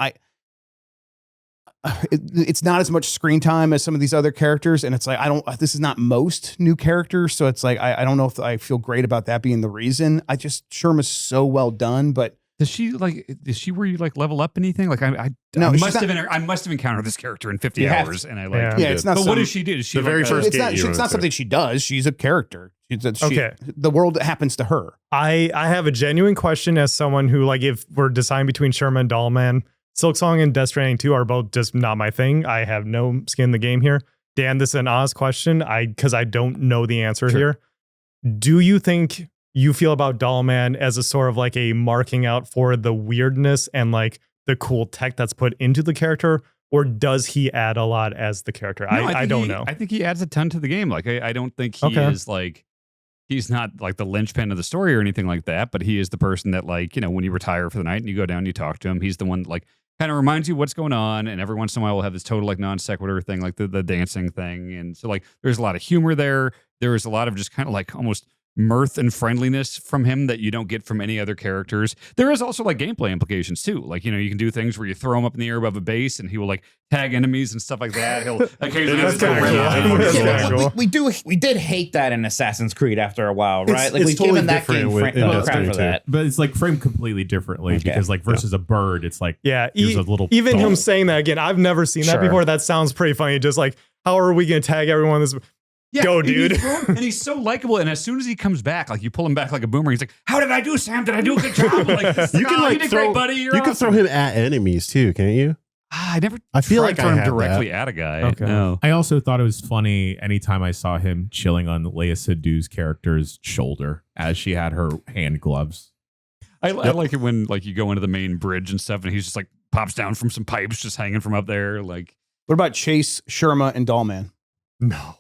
It's not as much screen time as some of these other characters, and it's like this is not most new characters, so it's like I don't know if I feel great about that being the reason. Sherma's so well done, but is she where you like level up anything? Like I must have encountered this character in 50 hours, and I like it's not. But what does she do? Is she the very first? It's not something she does. She's a character. The world happens to her. I have a genuine question as someone who like if we're deciding between Sherma and Dollman. Silksong and Death Stranding 2 are both just not my thing. I have no skin in the game here. Dan, this is an honest question because I don't know the answer here. Do you think you feel about Dollman as a sort of like a marking out for the weirdness and like the cool tech that's put into the character? Or does he add a lot as the character? No, I don't know. I think he adds a ton to the game. Like I don't think he is like, he's not like the linchpin of the story or anything like that, but he is the person that like, when you retire for the night and you go down and you talk to him, he's the one like, kind of reminds you what's going on, and every once in a while we'll have this total like non sequitur thing, like the dancing thing, and so like there's a lot of humor there. There is a lot of just kind of like almost mirth and friendliness from him that you don't get from any other characters. There is also like gameplay implications too. Like, you can do things where you throw him up in the air above a base and he will like tag enemies and stuff like that. He'll occasionally That's just go kinda around. cool. Yeah, Yeah, but cool. We did hate that in Assassin's Creed after a while, right? It's like we've totally given that different game with- in crap Destiny for too. that. But it's like framed completely differently Okay. because like versus a bird, it's like Yeah, here's a little even him dog. saying that again, I've never seen that Sure. before. That sounds pretty funny. Just like, how are we going to tag everyone? Go, and dude. and he's so likable. And as soon as he comes back, like you pull him back like a boomerang. He's like, "How did I do, Sam? Did I do a good job?" Like, You can like you did throw, great, buddy. You're you can awesome." throw him at enemies too, can't you? I never. I feel tried like I throwing had directly that. at a guy. Okay. No. I also thought it was funny anytime I saw him chilling on Leia Sedu's character's shoulder as she had her hand gloves. I like it when like you go into the main bridge and stuff, and he's just like pops down from some pipes just hanging from up there. Like, What about Chase, Sherma, and Dollman? No.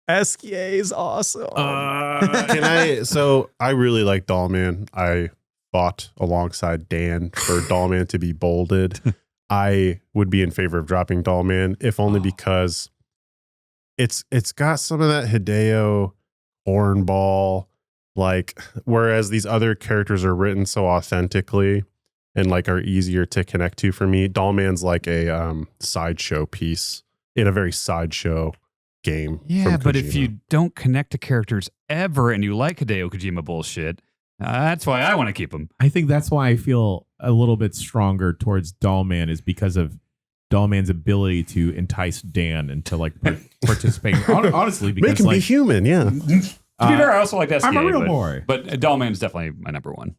SKA is awesome. Can I? So I really like Dollman. I fought alongside Dan for Dollman to be bolded. I would be in favor of dropping Dollman, if only because it's got some of that Hideo hornball, like, whereas these other characters are written so authentically and like are easier to connect to for me. Dollman's like a sideshow piece in a very sideshow game. yeah, from but if Kojima. you don't connect to characters ever and you like Hideo Kojima bullshit, that's why I want to keep him. I think that's why I feel a little bit stronger towards Dollman is because of Dollman's ability to entice Dan into like participating. Honestly, because make him be like human, yeah. To be fair, I also like SKA. I'm a real but, boy. But Dollman's definitely my number one.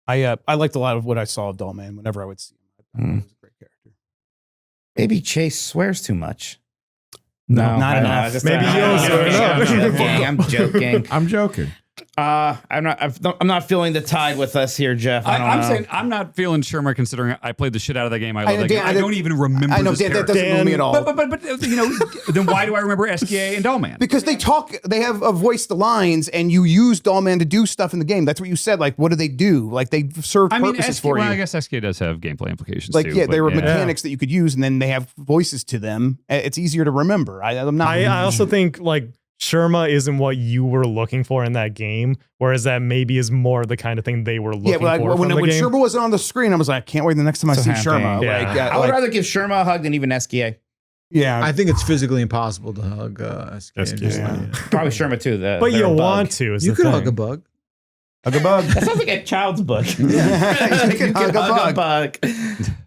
I liked a lot of what I saw of Dollman whenever I would see him. I thought he was a great character. Maybe Chase swears too much. No, not I know, enough. I just- Maybe I'm you don't swear joking, enough. I'm joking. I'm joking. I'm not feeling the tide with us here, Jeff. I don't I'm know. saying I'm not feeling Shermer considering I played the shit out of that game. I love that Dan, game. I don't even remember I know this Dan, that character. doesn't move me at all. But then why do I remember SKA and Dollman? Because they have voiced the lines, and you use Dollman to do stuff in the game. That's what you said. Like, what do they do? Like, they serve I mean, purposes SK, for well, you. I guess SK does have gameplay implications Like, too. yeah, but there were yeah. mechanics that you could use, and then they have voices to them. It's easier to remember. I'm not. I also think like Sherma isn't what you were looking for in that game, whereas that maybe is more the kind of thing they were looking yeah, but like, for when from the game. Sherma wasn't on the screen, I was like, I can't wait the next time I So see happy. Sherma. Yeah. Like, I would rather give Sherma a hug than even SKA. yeah. I think it's physically impossible to hug SK. SK, Just, yeah. Probably Sherma too. but you want to. Is You the could thing. hug a bug. Hug a bug. That sounds like a child's book. Yeah. You can hug a bug.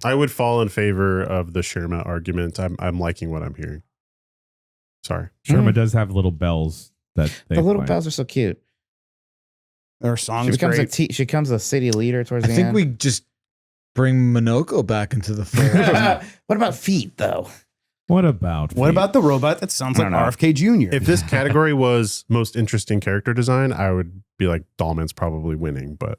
I would fall in favor of the Sherma argument. I'm liking what I'm hearing. Sorry. Sherma does have little bells that they The little play. bells are so cute. Their She songs becomes great. she becomes a city leader towards I the think end. we just bring Minoko back into the fold. What about feet though? What about What about the robot that sounds I like don't know. RFK Jr.? If this category was most interesting character design, I would be like Dollman's probably winning, but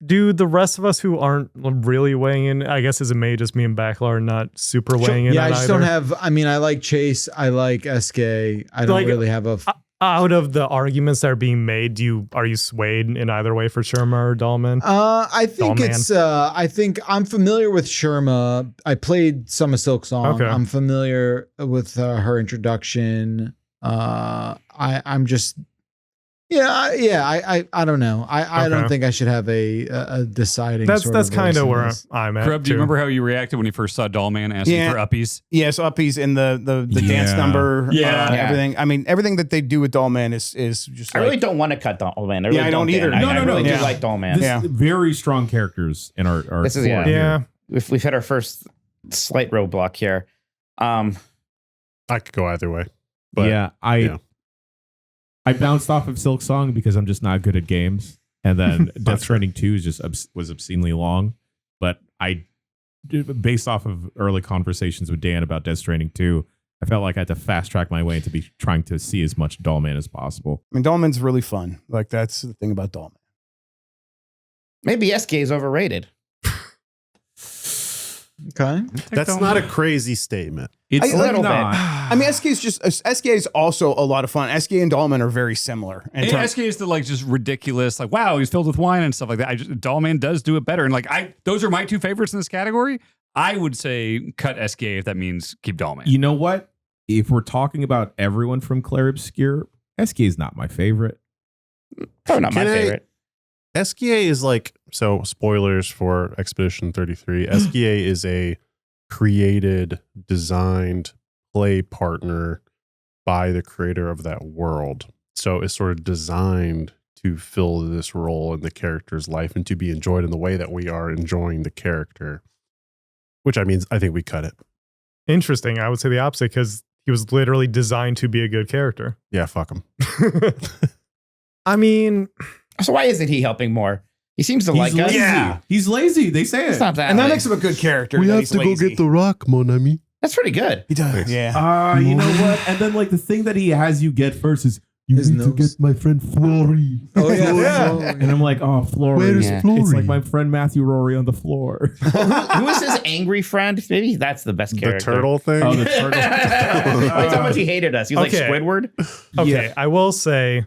Do the rest of us who aren't really weighing in, I guess as it may just me and Backlar are not super weighing in yeah, on I just either. don't have. I mean, I like Chase. I like SK. I don't Like, really have a. Out of the arguments that are being made, are you swayed in either way for Sherma or Dahlman? I think Dollman. it's. I think I'm familiar with Sherma. I played Summer Silk Song. Okay. I'm familiar with her introduction. I'm just. I don't know. I don't Okay. think I should have a deciding. That's sort that's of kind voice of in where this. I'm at. Krub, do you too. remember how you reacted when you first saw Dollman asking Yeah. for uppies? Yes, Uppies in the dance Yeah. number. Yeah. Yeah. Everything. I mean, everything that they do with Dollman is just I like, really don't want to cut Dollman. I really I don't Dan. either. I No, really do Yeah. like Dollman. This Yeah. very strong characters in our This is- core yeah. here. Yeah. We've hit our first slight roadblock here. I could go either way. But yeah, yeah. I bounced off of Silk Song because I'm just not good at games, and then Death Stranding 2 is just was obscenely long. But based off of early conversations with Dan about Death Stranding 2, I felt like I had to fast track my way into be trying to see as much Dollman as possible. I mean, Dollman's really fun. Like, that's the thing about Dollman. Maybe SK is overrated. Okay. That's not a crazy statement. It's A little not. I mean, SK is also a lot of fun. SK and Dollman are very similar. And SK is the like just ridiculous, like wow, he's filled with wine and stuff like that. Dollman does do it better, and like those are my two favorites in this category. I would say cut SK if that means keep Dollman. You know what? If we're talking about everyone from Claire Obscure, SK is not my favorite. Probably not my favorite. SKA is like, so spoilers for Expedition 33. SKA is a created, designed play partner by the creator of that world. So it's sort of designed to fill this role in the character's life and to be enjoyed in the way that we are enjoying the character. Which I think we cut it. Interesting. I would say the opposite because he was literally designed to be a good character. Yeah, fuck him. I mean, So why isn't he helping more? He seems to like us. Lazy. Yeah. He's lazy. They say It's it. not that. And that late. makes him a good character. We that have he's to go lazy. get the rock, mon ami. That's pretty good. He does. Yeah. You know what? And then like the thing that he has you get first is you His need to nose. get my friend Flory. Oh yeah. Yeah. And I'm like, oh, Flory. Where is Yeah. Flory? It's like my friend Matthew Rory on the floor. Who is his angry friend? Maybe that's the best The character. turtle thing? Oh, the turtle. That's how much he hated us. He was Okay. like Squidward. okay, Yeah. I will say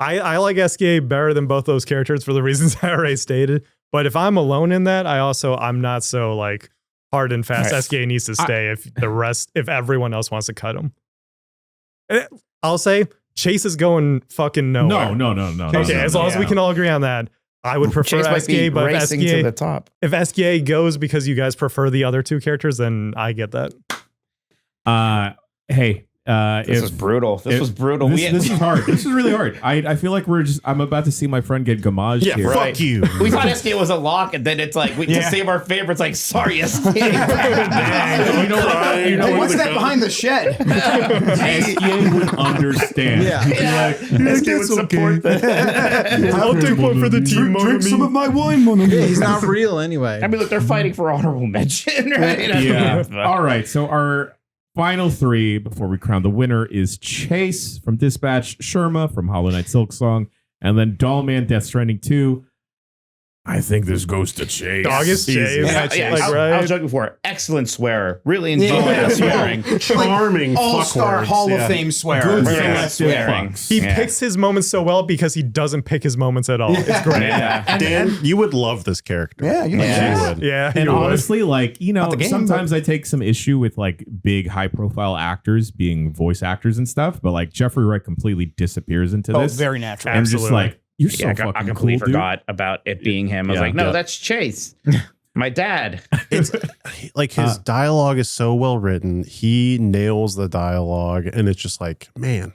I like SKA better than both those characters for the reasons I already stated. But if I'm alone in that, I'm not so like hard and fast. Right. SKA needs to stay if everyone else wants to cut him. I'll say Chase is going fucking nowhere. No. Okay, as long as we can all agree on that. I would prefer Chase might be SKA, but if racing to the top. SKA goes because you guys prefer the other two characters, then I get that. Hey, This was brutal. This was brutal. This is hard. This is really hard. I feel like I'm about to see my friend get gamaged Yeah, here. fuck Right. you. We thought SK was a lock, and then it's like to save our favorites. Like, sorry, SK. You know what? You know Hey, what? what's that behind the shed? SKA would understand. Yeah. He'd be like, SK would support that. I'll take one for the team. Drink some of my wine, mon ami. Yeah, he's not real anyway. I mean, look, they're fighting for honorable mention, right? yeah. All right. So our final three before we crown the winner is Chase from Dispatch, Sherma from Hollow Knight Silk Song, and then Dollman Death Stranding 2. I think this goes to Chase. Dog is Chase. Yeah, Like, I right? was joking before. Excellent swearer. Really enjoyed Yeah. the swearing. Charming All-star fuckwords, Hall yeah. of Fame swearer. Good Yeah. selective Swearing. fucks. He Yeah. picks his moments so well because he doesn't pick his moments at all. It's great. Yeah. Dan, you would love this character. Yeah, you Yeah. You would. Yeah, And you would. honestly, like, you know, Not the game, sometimes I take some issue with like big high profile actors being voice actors and stuff, but like Jeffrey Wright completely disappears into Oh, this. very natural. I'm just Absolutely. like, you're so Yeah, I fucking completely cool, dude. forgot about it being him. I was Yeah. like, no, Yeah. that's Chase. My dad. It's like his dialogue is so well written. He nails the dialogue, and it's just like, man,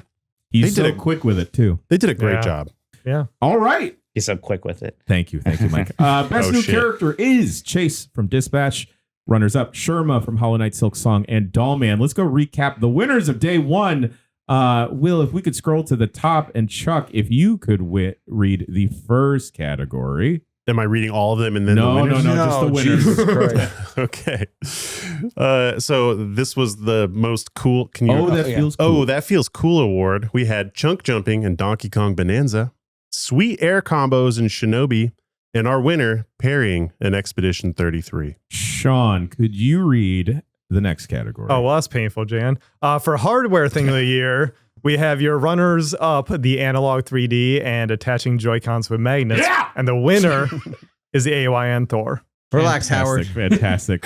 He's They so did a- quick with it too. they did a great Yeah. job. All right. He's so quick with it. Thank you, Mike. Best Oh, new shit. character is Chase from Dispatch. Runners up, Sherma from Hollow Knight Silk Song, and Dollman. Let's go recap the winners of day one. Will, if we could scroll to the top, and Chuck, if you could read the first category. Am I reading all of them and then No, the winners? just the winners. Jesus Christ. Okay. So this was the most cool. Can you? Oh, that feels cool. Oh, that feels cool award. We had Chunk Jumping and Donkey Kong Bonanza, Sweet Air Combos and Shinobi, and our winner, Parrying in Expedition 33. Sean, could you read the next category? Oh, well, that's painful, Jan. For hardware thing of the year, we have your runners up, the analog 3D and attaching Joy-Cons with magnets. Yeah! And the winner is the AYN Thor. Relax, Howard. Fantastic.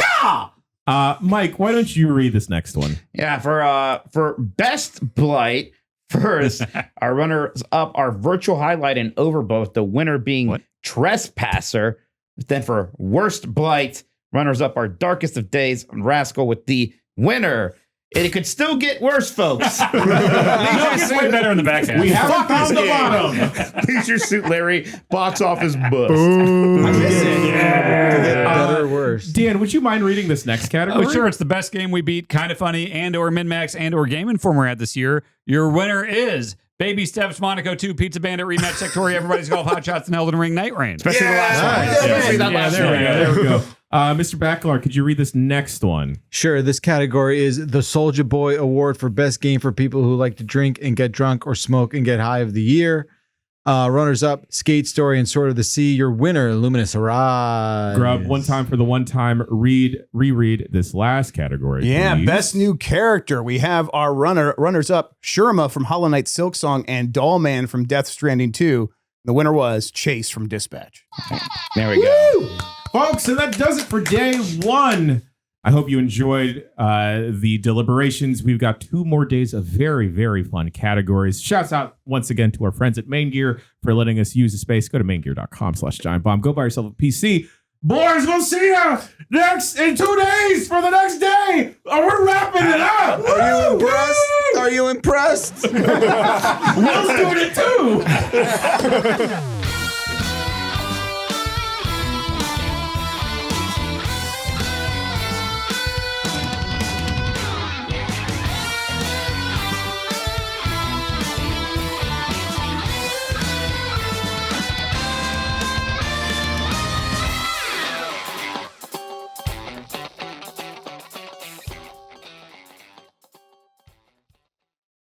Mike, why don't you read this next one? Yeah, for best Blight, first, our runners up are Virtual Highlight and Overboth, the winner being Trespasser. Then for worst Blight, runners up are Darkest of Days and Rascal with the winner. It could still get worse, folks. It's way better in the back half. We haven't found the bottom. Leisure Suit Larry, box office bust. Better or worse. Dan, would you mind reading this next category? Oh, sure. It's the best game we beat, Kind of Funny, and or MinnMax and or Game Informer had this year. Your winner is Baby Steps, Monaco 2, Pizza Bandit, Rematch, Sectoria, Everybody's Golf, Hot Shots, and Elden Ring Night Range. Especially the last one. Nice. Especially that Yeah, last there one. we go. There we go. Mr. Backlar, could you read this next one? Sure, this category is the Soulja Boy Award for best game for people who like to drink and get drunk or smoke and get high of the year. Runners up, Skate Story and Sword of the Sea. Your winner, Luminous Arise. Grub, one time for the one time. Reread this last category. Yeah, please. best new character. We have our runners up, Shurima from Hollow Knight Silksong and Dollman from Death Stranding 2. The winner was Chase from Dispatch. There we go. Folks, so that does it for day one. I hope you enjoyed the deliberations. We've got 2 more days of very, very fun categories. Shouts out once again to our friends at Main Gear for letting us use the space. Go to maingear.com/giantbomb. Go buy yourself a PC. Boys, we'll see you in 2 days for the next day. We're wrapping it up. Are you impressed? Are you impressed? Will's doing it too.